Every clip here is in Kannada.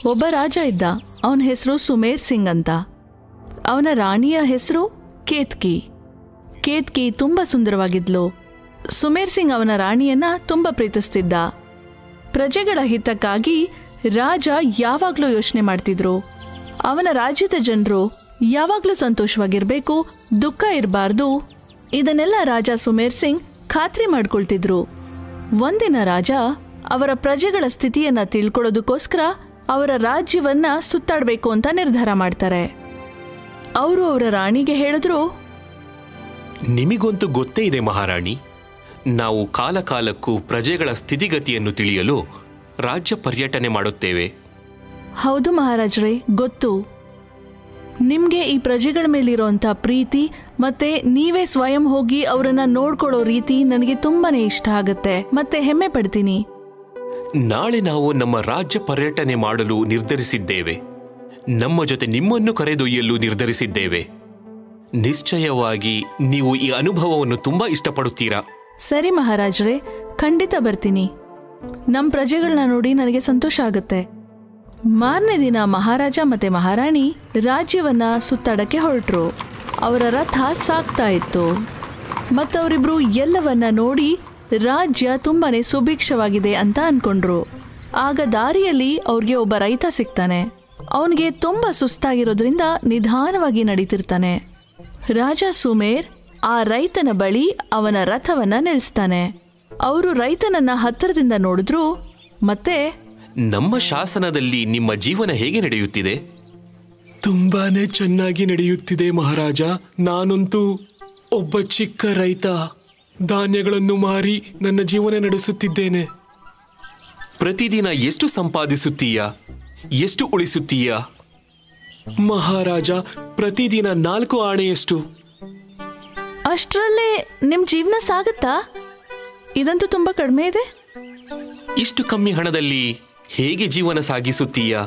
ಒಬ್ಬ ರಾಜ ಇದ್ದ. ಅವನ ಹೆಸರು ಸುಮೇರ್ ಸಿಂಗ್ ಅಂತ. ಅವನ ರಾಣಿಯ ಹೆಸರು ಕೇತ್ಕಿ. ಕೇತ್ಕಿ ತುಂಬ ಸುಂದರವಾಗಿದ್ಲು. ಸುಮೇರ್ ಸಿಂಗ್ ಅವನ ರಾಣಿಯನ್ನ ತುಂಬ ಪ್ರೀತಿಸ್ತಿದ್ದ. ಪ್ರಜೆಗಳ ಹಿತಕ್ಕಾಗಿ ರಾಜ ಯಾವಾಗಲೂ ಯೋಚನೆ ಮಾಡ್ತಿದ್ರು. ಅವನ ರಾಜ್ಯದ ಜನರು ಯಾವಾಗಲೂ ಸಂತೋಷವಾಗಿರಬೇಕು, ದುಃಖ ಇರಬಾರ್ದು. ಇದನ್ನೆಲ್ಲ ರಾಜ ಸುಮೇರ್ ಸಿಂಗ್ ಖಾತ್ರಿ ಮಾಡ್ಕೊಳ್ತಿದ್ರು. ಒಂದಿನ ರಾಜ ಅವರ ಪ್ರಜೆಗಳ ಸ್ಥಿತಿಯನ್ನ ತಿಳ್ಕೊಳ್ಳೋದಕ್ಕೋಸ್ಕರ ಅವರ ರಾಜ್ಯವನ್ನ ಸುತ್ತಾಡಬೇಕು ಅಂತ ನಿರ್ಧಾರ ಮಾಡ್ತಾರೆ. ಅವರು ಅವರ ರಾಣಿಗೆ ಹೇಳಿದ್ರು, ನಿಮಗಂತೂ ಗೊತ್ತೇ ಇದೆ ಮಹಾರಾಣಿ, ನಾವು ಕಾಲಕಾಲಕ್ಕೂ ಪ್ರಜೆಗಳ ಸ್ಥಿತಿಗತಿಯನ್ನು ತಿಳಿಯಲು ರಾಜ್ಯ ಪರ್ಯಟನೆ ಮಾಡುತ್ತೇವೆ. ಹೌದು ಮಹಾರಾಜರೇ, ಗೊತ್ತು. ನಿಮ್ಗೆ ಈ ಪ್ರಜೆಗಳ ಮೇಲಿರೋಂಥ ಪ್ರೀತಿ ಮತ್ತೆ ನೀವೇ ಸ್ವಯಂ ಹೋಗಿ ಅವರನ್ನ ನೋಡ್ಕೊಳ್ಳೋ ರೀತಿ ನನಗೆ ತುಂಬಾನೇ ಇಷ್ಟ ಆಗುತ್ತೆ, ಮತ್ತೆ ಹೆಮ್ಮೆ ಪಡ್ತೀನಿ. ನಾಳೆ ನಾವು ನಮ್ಮ ರಾಜ್ಯ ಪರ್ಯಟನೆ ಮಾಡಲು ನಿರ್ಧರಿಸಿದ್ದೇವೆ. ನಮ್ಮ ಜೊತೆ ನಿಮ್ಮನ್ನು ಕರೆದೊಯ್ಯಲು ನಿರ್ಧರಿಸಿದ್ದೇವೆ. ನಿಶ್ಚಯವಾಗಿ ನೀವು ಈ ಅನುಭವವನ್ನು ತುಂಬಾ ಇಷ್ಟಪಡುತ್ತೀರಾ. ಸರಿ ಮಹಾರಾಜರೇ, ಖಂಡಿತ ಬರ್ತೀನಿ. ನಮ್ಮ ಪ್ರಜೆಗಳನ್ನ ನೋಡಿ ನನಗೆ ಸಂತೋಷ ಆಗುತ್ತೆ. ಮಾರನೇ ದಿನ ಮಹಾರಾಜ ಮತ್ತೆ ಮಹಾರಾಣಿ ರಾಜ್ಯವನ್ನ ಸುತ್ತಾಡಕ್ಕೆ ಹೊರಟರು. ಅವರ ರಥ ಸಾಗ್ತಾ ಇತ್ತು. ಮತ್ತವರಿಬ್ರು ಎಲ್ಲವನ್ನ ನೋಡಿ ರಾಜ್ಯ ತುಂಬಾನೇ ಸುಭಿಕ್ಷವಾಗಿದೆ ಅಂತ ಅನ್ಕೊಂಡ್ರು. ಆಗ ದಾರಿಯಲ್ಲಿ ಅವ್ರಿಗೆ ಒಬ್ಬ ರೈತ ಸಿಗ್ತಾನೆ. ಅವನಿಗೆ ತುಂಬಾ ಸುಸ್ತಾಗಿರೋದ್ರಿಂದ ನಿಧಾನವಾಗಿ ನಡೀತಿರ್ತಾನೆ. ರಾಜ ಸುಮೇರ್ ಆ ರೈತನ ಬಳಿ ಅವನ ರಥವನ್ನ ನಿಲ್ಲಿಸ್ತಾನೆ. ಅವರು ರೈತನನ್ನ ಹತ್ತಿರದಿಂದ ನೋಡಿದ್ರು. ಮತ್ತೆ, ನಮ್ಮ ಶಾಸನದಲ್ಲಿ ನಿಮ್ಮ ಜೀವನ ಹೇಗೆ ನಡೆಯುತ್ತಿದೆ? ತುಂಬಾನೇ ಚೆನ್ನಾಗಿ ನಡೆಯುತ್ತಿದೆ ಮಹಾರಾಜ. ನಾನಂತೂ ಒಬ್ಬ ಚಿಕ್ಕ ರೈತ. ಧಾನ್ಯಗಳನ್ನು ಮಾರಿ ನನ್ನ ಜೀವನ ನಡೆಸುತ್ತಿದ್ದೇನೆ. ಪ್ರತಿದಿನ ಎಷ್ಟು ಸಂಪಾದಿಸುತ್ತೀಯಾ? ಎಷ್ಟು ಉಳಿಸುತ್ತೀಯಾ? ಮಹಾರಾಜ, ಪ್ರತಿದಿನ 4 ಆಣೆಯಷ್ಟು. ಅಷ್ಟರಲ್ಲೇ ನಿಮ್ ಜೀವನ ಸಾಗುತ್ತಾ? ಇದಂತೂ ತುಂಬಾ ಕಡಿಮೆ ಇದೆ. ಇಷ್ಟು ಕಮ್ಮಿ ಹಣದಲ್ಲಿ ಹೇಗೆ ಜೀವನ ಸಾಗಿಸುತ್ತೀಯಾ?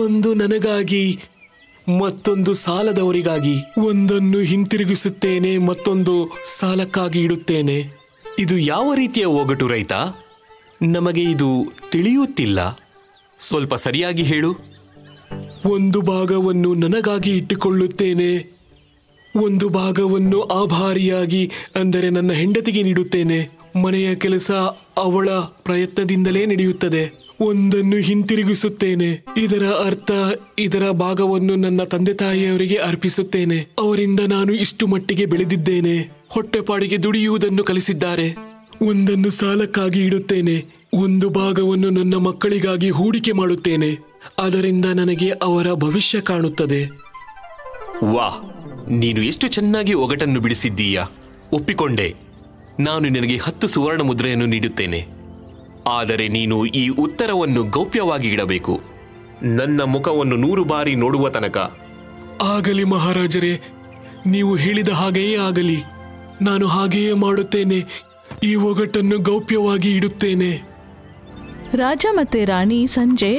ಒಂದು ನನಗಾಗಿ, ಮತ್ತೊಂದು ಸಾಲದವರಿಗಾಗಿ. ಒಂದನ್ನು ಹಿಂತಿರುಗಿಸುತ್ತೇನೆ, ಮತ್ತೊಂದು ಸಾಲಕ್ಕಾಗಿ ಇಡುತ್ತೇನೆ. ಇದು ಯಾವ ರೀತಿಯ ಒಗಟು ರೈತ? ನಮಗೆ ಇದು ತಿಳಿಯುತ್ತಿಲ್ಲ. ಸ್ವಲ್ಪ ಸರಿಯಾಗಿ ಹೇಳು. ಒಂದು ಭಾಗವನ್ನು ನನಗಾಗಿ ಇಟ್ಟುಕೊಳ್ಳುತ್ತೇನೆ, ಒಂದು ಭಾಗವನ್ನು ಆಭಾರಿಯಾಗಿ, ಅಂದರೆ ನನ್ನ ಹೆಂಡತಿಗೆ ನೀಡುತ್ತೇನೆ. ಮನೆಯ ಕೆಲಸ ಅವಳ ಪ್ರಯತ್ನದಿಂದಲೇ ನಡೆಯುತ್ತದೆ. ಒಂದನ್ನು ಹಿಂತಿರುಗಿಸುತ್ತೇನೆ, ಇದರ ಅರ್ಥ ಇದರ ಭಾಗವನ್ನು ನನ್ನ ತಂದೆ ತಾಯಿಯವರಿಗೆ ಅರ್ಪಿಸುತ್ತೇನೆ. ಅವರಿಂದ ನಾನು ಇಷ್ಟು ಮಟ್ಟಿಗೆ ಬೆಳೆದಿದ್ದೇನೆ. ಹೊಟ್ಟೆಪಾಡಿಗೆ ದುಡಿಯುವುದನ್ನು ಕಲಿಸಿದ್ದಾರೆ. ಒಂದನ್ನು ಸಾಲಕ್ಕಾಗಿ ಇಡುತ್ತೇನೆ, ಒಂದು ಭಾಗವನ್ನು ನನ್ನ ಮಕ್ಕಳಿಗಾಗಿ ಹೂಡಿಕೆ ಮಾಡುತ್ತೇನೆ. ಅದರಿಂದ ನನಗೆ ಅವರ ಭವಿಷ್ಯ ಕಾಣುತ್ತದೆ. ವಾಹ್, ನೀನು ಎಷ್ಟು ಚೆನ್ನಾಗಿ ಒಗಟನ್ನು ಬಿಡಿಸಿದ್ದೀಯಾ. ಒಪ್ಪಿಕೊಂಡೆ. ನಾನು ನಿನಗೆ 10 ಸುವರ್ಣ ಮುದ್ರೆಯನ್ನು ನೀಡುತ್ತೇನೆ. ಆದರೆ ನೀನು ಈ ಉತ್ತರವನ್ನು ಗೌಪ್ಯವಾಗಿ ಇಡಬೇಕು, ನನ್ನ ಮುಖವನ್ನು 100 ಬಾರಿ ನೋಡುವ ತನಕ. ಆಗಲಿ ಮಹಾರಾಜರೇ, ನೀವು ಹೇಳಿದ ಹಾಗೆಯೇ ಆಗಲಿ. ನಾನು ಹಾಗೆಯೇ ಮಾಡುತ್ತೇನೆ. ಈ ಒಗಟನ್ನು ಗೌಪ್ಯವಾಗಿ ಇಡುತ್ತೇನೆ. ರಾಜ ಮತ್ತೆ ರಾಣಿ ಸಂಜೆ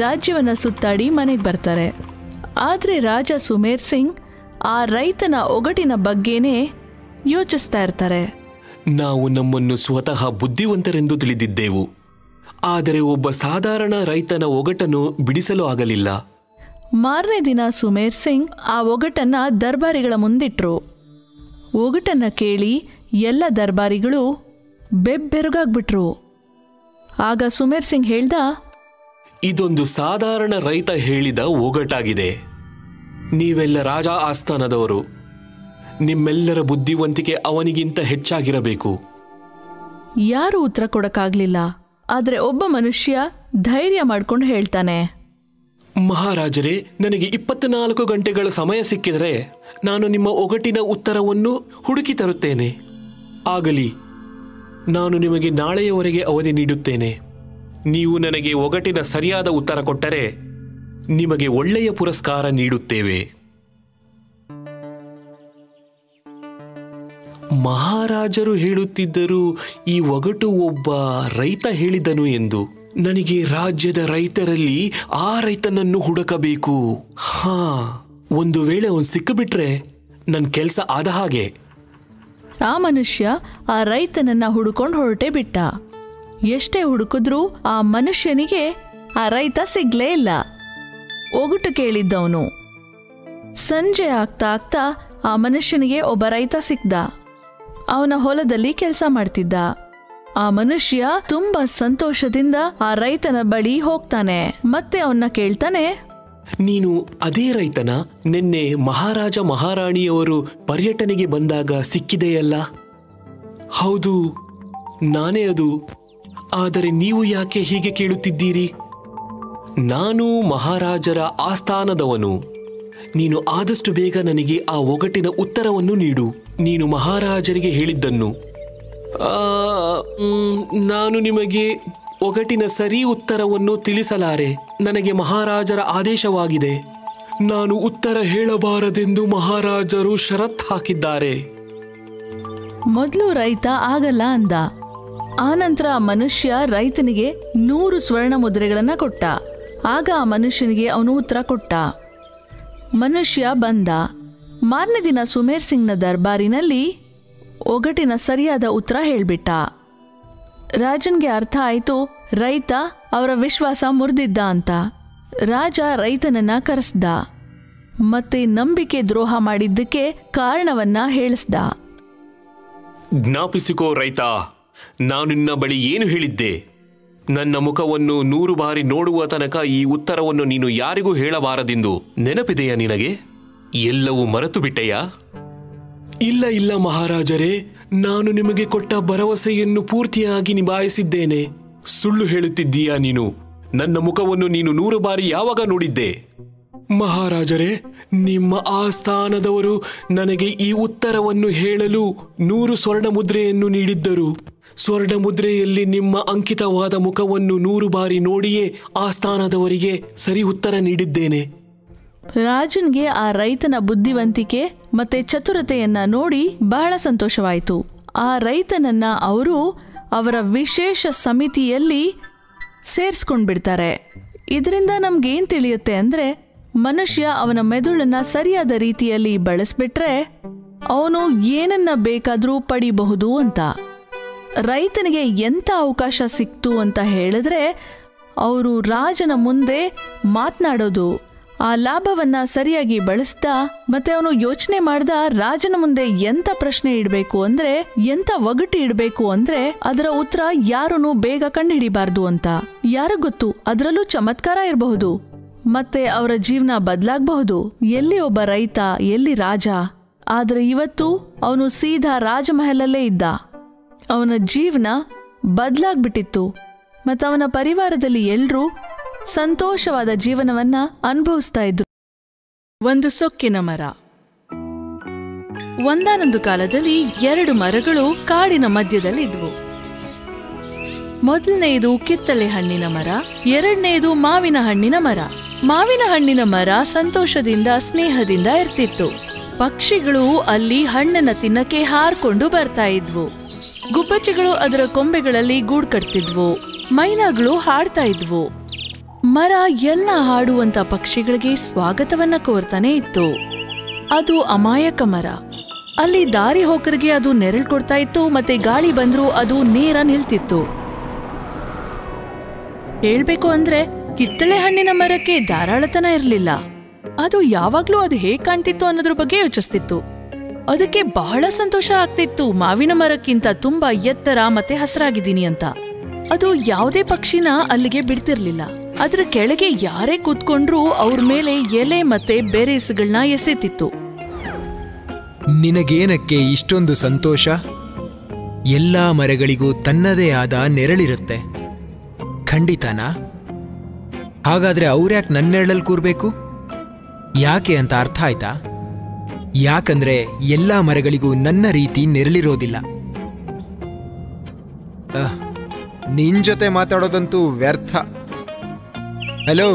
ರಾಜ್ಯವನ್ನ ಸುತ್ತಾಡಿ ಮನೆಗೆ ಬರ್ತಾರೆ. ಆದ್ರೆ ರಾಜ ಸುಮೇರ್ ಸಿಂಗ್ ಆ ರೈತನ ಒಗಟಿನ ಬಗ್ಗೆನೇ ಯೋಚಿಸ್ತಾ ಇರ್ತಾರೆ. ನಾವು ನಮ್ಮನ್ನು ಸ್ವತಃ ಬುದ್ಧಿವಂತರೆಂದು ತಿಳಿದಿದ್ದೆವು, ಆದರೆ ಒಬ್ಬ ಸಾಧಾರಣ ರೈತನ ಒಗಟನ್ನು ಬಿಡಿಸಲು ಆಗಲಿಲ್ಲ. ಮಾರನೇ ದಿನ ಸುಮೇರ್ ಸಿಂಗ್ ಆ ಒಗಟನ್ನ ದರ್ಬಾರಿಗಳ ಮುಂದಿಟ್ರು. ಒಗಟನ್ನ ಕೇಳಿ ಎಲ್ಲ ದರ್ಬಾರಿಗಳು ಬೆಬ್ಬೆರಗಾಗ್ಬಿಟ್ರು. ಆಗ ಸುಮೇರ್ ಸಿಂಗ್ ಹೇಳ್ದ, ಇದೊಂದು ಸಾಧಾರಣ ರೈತ ಹೇಳಿದ ಒಗಟಾಗಿದೆ. ನೀವೆಲ್ಲ ರಾಜ ಆಸ್ಥಾನದವರು. ನಿಮ್ಮೆಲ್ಲರ ಬುದ್ಧಿವಂತಿಕೆ ಅವನಿಗಿಂತ ಹೆಚ್ಚಾಗಿರಬೇಕು. ಯಾರು ಉತ್ತರ ಕೊಡಕ್ಕಾಗ್ಲಿಲ್ಲ. ಆದ್ರೆ ಒಬ್ಬ ಮನುಷ್ಯ ಧೈರ್ಯ ಮಾಡ್ಕೊಂಡು ಹೇಳ್ತಾನೆ, ಮಹಾರಾಜರೇ, ನನಗೆ 24 ಗಂಟೆಗಳ ಸಮಯ ಸಿಕ್ಕಿದರೆ ನಾನು ನಿಮ್ಮ ಒಗಟಿನ ಉತ್ತರವನ್ನು ಹುಡುಕಿ ತರುತ್ತೇನೆ. ಆಗಲಿ, ನಾನು ನಿಮಗೆ ನಾಳೆಯವರೆಗೆ ಅವಧಿ ನೀಡುತ್ತೇನೆ. ನೀವು ನನಗೆ ಒಗಟಿನ ಸರಿಯಾದ ಉತ್ತರ ಕೊಟ್ಟರೆ ನಿಮಗೆ ಒಳ್ಳೆಯ ಪುರಸ್ಕಾರ ನೀಡುತ್ತೇವೆ. ಮಹಾರಾಜರು ಹೇಳುತ್ತಿದ್ದರು ಈ ಒಗಟು ಒಬ್ಬ ರೈತ ಹೇಳಿದನು ಎಂದು. ನನಗೆ ರಾಜ್ಯದ ರೈತರಲ್ಲಿ ಆ ರೈತನನ್ನು ಹುಡುಕಬೇಕು. ಒಂದು ವೇಳೆ ಅವನು ಸಿಕ್ಕಿಬಿಟ್ರೆ ನನ್ನ ಕೆಲಸ ಆದ ಹಾಗೆ. ಆ ಮನುಷ್ಯ ಆ ರೈತನನ್ನ ಹುಡುಕೊಂಡು ಹೊರಟೇ ಬಿಟ್ಟ. ಎಷ್ಟೇ ಹುಡುಕಿದ್ರೂ ಆ ಮನುಷ್ಯನಿಗೆ ಆ ರೈತ ಸಿಗ್ಲೇ ಇಲ್ಲ. ಒಗಟು ಕೇಳಿದ್ದವನು. ಸಂಜೆ ಆಗ್ತಾ ಆಗ್ತಾ ಆ ಮನುಷ್ಯನಿಗೆ ಒಬ್ಬ ರೈತ ಸಿಕ್ದ. ಅವನ ಹೊಲದಲ್ಲಿ ಕೆಲಸ ಮಾಡ್ತಿದ್ದ. ಆ ಮನುಷ್ಯ ತುಂಬಾ ಸಂತೋಷದಿಂದ ಆ ರೈತನ ಬಳಿ ಹೋಗ್ತಾನೆ. ಮತ್ತೆ ಅವನ್ನ ಕೇಳ್ತಾನೆ, ನೀನು ಅದೇ ರೈತನ ನಿನ್ನೆ ಮಹಾರಾಜ ಮಹಾರಾಣಿಯವರು ಪರ್ಯಟನೆಗೆ ಬಂದಾಗ ಸಿಕ್ಕಿದೆಯಲ್ಲ? ಹೌದು, ನಾನೇ ಅದು. ಆದರೆ ನೀವು ಯಾಕೆ ಹೀಗೆ ಕೇಳುತ್ತಿದ್ದೀರಿ? ನಾನು ಮಹಾರಾಜರ ಆಸ್ಥಾನದವನು. ನೀನು ಆದಷ್ಟು ಬೇಗ ನನಗೆ ಆ ಒಗಟಿನ ಉತ್ತರವನ್ನು ನೀಡು. ನೀನು ಮಹಾರಾಜರಿಗೆ ಹೇಳಿದ್ದನ್ನು. ನಾನು ನಿಮಗೆ ಒಗಟಿನ ಸರಿ ಉತ್ತರವನ್ನು ತಿಳಿಸಲಾರೆ. ನನಗೆ ಮಹಾರಾಜರ ಆದೇಶವಾಗಿದೆ. ನಾನು ಉತ್ತರ ಹೇಳಬಾರದೆಂದು ಮಹಾರಾಜರು ಷರತ್ತು ಹಾಕಿದ್ದಾರೆ. ಮೊದಲು ರೈತ ಆಗಲ್ಲ ಅಂದ. ಆನಂತರ ಆ ಮನುಷ್ಯ ರೈತನಿಗೆ 100 ಸ್ವರ್ಣ ಮುದ್ರೆಗಳನ್ನ ಕೊಟ್ಟ. ಆಗ ಆ ಮನುಷ್ಯನಿಗೆ ಅವನು ಉತ್ತರ ಕೊಟ್ಟ. ಮನುಷ್ಯ ಬಂದ. ಮಾರನೇ ದಿನ ಸುಮೇರ್ ಸಿಂಗ್ನ ದರ್ಬಾರಿನಲ್ಲಿ ಒಗಟಿನ ಸರಿಯಾದ ಉತ್ತರ ಹೇಳ್ಬಿಟ್ಟ. ರಾಜನ್ಗೆ ಅರ್ಥ ಆಯ್ತು ರೈತ ಅವರ ವಿಶ್ವಾಸ ಮುರಿದಿದ್ದ ಅಂತ. ರಾಜ ರೈತನನ್ನ ಕರೆಸ್ದ. ಮತ್ತೆ ನಂಬಿಕೆ ದ್ರೋಹ ಮಾಡಿದ್ದಕ್ಕೆ ಕಾರಣವನ್ನ ಹೇಳಿಸ್ದ. ಜ್ಞಾಪಿಸಿಕೋ ರೈತ, ನಾನು ನಿನ್ನ ಬಳಿ ಏನು ಹೇಳಿದ್ದೆ? ನನ್ನ ಮುಖವನ್ನು 100 ಬಾರಿ ನೋಡುವ ತನಕ ಈ ಉತ್ತರವನ್ನು ನೀನು ಯಾರಿಗೂ ಹೇಳಬಾರದೆಂದು. ನೆನಪಿದೆಯಾ ನಿನಗೆ? ಎಲ್ಲವೂ ಮರೆತು ಬಿಟ್ಟೆಯಾ? ಇಲ್ಲ ಇಲ್ಲ ಮಹಾರಾಜರೇ, ನಾನು ನಿಮಗೆ ಕೊಟ್ಟ ಭರವಸೆಯನ್ನು ಪೂರ್ತಿಯಾಗಿ ನಿಭಾಯಿಸಿದ್ದೇನೆ. ಸುಳ್ಳು ಹೇಳುತ್ತಿದ್ದೀಯಾ ನೀನು? ನನ್ನ ಮುಖವನ್ನು ನೀನು 100 ಬಾರಿ ಯಾವಾಗ ನೋಡಿದ್ದೆ? ಮಹಾರಾಜರೇ, ನಿಮ್ಮ ಆಸ್ಥಾನದವರು ನನಗೆ ಈ ಉತ್ತರವನ್ನು ಹೇಳಲು 100 ಸ್ವರ್ಣ ಮುದ್ರೆಯನ್ನು ನೀಡಿದ್ದರು. ಸ್ವರ್ಣ ಮುದ್ರೆಯಲ್ಲಿ ನಿಮ್ಮ ಅಂಕಿತವಾದ ಮುಖವನ್ನು 100 ಬಾರಿ ನೋಡಿಯೇ ಆಸ್ಥಾನದವರಿಗೆ ಸರಿ ಉತ್ತರ ನೀಡಿದ್ದೇನೆ. ರಾಜನ್ಗೆ ಆ ರೈತನ ಬುದ್ಧಿವಂತಿಕೆ ಮತ್ತೆ ಚತುರತೆಯನ್ನ ನೋಡಿ ಬಹಳ ಸಂತೋಷವಾಯಿತು. ಆ ರೈತನನ್ನ ಅವರು ಅವರ ವಿಶೇಷ ಸಮಿತಿಯಲ್ಲಿ ಸೇರಿಸ್ಕೊಂಡ್ಬಿಡ್ತಾರೆ. ಇದರಿಂದ ನಮ್ಗೇನ್ ತಿಳಿಯುತ್ತೆ ಅಂದ್ರೆ, ಮನುಷ್ಯ ಅವನ ಮೆದುಳನ್ನ ಸರಿಯಾದ ರೀತಿಯಲ್ಲಿ ಬಳಸ್ಬಿಟ್ರೆ ಅವನು ಏನನ್ನ ಬೇಕಾದ್ರೂ ಪಡಿಬಹುದು ಅಂತ. ರೈತನಿಗೆ ಎಂಥ ಅವಕಾಶ ಸಿಕ್ತು ಅಂತ ಹೇಳಿದ್ರೆ, ಅವರು ರಾಜನ ಮುಂದೆ ಮಾತನಾಡೋದು, ಆ ಲಾಭವನ್ನ ಸರಿಯಾಗಿ ಬಳಸ್ತಾ, ಮತ್ತೆ ಅವನು ಯೋಚನೆ ಮಾಡ್ದ ರಾಜನ ಮುಂದೆ ಎಂತ ಪ್ರಶ್ನೆ ಇಡಬೇಕು ಅಂದ್ರೆ, ಎಂತ ಒಗಟು ಇಡಬೇಕು ಅಂದ್ರೆ ಅದರ ಉತ್ತರ ಯಾರೂ ಬೇಗ ಕಂಡುಹಿಡಿಬಾರ್ದು ಅಂತ. ಯಾರು ಗೊತ್ತು, ಅದರಲ್ಲೂ ಚಮತ್ಕಾರ ಇರಬಹುದು. ಮತ್ತೆ ಅವರ ಜೀವನ ಬದಲಾಗಬಹುದು. ಎಲ್ಲಿ ಒಬ್ಬ ರೈತ, ಎಲ್ಲಿ ರಾಜ. ಆದ್ರೆ ಇವತ್ತು ಅವನು ಸೀದಾ ರಾಜಮಹಲಲ್ಲೇ ಇದ್ದ. ಅವನ ಜೀವನ ಬದಲಾಗ್ಬಿಟ್ಟಿತ್ತು. ಮತ್ತು ಅವನ ಪರಿವಾರದಲ್ಲಿ ಎಲ್ರೂ ಸಂತೋಷವಾದ ಜೀವನವನ್ನ ಅನುಭವಿಸ್ತಾ ಇದ್ರು. ಒಂದು ಸೊಕ್ಕಿನ ಮರ. ಒಂದಾನೊಂದು ಕಾಲದಲ್ಲಿ 2 ಮರಗಳು ಕಾಡಿನ ಮಧ್ಯದಲ್ಲಿದ್ವು. ಮೊದಲನೆಯದು ಕಿತ್ತಳೆ ಹಣ್ಣಿನ ಮರ, ಎರಡನೆಯದು ಮಾವಿನ ಹಣ್ಣಿನ ಮರ. ಮಾವಿನ ಹಣ್ಣಿನ ಮರ ಸಂತೋಷದಿಂದ ಸ್ನೇಹದಿಂದ ಇರ್ತಿತ್ತು. ಪಕ್ಷಿಗಳು ಅಲ್ಲಿ ಹಣ್ಣನ್ನ ತಿನ್ನಕ್ಕೆ ಹಾರ್ಕೊಂಡು ಬರ್ತಾ ಇದ್ವು. ಗುಬ್ಬಚ್ಚಿಗಳು ಅದರ ಕೊಂಬೆಗಳಲ್ಲಿ ಗೂಡು ಕಟ್ತಿದ್ವು. ಮೈನಾಗಳು ಹಾಡ್ತಾ ಇದ್ವು. ಮರ ಎಲ್ಲ ಹಾಡುವಂತ ಪಕ್ಷಿಗಳಿಗೆ ಸ್ವಾಗತವನ್ನ ಕೋರ್ತಾನೆ ಇತ್ತು. ಅದು ಅಮಾಯಕ ಮರ. ಅಲ್ಲಿ ದಾರಿ ಹೋಕರಿಗೆ ಅದು ನೆರಳು ಕೊಡ್ತಾ ಇತ್ತು. ಮತ್ತೆ ಗಾಳಿ ಬಂದ್ರೂ ಅದು ನೇರ ನಿಲ್ತಿತ್ತು. ಹೇಳ್ಬೇಕು ಅಂದ್ರೆ ಕಿತ್ತಳೆ ಹಣ್ಣಿನ ಮರಕ್ಕೆ ಧಾರಾಳತನ ಇರಲಿಲ್ಲ. ಅದು ಯಾವಾಗ್ಲೂ ಅದು ಹೇಗ್ ಕಾಣ್ತಿತ್ತು ಅನ್ನೋದ್ರ ಬಗ್ಗೆ ಯೋಚಿಸ್ತಿತ್ತು. ಅದಕ್ಕೆ ಬಹಳ ಸಂತೋಷ ಆಗ್ತಿತ್ತು, ಮಾವಿನ ಮರಕ್ಕಿಂತ ತುಂಬಾ ಎತ್ತರ ಮತ್ತೆ ಹಸರಾಗಿದ್ದೀನಿ ಅಂತ. ಅದು ಯಾವುದೇ ಪಕ್ಷಿನ ಅಲ್ಲಿಗೆ ಬಿಡ್ತಿರ್ಲಿಲ್ಲ. ಅದ್ರ ಕೆಳಗೆ ಯಾರೇ ಕೂತ್ಕೊಂಡ್ರೂ ಅವ್ರ ಮೇಲೆ ಎಲೆ ಮತ್ತೆ ಬೇರೇಸುಗಳನ್ನ ಎಸೆತಿತ್ತು. ನಿನಗೇನಕ್ಕೆ ಇಷ್ಟೊಂದು ಸಂತೋಷ? ಎಲ್ಲಾ ಮರಗಳಿಗೂ ತನ್ನದೇ ಆದ ನೆರಳಿರುತ್ತೆ. ಖಂಡಿತನಾ? ಹಾಗಾದ್ರೆ ಅವ್ರ್ಯಾಕೆ ನನ್ನ ನೆರಳಲ್ಲಿ ಕೂರ್ಬೇಕು? ಯಾಕೆ ಅಂತ ಅರ್ಥ ಆಯ್ತಾ? ಯಾಕಂದ್ರೆ ಎಲ್ಲಾ ಮರಗಳಿಗೂ ನನ್ನ ರೀತಿ ನೆರಳಿರೋದಿಲ್ಲ. ನಿನ್ ಜೊತೆ ಮಾತಾಡೋದಂತೂ ವ್ಯರ್ಥ. ಹಲೋ,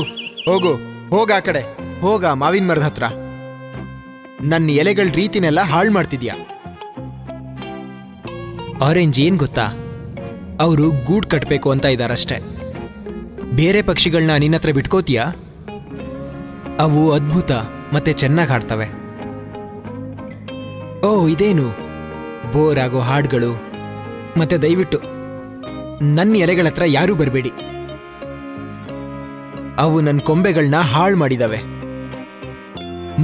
ಹೋಗ ಆ ಕಡೆ, ಹೋಗ ಮಾವಿನ ಮರದ ಹತ್ರ. ನನ್ನ ಎಲೆಗಳ ರೀತಿನೆಲ್ಲ ಹಾಳು ಮಾಡ್ತಿದ್ಯಾ. ಆರೆಂಜ್ ಏನ್ ಗೊತ್ತಾ, ಅವರು ಗೂಡ್ ಕಟ್ಬೇಕು ಅಂತ ಇದ್ದಾರಷ್ಟೆ. ಬೇರೆ ಪಕ್ಷಿಗಳನ್ನ ನಿನ್ನ ಹತ್ರ ಬಿಟ್ಕೋತೀಯಾ? ಅವು ಅದ್ಭುತ ಮತ್ತೆ ಚೆನ್ನಾಗಿ ಹಾಡ್ತವೆ. ಓ, ಇದೇನು ಬೋರ್ ಆಗೋ ಹಾಡುಗಳು. ಮತ್ತೆ ದಯವಿಟ್ಟು ನನ್ನ ಎಲೆಗಳ ಹತ್ರ ಯಾರೂ ಬರಬೇಡಿ. ಅವು ನನ್ನ ಕೊಂಬೆಗಳನ್ನ ಹಾಳು ಮಾಡಿದವೆ.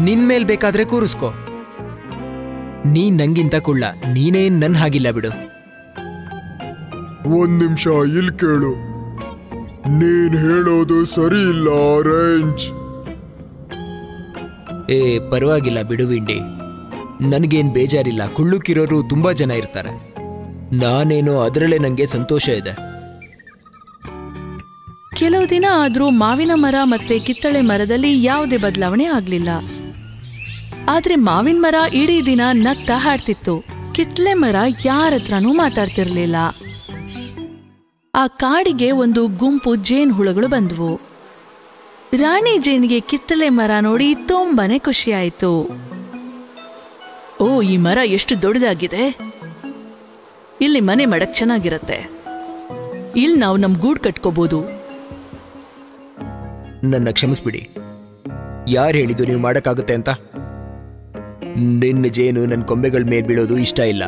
ನಿನ್ ಮೇಲ್ ಬೇಕಾದ್ರೆ ಕೂರಿಸ್ಕೋ. ನೀನ್ ನಂಗಿಂತ ಕುಳ್ಳ, ನೀನೇನ್ ನನ್ ಹಾಗಿಲ್ಲ ಬಿಡು. ಒಂದ್ ನಿಮಿಷ ಇಲ್ಲಿ ಕೇಳು, ನೀನ್ ಹೇಳೋದು ಸರಿ ಇಲ್ಲ ಆರೆಂಜ್. ಪರವಾಗಿಲ್ಲ ಬಿಡು ವಿಂಡಿ, ನನಗೇನ್ ಬೇಜಾರಿಲ್ಲ. ಕುಳ್ಳುಕಿರೋರು ತುಂಬಾ ಜನ ಇರ್ತಾರೆ. ನಾನೇನೋ ಅದರಲ್ಲೇ ನಂಗೆ ಸಂತೋಷ ಇದೆ. ಕೆಲವು ದಿನ ಆದ್ರೂ ಮಾವಿನ ಮರ ಮತ್ತೆ ಕಿತ್ತಳೆ ಮರದಲ್ಲಿ ಯಾವುದೇ ಬದಲಾವಣೆ ಆಗ್ಲಿಲ್ಲ. ಆದ್ರೆ ಮಾವಿನ ಮರ ಇಡೀ ದಿನ ನಗ್ತಾ ಹಾಡ್ತಿತ್ತು. ಕಿತ್ತಳೆ ಮರ ಯಾರ ಹತ್ರನೂ ಮಾತಾಡ್ತಿರ್ಲಿಲ್ಲ. ಆ ಕಾಡಿಗೆ ಒಂದು ಗುಂಪು ಜೇನು ಹುಳುಗಳು ಬಂದ್ವು. ರಾಣಿ ಜೇನಿಗೆ ಕಿತ್ತಳೆ ಮರ ನೋಡಿ ತುಂಬಾನೇ ಖುಷಿಯಾಯಿತು. ಓ, ಈ ಮರ ಎಷ್ಟು ದೊಡ್ಡದಾಗಿದೆ. ಇಲ್ಲಿ ಮನೆ ಮಾಡಕ್ ಚೆನ್ನಾಗಿರತ್ತೆ. ಇಲ್ಲಿ ನಾವು ನಮ್ ಗೂಡ್ ಕಟ್ಕೋಬಹುದು. ನನ್ನ ಕ್ಷಮಿಸ್ಬಿಡಿ. ಯಾರು ಹೇಳಿದ್ದು ನೀವು ಮಾಡಕ್ಕಾಗುತ್ತೆ ಅಂತ? ನಿನ್ನ ಜೇನು ನನ್ನ ಕೊಂಬೆಗಳ ಮೇಲೆ ಬೀಳೋದು ಇಷ್ಟ ಇಲ್ಲ.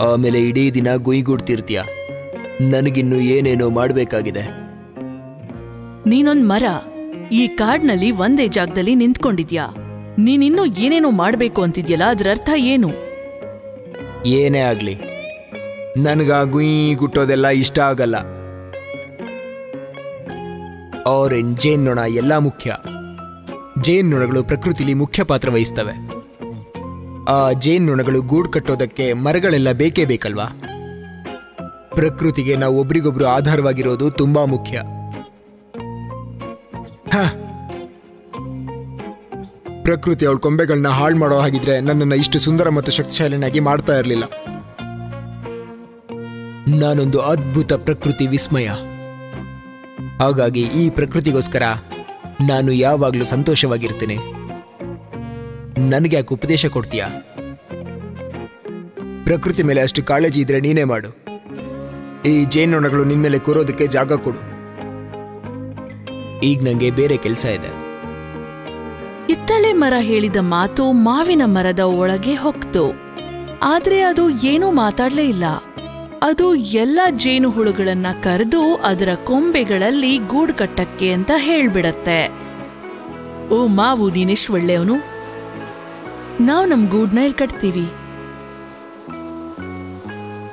ಆಮೇಲೆ ಇಡೀ ದಿನ ಗುಯ್ಗೂಡ್ತಿರ್ತೀಯ. ನನಗಿನ್ನು ಏನೇನೋ ಮಾಡಬೇಕಾಗಿದೆ. ನೀನೊಂದ್ ಮರ ಈ ಕಾಡ್ನಲ್ಲಿ ಒಂದೇ ಜಾಗದಲ್ಲಿ ನಿಂತ್ಕೊಂಡಿದ್ಯಾ. ನೀನಿನ್ನೂ ಏನೇನೋ ಮಾಡ್ಬೇಕು ಅಂತಿದ್ಯಲ್ಲ, ಅದ್ರ ಅರ್ಥ ಏನು? ಏನೇ ಆಗ್ಲಿ, ನನಗ ಗುಟ್ಟೋದೆಲ್ಲ ಇಷ್ಟ ಆಗಲ್ಲ. ಆರೆಂಜ್, ಜೇನ್ನೊಣ ಎಲ್ಲ ಮುಖ್ಯ. ಜೇನ್ನೊಣಗಳು ಪ್ರಕೃತಿಲಿ ಮುಖ್ಯ ಪಾತ್ರ ವಹಿಸ್ತವೆ. ಆ ಜೇನ್ನೊಣಗಳು ಗೂಡು ಕಟ್ಟೋದಕ್ಕೆ ಮರಗಳೆಲ್ಲ ಬೇಕೇ ಬೇಕಲ್ವಾ? ಪ್ರಕೃತಿಗೆ ನಾವು ಒಬ್ರಿಗೊಬ್ರು ಆಧಾರವಾಗಿರೋದು ತುಂಬಾ ಮುಖ್ಯ. ಪ್ರಕೃತಿ ಅವಳ ಕೊಂಬೆಗಳನ್ನ ಹಾಳು ಮಾಡೋ ಹಾಗಿದ್ರೆ ನನ್ನನ್ನು ಇಷ್ಟು ಸುಂದರ ಮತ್ತು ಶಕ್ತಿಶಾಲಿನಾಗಿ ಮಾಡ್ತಾ ಇರಲಿಲ್ಲ. ನಾನೊಂದು ಅದ್ಭುತ ಪ್ರಕೃತಿ ವಿಸ್ಮಯ. ಹಾಗಾಗಿ ಈ ಪ್ರಕೃತಿಗೋಸ್ಕರ ನಾನು ಯಾವಾಗಲೂ ಸಂತೋಷವಾಗಿರ್ತೀನಿ. ನನಗೆ ಯಾಕೆ ಉಪದೇಶ ಕೊಡ್ತೀಯಾ? ಪ್ರಕೃತಿ ಮೇಲೆ ಅಷ್ಟು ಕಾಳಜಿ ಇದ್ರೆ ನೀನೇ ಮಾಡು. ಈ ಜೇನ್ನೊಣಗಳು ನಿನ್ಮೇಲೆ ಕೂರೋದಕ್ಕೆ ಜಾಗ ಕೊಡು. ಈಗ ನಂಗೆ ಬೇರೆ ಕೆಲಸ ಇದೆ. ಕಿತ್ತಳೆ ಮರ ಹೇಳಿದ ಮಾತು ಮಾವಿನ ಮರದ ಒಳಗೆ ಹೊಕ್ತು. ಆದ್ರೆ ಅದು ಏನೂ ಮಾತಾಡ್ಲೇ ಇಲ್ಲ. ಅದು ಎಲ್ಲ ಜೇನು ಹುಳುಗಳನ್ನ ಕರೆದು ಅದರ ಕೊಂಬೆಗಳಲ್ಲಿ ಗೂಡು ಕಟ್ಟಕ್ಕೆ ಅಂತ ಹೇಳ್ಬಿಡತ್ತೆ. ಓ ಮಾವು, ನೀನೆಷ್ಟು ಒಳ್ಳೆಯವನು. ನಾವು ನಮ್ ಗೂಡ್ನ ಇಲ್ಲಿ ಕಟ್ತೀವಿ.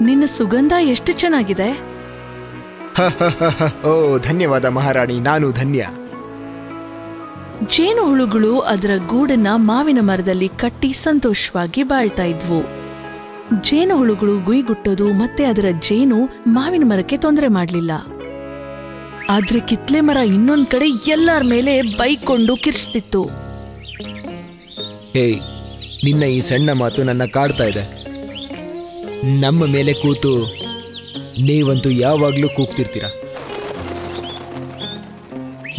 ನಿನ್ನ ಸುಗಂಧ ಎಷ್ಟು ಚೆನ್ನಾಗಿದೆ. ಓ, ಧನ್ಯವಾದ ಮಹಾರಾಣಿ, ನಾನು ಧನ್ಯ. ಜೇನು ಹುಳುಗಳು ಅದರ ಗೂಡನ್ನ ಮಾವಿನ ಮರದಲ್ಲಿ ಕಟ್ಟಿ ಸಂತೋಷವಾಗಿ ಬಾಳ್ತಾ ಇದ್ವು. ಜೇನು ಹುಳುಗಳು ಗುಯ್ಗುಟ್ಟೋದು ಮತ್ತೆ ಅದರ ಜೇನು ಮಾವಿನ ಮರಕ್ಕೆ ತೊಂದರೆ ಮಾಡ್ಲಿಲ್ಲ. ಆದ್ರೆ ಕಿತ್ಲೆ ಮರ ಇನ್ನೊಂದ್ ಕಡೆ ಎಲ್ಲರ ಮೇಲೆ ಬೈಕೊಂಡು ಕಿರ್ಚ್ತಿತ್ತು. ಹೇಯ್, ನಿನ್ನ ಈ ಸಣ್ಣ ಮಾತು ನನ್ನ ಕಾಡ್ತಾ ಇದೆ. ನಮ್ಮ ಮೇಲೆ ಕೂತು ನೀವಂತೂ ಯಾವಾಗ್ಲೂ ಕೂಗ್ತಿರ್ತೀರ.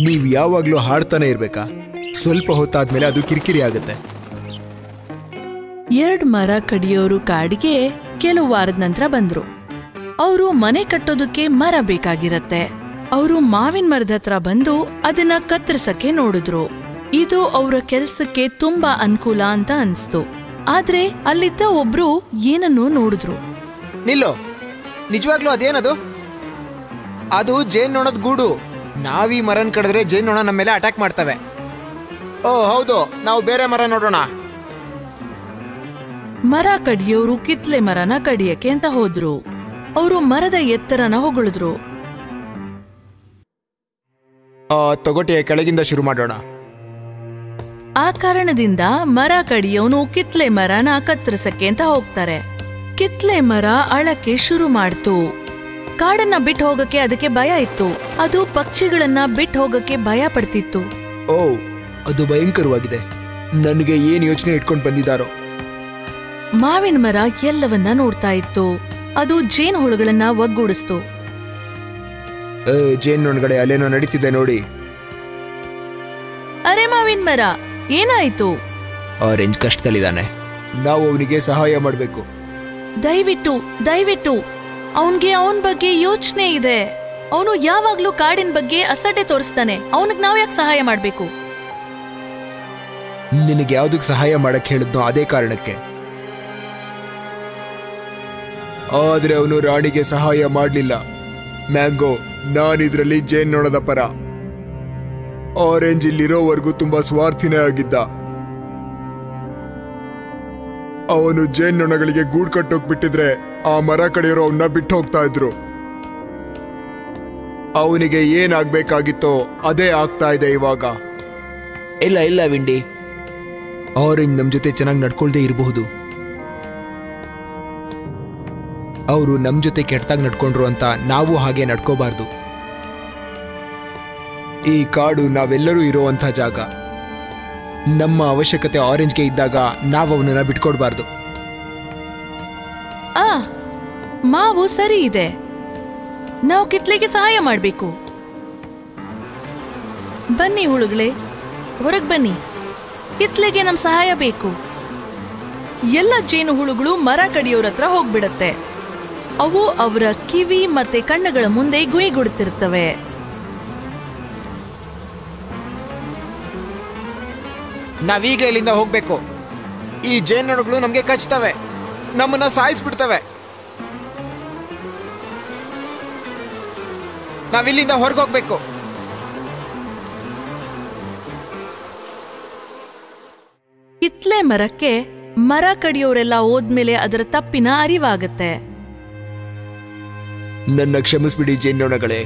ನೀವು ಯಾವಾಗ್ಲೂ ಹಾಡ್ತಾನೆ ಇರ್ಬೇಕಾ? ಸ್ವಲ್ಪ ಹೊತ್ತಾದ್ಮೇಲೆ ಅದು ಕಿರಿಕಿರಿ ಆಗುತ್ತೆ. 2 ಮರ ಕಡಿಯೋರು ಕಾಡಿಗೆ ಕೆಲವು ವಾರದ ನಂತರ ಬಂದ್ರು. ಅವರು ಮನೆ ಕಟ್ಟೋದಕ್ಕೆ ಮರ ಬೇಕಾಗಿರತ್ತೆ. ಅವರು ಮಾವಿನ ಮರದ ಹತ್ರ ಬಂದು ಅದನ್ನ ಕತ್ತರಿಸಕ್ಕೆ ನೋಡಿದ್ರು. ಇದು ಅವರ ಕೆಲ್ಸಕ್ಕೆ ತುಂಬಾ ಅನುಕೂಲ ಅಂತ ಅನ್ಸ್ತು. ಆದ್ರೆ ಅಲ್ಲಿದ್ದ ಒಬ್ರು ಏನನ್ನೋ ನೋಡಿದ್ರು. ನಿಲ್ಲೋ, ನಿಜವಾಗ್ಲೂ ಅದೇನದು? ಅದು ಜೇನ್ನೊಣದ ಗೂಡು. ನಾವೀ ಮರನ್ ಕಡಿದ್ರೆ ಜೇನ್ನೊಣ ನಮ್ಮ ಮೇಲೆ ಅಟ್ಯಾಕ್ ಮಾಡ್ತವೆ. ಓ ಹೌದು, ನಾವು ಬೇರೆ ಮರ ನೋಡೋಣ. ಮರ ಕಡಿಯೋರು ಕಿತ್ಲೆ ಮರನ ಕಡಿಯಕ್ಕೆ ಅಂತ ಹೋದ್ರು. ಅವರು ಮರದ ಎತ್ತರನ ಹೊಗಳಿದ್ರು. ತೊಗೊಟೆಯ ಕೆಳಗಿಂದ ಶುರು ಮಾಡೋಣ. ಆ ಕಾರಣದಿಂದ ಮರ ಕಡಿಯೋನು ಕಿತ್ಲೆ ಮರನ ಕತ್ತರಿಸಕ್ಕೆ ಅಂತ ಹೋಗ್ತಾರೆ. ಕಿತ್ಲೆ ಮರ ಅಳಕ್ಕೆ ಶುರು ಮಾಡ್ತು. ಕಾಡನ್ನ ಬಿಟ್ಟು ಹೋಗಕ್ಕೆ ಅದಕ್ಕೆ ಭಯ ಇತ್ತು. ಅದು ಪಕ್ಷಿಗಳನ್ನ ಬಿಟ್ಟು ಹೋಗಕ್ಕೆ ಭಯ ಪಡ್ತಿತ್ತು. ಓ, ಅದು ಭಯಂಕರವಾಗಿದೆ. ನನಗೆ ಏನ್ ಯೋಚನೆ ಇಟ್ಕೊಂಡು ಬಂದಿದ್ದಾರೋ. ಮಾವಿನ ಮರ ಎಲ್ಲವನ್ನ ನೋಡ್ತಾ ಇತ್ತು. ಅದು ಜೇನು ಹುಳುಗಳನ್ನ ಒಗ್ಗೂಡಿಸ್ತು. ಜೇನ್ನೊಣಗಡೆ ಅಲ್ಲೇನೋ ನಡೀತಿದೆ ನೋಡಿ. ಅರೆ ಮಾವಿನ ಮರ, ಏನಾಯ್ತು? ಆರೆಂಜ್ ಕಷ್ಟದಲ್ಲಿದ್ದಾನೆ. ನಾವು ಅವನಿಗೆ ಸಹಾಯ ಮಾಡಬೇಕು. ದಯವಿಟ್ಟು ಅವನ್ಗೆ ಅವನ್ ಬಗ್ಗೆ ಯೋಚನೆ ಇದೆ. ಅವನು ಯಾವಾಗ್ಲೂ ಕಾಡಿನ ಬಗ್ಗೆ ಅಸಡ್ಡೆ ತೋರಿಸ್ತಾನೆ. ಅವನಿಗೆ ನಾವ್ ಯಾಕೆ ಸಹಾಯ ಮಾಡ್ಬೇಕು? ನಿನಗೆ ಯಾವ್ದಕ್ ಸಹಾಯ ಮಾಡಕ್ ಹೇಳಿದ್ನೋ ಅದೇ ಕಾರಣಕ್ಕೆ. ಆದ್ರೆ ಅವನು ರಾಣಿಗೆ ಸಹಾಯ ಮಾಡ್ಲಿಲ್ಲ. ಮ್ಯಾಂಗೋ, ನಾನಿದ್ರಲ್ಲಿ ಜೇನ್ನೊಣದ ಪರ. ಆರೆಂಜ್ ಇಲ್ಲಿರೋವರೆಗೂ ತುಂಬಾ ಸ್ವಾರ್ಥಿನೇ ಆಗಿದ್ದ. ಅವನು ಜೇನ್ನೊಣಗಳಿಗೆ ಗೂಡು ಕಟ್ಟೋಗ್ಬಿಟ್ಟಿದ್ರೆ ಆ ಮರ ಕಡೆಯವರು ಅವನ್ನ ಬಿಟ್ಟು ಹೋಗ್ತಾ ಇದ್ರು. ಅವನಿಗೆ ಏನಾಗ್ಬೇಕಾಗಿತ್ತೋ ಅದೇ ಆಗ್ತಾ ಇದೆ ಇವಾಗ. ಇಲ್ಲ ವಿಂಡಿ, ಆರೆಂಜ್ ನಮ್ ಜೊತೆ ಚೆನ್ನಾಗಿ ನಡ್ಕೊಳ್ದೇ ಇರಬಹುದು. ಅವರು ನಮ್ ಜೊತೆ ಕೆಟ್ಟದಾಗಿ ನಡ್ಕೊಂಡ್ರು ಅಂತ ನಾವು ಹಾಗೆ ನಡ್ಕೋಬಾರ್ದು. ಈ ಕಾಡು ನಾವೆಲ್ಲರೂ ಇರುವಂಥ ಜಾಗ. ನಮ್ಮ ಅವಶ್ಯಕತೆ ಆರೆಂಜ್ಗೆ ಇದ್ದಾಗ ನಾವು ಅವನನ್ನ ಬಿಟ್ಕೊಡ್ಬಾರ್ದು. ಮಾವು ಸರಿ ಇದೆ. ನಾವು ಕಿತ್ಲೆಗೆ ಸಹಾಯ ಮಾಡಬೇಕು. ಬನ್ನಿ ಹುಳುಗಳೇ, ಹೊರಗೆ ಬನ್ನಿ. ಕಿತ್ಲೆಗೆ ನಮ್ ಸಹಾಯ ಬೇಕು. ಎಲ್ಲ ಜೇನು ಹುಳುಗಳು ಮರ ಕಡಿಯೋರ ಹತ್ರ ಹೋಗ್ಬಿಡತ್ತೆ. ಅವು ಅವರ ಕಿವಿ ಮತ್ತೆ ಕಣ್ಣುಗಳ ಮುಂದೆ ಗುಯ್ಗುಡುತ್ತಿರ್ತವೆ. ನಾವೀಗ ಇಲ್ಲಿಂದ ಹೋಗ್ಬೇಕು. ಈ ಜೇನುನೊಣಗಳು ನಮ್ಗೆ ಕಚ್ತವೆ, ನಮ್ಮನ್ನ ಸಾಯಿಸ್ಬಿಡ್ತವೆ. ನಾವಿಲ್ಲಿಂದ ಹೊರಗೋಗ್ಬೇಕು. ಕಿತ್ಲೆ ಮರಕ್ಕೆ ಮರ ಕಡಿಯೋರೆಲ್ಲ ಹೋದ್ಮೇಲೆ ಅದರ ತಪ್ಪಿನ ಅರಿವಾಗತ್ತೆ. ನನ್ನ ಕ್ಷಮಿಸ್ಬಿಡಿ ಜೇನ್ನೊಣಗಳೇ.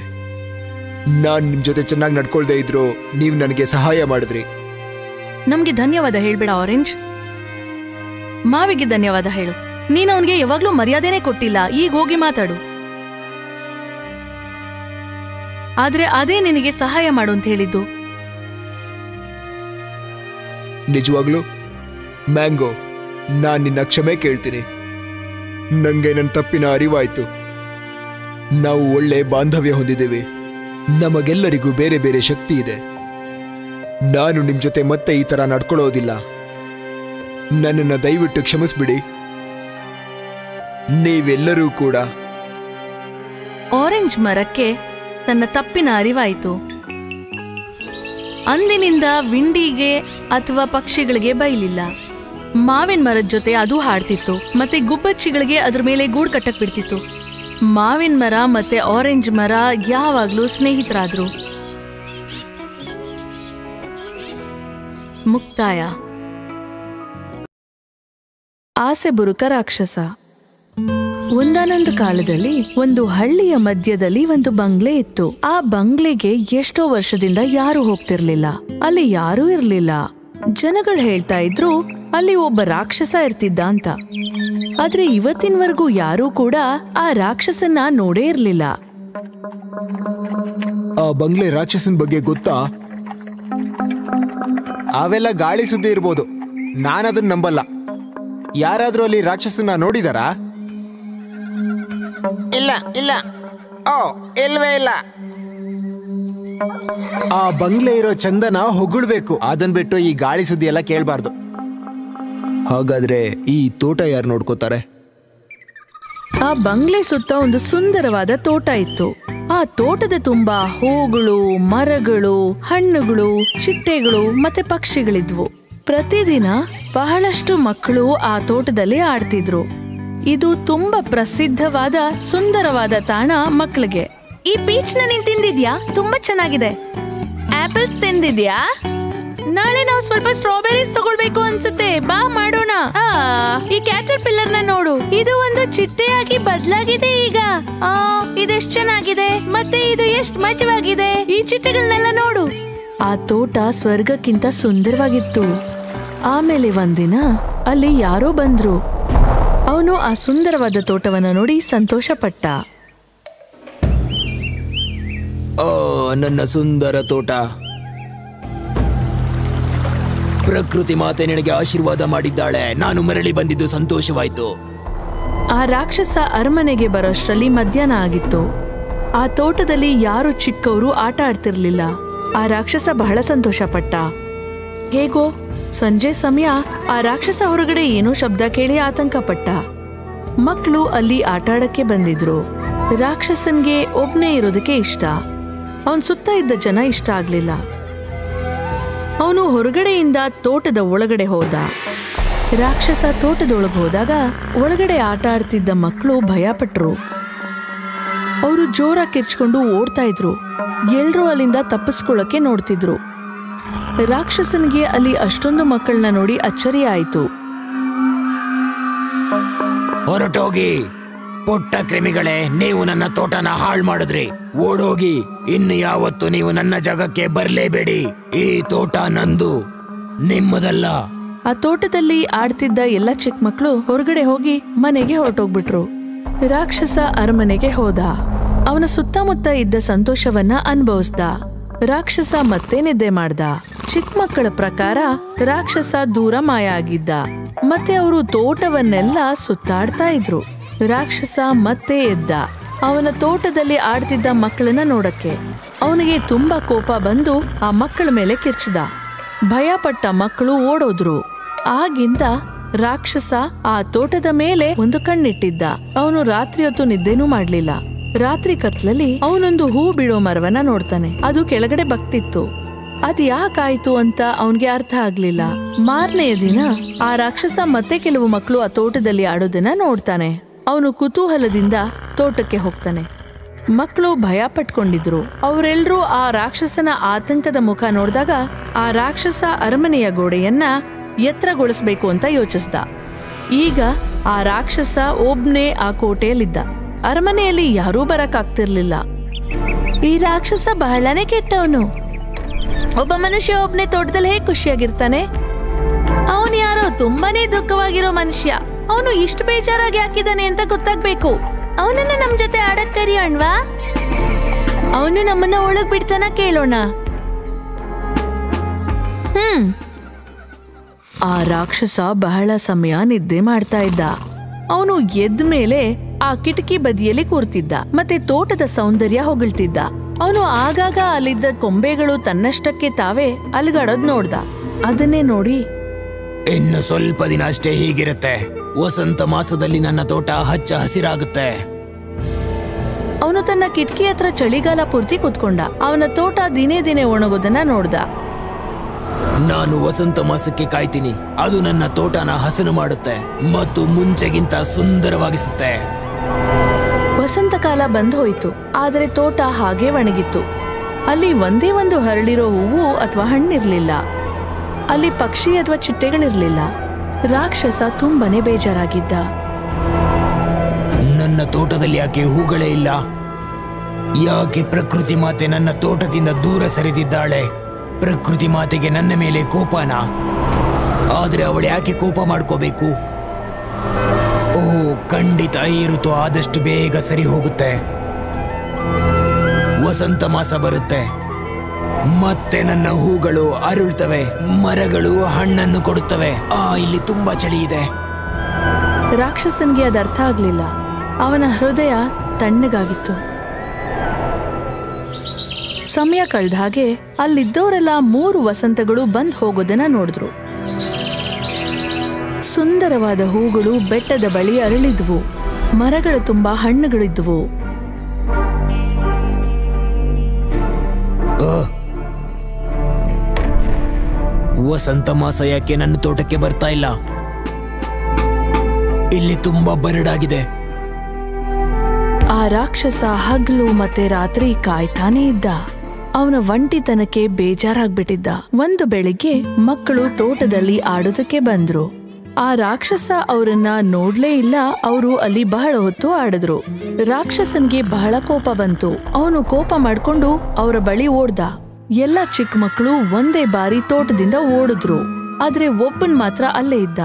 ನಾನ್ ನಿಮ್ ಜೊತೆ ಚೆನ್ನಾಗಿ ನಡ್ಕೊಳ್ದೇ ಇದ್ರು ನೀವು ನನಗೆ ಸಹಾಯ ಮಾಡಿದ್ರಿ. ನಮ್ಗೆ ಧನ್ಯವಾದ ಹೇಳ್ಬೇಡ ಆರೆಂಜ್. ಮಾವಿಗೆ ಧನ್ಯವಾದ ಹೇಳು. ನೀನು ಅವನಿಗೆ ಯಾವಾಗ್ಲೂ ಮರ್ಯಾದೆನೇ ಕೊಟ್ಟಿಲ್ಲ. ಈಗ ಹೋಗಿ ಮಾತಾಡು. ಆದ್ರೆ ಅದೇ ನಿನಗೆ ಸಹಾಯ ಮಾಡು ಅಂತ ಹೇಳಿದ್ದು. ನಿಜವಾಗ್ಲೂ ಮ್ಯಾಂಗೋ, ನಾನ್ ನಿನ್ನ ಕ್ಷಮೆ ಕೇಳ್ತೀನಿ. ನಂಗೆ ನನ್ನ ತಪ್ಪಿನ ಅರಿವಾಯ್ತು. ನಾವು ಒಳ್ಳೆ ಬಾಂಧವ್ಯ ಹೊಂದಿದ್ದೇವೆ. ನಮಗೆಲ್ಲರಿಗೂ ಬೇರೆ ಬೇರೆ ಶಕ್ತಿ ಇದೆ. ನಾನು ನಿಮ್ ಜೊತೆ ಮತ್ತೆ ಈ ತರ ನಡ್ಕೊಳ್ಳೋದಿಲ್ಲ. ನನ್ನನ್ನು ದಯವಿಟ್ಟು ಕ್ಷಮಿಸ್ಬಿಡಿ. ನೀವೆಲ್ಲರೂ ಕೂಡ. ಆರೆಂಜ್ ಮರಕ್ಕೆ ತನ್ನ ತಪ್ಪಿನ ಅರಿವಾಯಿತು. ಅಂದಿನಿಂದ ವಿಂಡಿಗೆ ಅಥವಾ ಪಕ್ಷಿಗಳಿಗೆ ಬೈಲಿಲ್ಲ. ಮಾವಿನ ಮರದ ಜೊತೆ ಅದು ಹಾಡ್ತಿತ್ತು ಮತ್ತೆ ಗುಬ್ಬಚ್ಚಿಗಳಿಗೆ ಅದ್ರ ಮೇಲೆ ಗೂಡು ಕಟ್ಟಕ್ ಬಿಡ್ತಿತ್ತು. ಮಾವಿನ ಮರ ಮತ್ತೆ ಆರೆಂಜ್ ಮರ ಯಾವಾಗ್ಲೂ ಸ್ನೇಹಿತರಾದ್ರು. ಮುಕ್ತಾಯ. ಆಸೆ ಬುರುಕ ರಾಕ್ಷಸ. ಒಂದಾನೊಂದು ಕಾಲದಲ್ಲಿ ಒಂದು ಹಳ್ಳಿಯ ಮಧ್ಯದಲ್ಲಿ ಒಂದು ಬಂಗ್ಲೆ ಇತ್ತು. ಆ ಬಂಗ್ಲೆಗೆ ಎಷ್ಟೋ ವರ್ಷದಿಂದ ಯಾರು ಹೋಗ್ತಿರ್ಲಿಲ್ಲ. ಅಲ್ಲಿ ಯಾರೂ ಇರ್ಲಿಲ್ಲ. ಜನಗಳು ಹೇಳ್ತಾ ಇದ್ರು ಅಲ್ಲಿ ಒಬ್ಬ ರಾಕ್ಷಸ ಇರ್ತಿದ್ದ ಅಂತ. ಆದ್ರೆ ಇವತ್ತಿನವರೆಗೂ ಯಾರೂ ಕೂಡ ಆ ರಾಕ್ಷಸನ್ನ ನೋಡೇ ಇರ್ಲಿಲ್ಲ. ಆ ಬಂಗ್ಲೆ ರಾಕ್ಷಸನ್ ಬಗ್ಗೆ ಗೊತ್ತಾ? ಅವೆಲ್ಲ ಗಾಳಿ ಸುದ್ದಿ ಇರ್ಬೋದು. ನಾನದನ್ನ ನಂಬಲ್ಲ. ಯಾರಾದ್ರೂ ಅಲ್ಲಿ ರಾಕ್ಷಸನ್ನ ನೋಡಿದಾರಾ? ಇಲ್ಲ ಇಲ್ಲ. ಓ, ಇಲ್ವೇ ಇಲ್ಲ. ಆ ಬಂಗ್ಲೆ ಇರೋ ಚಂದನ ಹೊಗಳ್ಬೇಕು. ಅದನ್ ಬಿಟ್ಟು ಈ ಗಾಳಿ ಸುದ್ದಿ ಎಲ್ಲ ಕೇಳಬಾರ್ದು. ಹಾಗಾದ್ರೆ ಈ ತೋಟ ಯಾರು ನೋಡ್ಕೋತಾರೆ? ಆ ಬಂಗ್ಲೆ ಸುತ್ತ ಒಂದು ಸುಂದರವಾದ ತೋಟ ಇತ್ತು. ಆ ತೋಟದ ತುಂಬಾ ಹೂಗಳು, ಮರಗಳು, ಹಣ್ಣುಗಳು, ಚಿಟ್ಟೆಗಳು ಮತ್ತೆ ಪಕ್ಷಿಗಳಿದ್ವು. ಪ್ರತಿದಿನ ಬಹಳಷ್ಟು ಮಕ್ಕಳು ಆ ತೋಟದಲ್ಲಿ ಆಡ್ತಿದ್ರು. ಇದು ತುಂಬಾ ಪ್ರಸಿದ್ಧವಾದ ಸುಂದರವಾದ ತಾಣ ಮಕ್ಕಳಿಗೆ. ಈ ಪೀಚ್ ನ ನೀನ್ ತಿಂದಿದ್ಯಾ? ತುಂಬಾ ಚೆನ್ನಾಗಿದೆ. ಆಪಲ್ಸ್ ತಿಂದಿದ್ಯಾ? ನಾಳೆ ನಾವು ಸ್ವಲ್ಪ ಸ್ಟ್ರಾಬೆರೀಸ್ ತಗೊಳ್ಬೇಕು ಅನ್ಸುತ್ತೆ. ಬಾ ಮಾಡೋಣ. ಈ ಕ್ಯಾಟರ್ ಪಿಲ್ಲರ್ ನ ನೋಡು. ಇದು ಒಂದು ಚಿಟ್ಟೆಯಾಗಿ ಬದಲಾಗಿದೆ ಈಗ. ಇದೆಷ್ಟು ಚೆನ್ನಾಗಿದೆ ಮತ್ತೆ ಇದು ಎಷ್ಟು ಮಜವಾಗಿದೆ. ಈ ಚಿಟ್ಟೆಗಳನ್ನೆಲ್ಲ ನೋಡು. ಆ ತೋಟ ಸ್ವರ್ಗಕ್ಕಿಂತ ಸುಂದರವಾಗಿತ್ತು. ಆಮೇಲೆ ಒಂದಿನ ಅಲ್ಲಿ ಯಾರೋ ಬಂದ್ರು. ಅವನು ಆ ಸುಂದರವಾದ ತೋಟವನ್ನ ನೋಡಿ ಸಂತೋಷ ಪಟ್ಟ. ನನ್ನ ಸುಂದರ ತೋಟ. ಪ್ರಕೃತಿ ಮಾತೆ ನಿನಗೆ ಆಶೀರ್ವಾದ ಮಾಡಿದ್ದಾಳೆ. ನಾನು ಮರಳಿ ಬಂದಿದ್ದು ಸಂತೋಷವಾಯ್ತು. ಆ ರಾಕ್ಷಸ ಅರಮನೆಗೆ ಬರೋಷ್ಟರಲ್ಲಿ ಮಧ್ಯಾಹ್ನ ಆಗಿತ್ತು. ಆ ತೋಟದಲ್ಲಿ ಯಾರು ಚಿಕ್ಕವರು ಆಟ ಆಡ್ತಿರ್ಲಿಲ್ಲ. ಆ ರಾಕ್ಷಸ ಬಹಳ ಸಂತೋಷ ಪಟ್ಟ. ಹೇಗೋ ಸಂಜೆ ಸಮಯ ಆ ರಾಕ್ಷಸ ಹೊರಗಡೆ ಏನೋ ಶಬ್ದ ಕೇಳಿ ಆತಂಕ ಪಟ್ಟ. ಮಕ್ಕಳು ಅಲ್ಲಿ ಆಟ ಆಡಕ್ಕೆ ಬಂದಿದ್ರು. ರಾಕ್ಷಸನ್ಗೆ ಒಬ್ನೇ ಇರೋದಕ್ಕೆ ಇಷ್ಟ. ಅವನ್ ಸುತ್ತ ಇದ್ದ ಜನ ಇಷ್ಟ ಆಗ್ಲಿಲ್ಲ. ಅವನು ಹೊರಗಡೆಯಿಂದ ತೋಟದ ಒಳಗಡೆ ಹೋದ. ರಾಕ್ಷಸ ತೋಟದೊಳಗೆ ಹೋದಾಗ ಒಳಗಡೆ ಆಟ ಆಡ್ತಿದ್ದ ಮಕ್ಕಳು ಭಯಪಟ್ರು. ಅವರು ಜೋರಾಗಿ ಕಿರ್ಚ್ಕೊಂಡು ಓಡ್ತಾ ಇದ್ರು. ಎಲ್ರೂ ಅಲ್ಲಿಂದ ತಪ್ಪಿಸ್ಕೊಳ್ಳಕ್ಕೆ ನೋಡ್ತಿದ್ರು. ರಾಕ್ಷಸನಿಗೆ ಅಲ್ಲಿ ಅಷ್ಟೊಂದು ಮಕ್ಕಳನ್ನ ನೋಡಿ ಅಚ್ಚರಿ ಆಯಿತು. ಹೊರಟೋಗಿ ಪುಟ್ಟ ಕ್ರಿಮಿಗಳೇ, ನೀವು ನನ್ನ ತೋಟನ ಹಾಳು ಮಾಡಿದ್ರಿ. ಓಡೋಗಿ, ಇನ್ನು ಯಾವತ್ತು ನೀವು ನನ್ನ ಜಾಗಕ್ಕೆ ಬರಲೇಬೇಡಿ. ಈ ತೋಟ ನಂದು, ನಿಮ್ಮದಲ್ಲ. ಆ ತೋಟದಲ್ಲಿ ಆಡ್ತಿದ್ದ ಎಲ್ಲ ಚಿಕ್ಕ ಮಕ್ಕಳು ಹೊರಗಡೆ ಹೋಗಿ ಮನೆಗೆ ಹೊರಟೋಗ್ಬಿಟ್ರು. ರಾಕ್ಷಸ ಅರಮನೆಗೆ ಹೋದ. ಅವನ ಸುತ್ತಮುತ್ತ ಇದ್ದ ಸಂತೋಷವನ್ನ ಅನುಭವಿಸ್ದ. ರಾಕ್ಷಸ ಮತ್ತೆ ನಿದ್ದೆ ಮಾಡ್ದ. ಚಿಕ್ಕ ಮಕ್ಕಳ ಪ್ರಕಾರ ರಾಕ್ಷಸ ದೂರ ಮಾಯ ಆಗಿದ್ದ. ಮತ್ತೆ ಅವರು ತೋಟವನ್ನೆಲ್ಲ ಸುತ್ತಾಡ್ತಾ ಇದ್ರು. ರಾಕ್ಷಸ ಮತ್ತೆ ಎದ್ದ. ಅವನ ತೋಟದಲ್ಲಿ ಆಡ್ತಿದ್ದ ಮಕ್ಕಳನ್ನ ನೋಡಕ್ಕೆ ಅವನಿಗೆ ತುಂಬಾ ಕೋಪ ಬಂದು ಆ ಮಕ್ಕಳ ಮೇಲೆ ಕಿರ್ಚಿದ. ಭಯಪಟ್ಟ ಮಕ್ಕಳು ಓಡೋದ್ರು. ಆಗಿಂದ ರಾಕ್ಷಸ ಆ ತೋಟದ ಮೇಲೆ ಒಂದು ಕಣ್ಣಿಟ್ಟಿದ್ದ. ಅವನು ರಾತ್ರಿ ಹೊತ್ತು ನಿದ್ದೆನೂ ಮಾಡ್ಲಿಲ್ಲ. ರಾತ್ರಿ ಕತ್ಲಲ್ಲಿ ಅವನೊಂದು ಹೂ ಬಿಡೋ ಮರವನ್ನ ನೋಡ್ತಾನೆ. ಅದು ಕೆಳಗಡೆ ಬಗ್ತಿತ್ತು. ಅದ್ ಯಾಕಾಯ್ತು ಅಂತ ಅವನ್ಗೆ ಅರ್ಥ ಆಗ್ಲಿಲ್ಲ. ಮಾರನೆಯ ದಿನ ಆ ರಾಕ್ಷಸ ಮತ್ತೆ ಕೆಲವು ಮಕ್ಕಳು ಆ ತೋಟದಲ್ಲಿ ಆಡೋದನ್ನ ನೋಡ್ತಾನೆ. ಅವನು ಕುತೂಹಲದಿಂದ ತೋಟಕ್ಕೆ ಹೋಗ್ತಾನೆ. ಮಕ್ಕಳು ಭಯ ಪಟ್ಕೊಂಡಿದ್ರು. ಅವರೆಲ್ಲರೂ ಆ ರಾಕ್ಷಸನ ಆತಂಕದ ಮುಖ ನೋಡಿದಾಗ ಆ ರಾಕ್ಷಸ ಅರಮನೆಯ ಗೋಡೆಯನ್ನ ಎತ್ತರಗೊಳಿಸ್ಬೇಕು ಅಂತ ಯೋಚಿಸ್ದ. ಈಗ ಆ ರಾಕ್ಷಸ ಒಬ್ನೇ ಆ ಕೋಟೆಯಲ್ಲಿದ್ದ. ಅರಮನೆಯಲ್ಲಿ ಯಾರೂ ಬರಕ್ಕಾಗ್ತಿರ್ಲಿಲ್ಲ. ಈ ರಾಕ್ಷಸ ಬಹಳನೇ ಕೆಟ್ಟವನು. ಒಬ್ಬ ಮನುಷ್ಯ ಒಬ್ನೇ ತೋಟದಲ್ಲಿ ಹೇಗೆ ಖುಷಿಯಾಗಿರ್ತಾನೆ? ಅವನು ಯಾರೋ ತುಂಬಾನೇ ದುಃಖವಾಗಿರೋ ಮನುಷ್ಯ. ಅವನು ಇಷ್ಟು ಬೇಜಾರಾಗಿ ಹಾಕಿದಾನೆ ಅಂತ ಗೊತ್ತಾಗ್ಬೇಕು. ಅವನನ್ನ ನಮ್ ಜೊತೆ ಆಡಕ್ ಕರಿಯೋಣ್ವಾ? ಅವನು ನಮ್ಮನ್ನ ಒಳಗ್ ಬಿಡ್ತಾನ ಕೇಳೋಣ. ಆ ರಾಕ್ಷಸ ಬಹಳ ಸಮಯ ನಿದ್ದೆ ಮಾಡ್ತಾ ಇದ್ದ. ಅವನು ಎದ್ದ ಮೇಲೆ ಆ ಕಿಟಕಿ ಬದಿಯಲ್ಲಿ ಕೂರ್ತಿದ್ದ. ಮತ್ತೆ ತೋಟದ ಸೌಂದರ್ಯ ಹೊಗಳ್ತಿದ್ದ. ಅವನು ಆಗಾಗ ಅಲ್ಲಿದ್ದ ಕೊಂಬೆಗಳು ತನ್ನಷ್ಟಕ್ಕೆ ತಾವೇ ಅಲ್ಗಾಡೋದ್ ನೋಡ್ದ. ಅದನ್ನೇ ನೋಡಿ, ಇನ್ನು ಸ್ವಲ್ಪ ದಿನ ಅಷ್ಟೇ ಹೀಗಿರುತ್ತೆ. ವಸಂತ ಮಾಸದಲ್ಲಿ ನನ್ನ ತೋಟ ಹಚ್ಚ ಹಸಿರಾಗುತ್ತೆ. ಅವನು ತನ್ನ ಕಿಟಕಿ ಹತ್ರ ಚಳಿಗಾಲ ಪೂರ್ತಿ ಕೂತ್ಕೊಂಡ. ಅವನ ತೋಟ ದಿನೇ ದಿನೇ ಒಣಗೋದನ್ನ ನೋಡ್ದ. ನಾನು ವಸಂತ ಮಾಸಕ್ಕೆ ಕಾಯ್ತೀನಿ. ಅದು ನನ್ನ ತೋಟನ ಹಸನು ಮಾಡುತ್ತೆ ಮತ್ತು ಮುಂಚೆಗಿಂತ ಸುಂದರವಾಗಿಸುತ್ತೆ. ವಸಂತ ಕಾಲ ಬಂದು ಹೋಯ್ತು. ಆದರೆ ತೋಟ ಹಾಗೆ ಒಣಗಿತ್ತು. ಅಲ್ಲಿ ಒಂದೇ ಒಂದು ಹರಳಿರೋ ಹೂವು ಅಥವಾ ಹಣ್ಣಿರ್ಲಿಲ್ಲ. ಅಲ್ಲಿ ಪಕ್ಷಿ ಅಥವಾ ಚಿಟ್ಟೆಗಳಿರ್ಲಿಲ್ಲ. ರಾಕ್ಷಸ ತುಂಬಾನೇ ಬೇಜಾರಾಗಿದ್ದ. ನನ್ನ ತೋಟದಲ್ಲಿ ಯಾಕೆ ಹೂಗಳೇ ಇಲ್ಲ? ಯಾಕೆ ಪ್ರಕೃತಿ ಮಾತೆ ನನ್ನ ತೋಟದಿಂದ ದೂರ ಸರಿದಿದ್ದಾಳೆ? ಪ್ರಕೃತಿ ಮಾತೆಗೆ ನನ್ನ ಮೇಲೆ ಕೋಪನ? ಆದ್ರೆ ಅವಳು ಯಾಕೆ ಕೋಪ ಮಾಡ್ಕೋಬೇಕು? ಓ, ಖಂಡಿತ ಈ ಋತು ಆದಷ್ಟು ಬೇಗ ಸರಿ ಹೋಗುತ್ತೆ. ವಸಂತ ಮಾಸ ಬರುತ್ತೆ. ಮತ್ತೆ ನನ್ನ ಹೂಗಳು ಅರಳುತ್ತವೆ, ಮರಗಳು ಹಣ್ಣನ್ನು ಕೊಡುತ್ತವೆ. ಇಲ್ಲಿ ತುಂಬಾ ಚಳಿ ಇದೆ. ರಾಕ್ಷಸನ್ಗೆ ಅದು ಅರ್ಥ ಆಗ್ಲಿಲ್ಲ. ಅವನ ಹೃದಯ ತಣ್ಣಗಾಗಿತ್ತು. ಸಮಯ ಕಳೆದ ಹಾಗೆ ಅಲ್ಲಿದ್ದವರೆಲ್ಲ 3 ವಸಂತಗಳು ಬಂದ್ ಹೋಗೋದನ್ನ ನೋಡಿದ್ರು. ಸುಂದರವಾದ ಹೂಗಳು ಬೆಟ್ಟದ ಬಳಿ ಅರಳಿದ್ವು. ಮರಗಳ ತುಂಬಾ ಹಣ್ಣುಗಳಿದ್ವು. ವಸಂತ ಮಾಸ ಯಾಕೆ ನನ್ನ ತೋಟಕ್ಕೆ ಬರ್ತಾ ಇಲ್ಲ? ಇಲ್ಲಿ ತುಂಬಾ ಬರಡಾಗಿದೆ. ಆ ರಾಕ್ಷಸ ಹಗಲು ಮತ್ತೆ ರಾತ್ರಿ ಕಾಯ್ತಾನೆ ಇದ್ದ. ಅವನ ಒಂಟಿತನಕ್ಕೆ ಬೇಜಾರಾಗ್ಬಿಟ್ಟಿದ್ದ. ಒಂದು ಬೆಳಿಗ್ಗೆ ಮಕ್ಕಳು ತೋಟದಲ್ಲಿ ಆಡೋದಕ್ಕೆ ಬಂದ್ರು. ಆ ರಾಕ್ಷಸ ಅವರನ್ನ ನೋಡ್ಲೇ ಇಲ್ಲ. ಅವರು ಅಲ್ಲಿ ಬಹಳ ಹೊತ್ತು ಆಡಿದ್ರು. ರಾಕ್ಷಸನ್ಗೆ ಬಹಳ ಕೋಪ ಬಂತು. ಅವನು ಕೋಪ ಮಾಡ್ಕೊಂಡು ಅವರ ಬಳಿ ಓಡ್ದ. ಎಲ್ಲ ಚಿಕ್ಕ ಮಕ್ಕಳು ಒಂದೇ ಬಾರಿ ತೋಟದಿಂದ ಓಡಿದ್ರು. ಆದ್ರೆ ಒಬ್ಬನ್ ಮಾತ್ರ ಅಲ್ಲೇ ಇದ್ದ.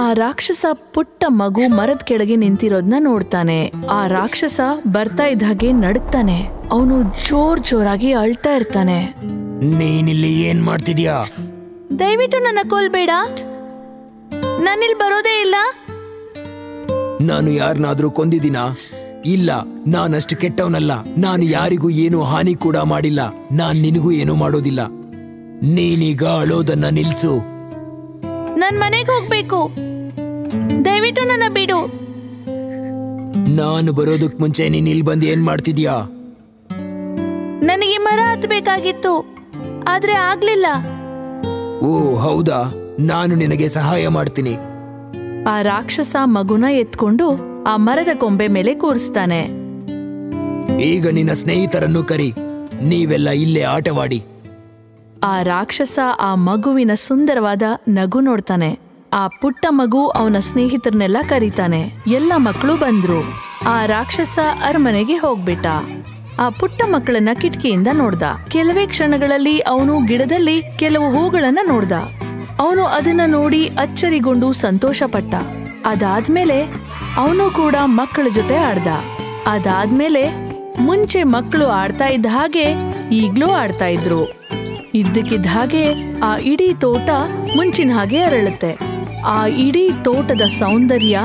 ಆ ರಾಕ್ಷಸ ಪುಟ್ಟ ಮಗು ಮರದ ಕೆಳಗೆ ನಿಂತಿರೋದ್ನ ನೋಡ್ತಾನೆ. ಆ ರಾಕ್ಷಸ ಬರ್ತಾ ಇದ್ದ ಹಾಗೆ ನಡುಕ್ತಾನೆ. ಅವನು ಜೋರಾಗಿ ಅಳ್ತಾ ಇರ್ತಾನೆ. ನೀನಿಲ್ಲಿ ಏನ್ ಮಾಡ್ತಿದ್ಯಾ? ದಯವಿಟ್ಟು ನನ್ನ ಕೊಲ್ಬೇಡ. ನಾನಿಲ್ಲಿ ಬರೋದೇ ಇಲ್ಲ. ನಾನು ಯಾರನ್ನಾದ್ರೂ ಕೊಂದಿದ್ದೀನಾ? ಇಲ್ಲ, ನಾನಷ್ಟು ಕೆಟ್ಟವನಲ್ಲ. ನಾನು ಯಾರಿಗೂ ಏನು ಹಾನಿ ಕೂಡ ಮಾಡಿಲ್ಲ. ನಾನ್ ನಿನಗೂ ಏನು ಮಾಡೋದಿಲ್ಲ. ನೀನೀಗ ಅಳೋದನ್ನ ನಿಲ್ಸು. ನನ್ ಮನೆಗೆ ಹೋಗ್ಬೇಕು. ದಯವಿಟ್ಟು ನನ್ನ ಬಿಡು. ನಾನು ಬರೋದಕ್ ಮುಂಚೆ ನೀನ್ ಇಲ್ಲಿ ಬಂದು ಏನ್ ಮಾಡ್ತಿದ್ಯಾ? ನನಗೆ ಮರ ಹತ್ಬೇಕಾಗಿತ್ತು, ಆದ್ರೆ ಆಗ್ಲಿಲ್ಲ. ಓ ಹೌದಾ, ನಾನು ನಿನಗೆ ಸಹಾಯ ಮಾಡ್ತೀನಿ. ಆ ರಾಕ್ಷಸ ಮಗುನ ಎತ್ಕೊಂಡು ಆ ಮರದ ಕೊಂಬೆ ಮೇಲೆ ಕೂರಿಸ್ತಾನೆ. ಈಗ ನಿನ್ನ ಸ್ನೇಹಿತರನ್ನು ಕರಿ. ನೀವೆಲ್ಲ ಇಲ್ಲೇ ಆಟವಾಡಿ. ಆ ರಾಕ್ಷಸ ಆ ಮಗುವಿನ ಸುಂದರವಾದ ನಗು ನೋಡ್ತಾನೆ. ಆ ಪುಟ್ಟ ಮಗು ಅವನ ಸ್ನೇಹಿತರನ್ನೆಲ್ಲ ಕರೀತಾನೆ. ಎಲ್ಲ ಮಕ್ಕಳು ಬಂದ್ರು. ಆ ರಾಕ್ಷಸ ಅರಮನೆಗೆ ಹೋಗ್ಬಿಟ್ಟ. ಆ ಪುಟ್ಟ ಮಕ್ಕಳನ್ನ ಕಿಟಕಿಯಿಂದ ನೋಡ್ದ. ಕೆಲವೇ ಕ್ಷಣಗಳಲ್ಲಿ ಅವನು ಗಿಡದಲ್ಲಿ ಕೆಲವು ಹೂಗಳನ್ನ ನೋಡ್ದ. ಅವನು ಅದನ್ನ ನೋಡಿ ಅಚ್ಚರಿಗೊಂಡು ಸಂತೋಷ ಪಟ್ಟ. ಅದಾದ್ಮೇಲೆ ಅವನು ಕೂಡ ಮಕ್ಕಳ ಜೊತೆ ಆಡ್ದ. ಅದಾದ್ಮೇಲೆ ಮುಂಚೆ ಮಕ್ಕಳು ಆಡ್ತಾ ಇದ್ದ ಹಾಗೆ ಈಗ್ಲೂ ಆಡ್ತಾ ಇದ್ರು. ಇದ್ದಕ್ಕಿದ್ದ ಹಾಗೆ ಆ ಇಡೀ ತೋಟ ಮುಂಚಿನ ಹಾಗೆ ಅರಳುತ್ತೆ. ಆ ಇಡೀ ತೋಟದ ಸೌಂದರ್ಯ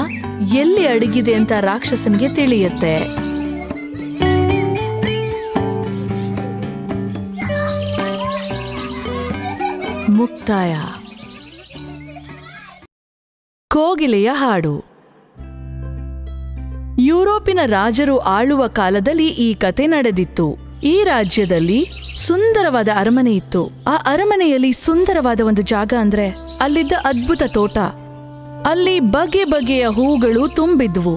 ಎಲ್ಲಿ ಅಡಗಿದೆ ಅಂತ ರಾಕ್ಷಸನಿಗೆ ತಿಳಿಯುತ್ತೆ. ಮುಕ್ತಾಯ. ಕೋಗಿಲೆಯ ಹಾಡು. ಯುರೋಪಿನ ರಾಜರು ಆಳುವ ಕಾಲದಲ್ಲಿ ಈ ಕತೆ ನಡೆದಿತ್ತು. ಈ ರಾಜ್ಯದಲ್ಲಿ ಸುಂದರವಾದ ಅರಮನೆ ಇತ್ತು. ಆ ಅರಮನೆಯಲ್ಲಿ ಸುಂದರವಾದ ಒಂದು ಜಾಗ ಅಂದ್ರೆ ಅಲ್ಲಿದ್ದ ಅದ್ಭುತ ತೋಟ. ಅಲ್ಲಿ ಬಗೆ ಬಗೆಯ ಹೂಗಳು ತುಂಬಿದ್ವು.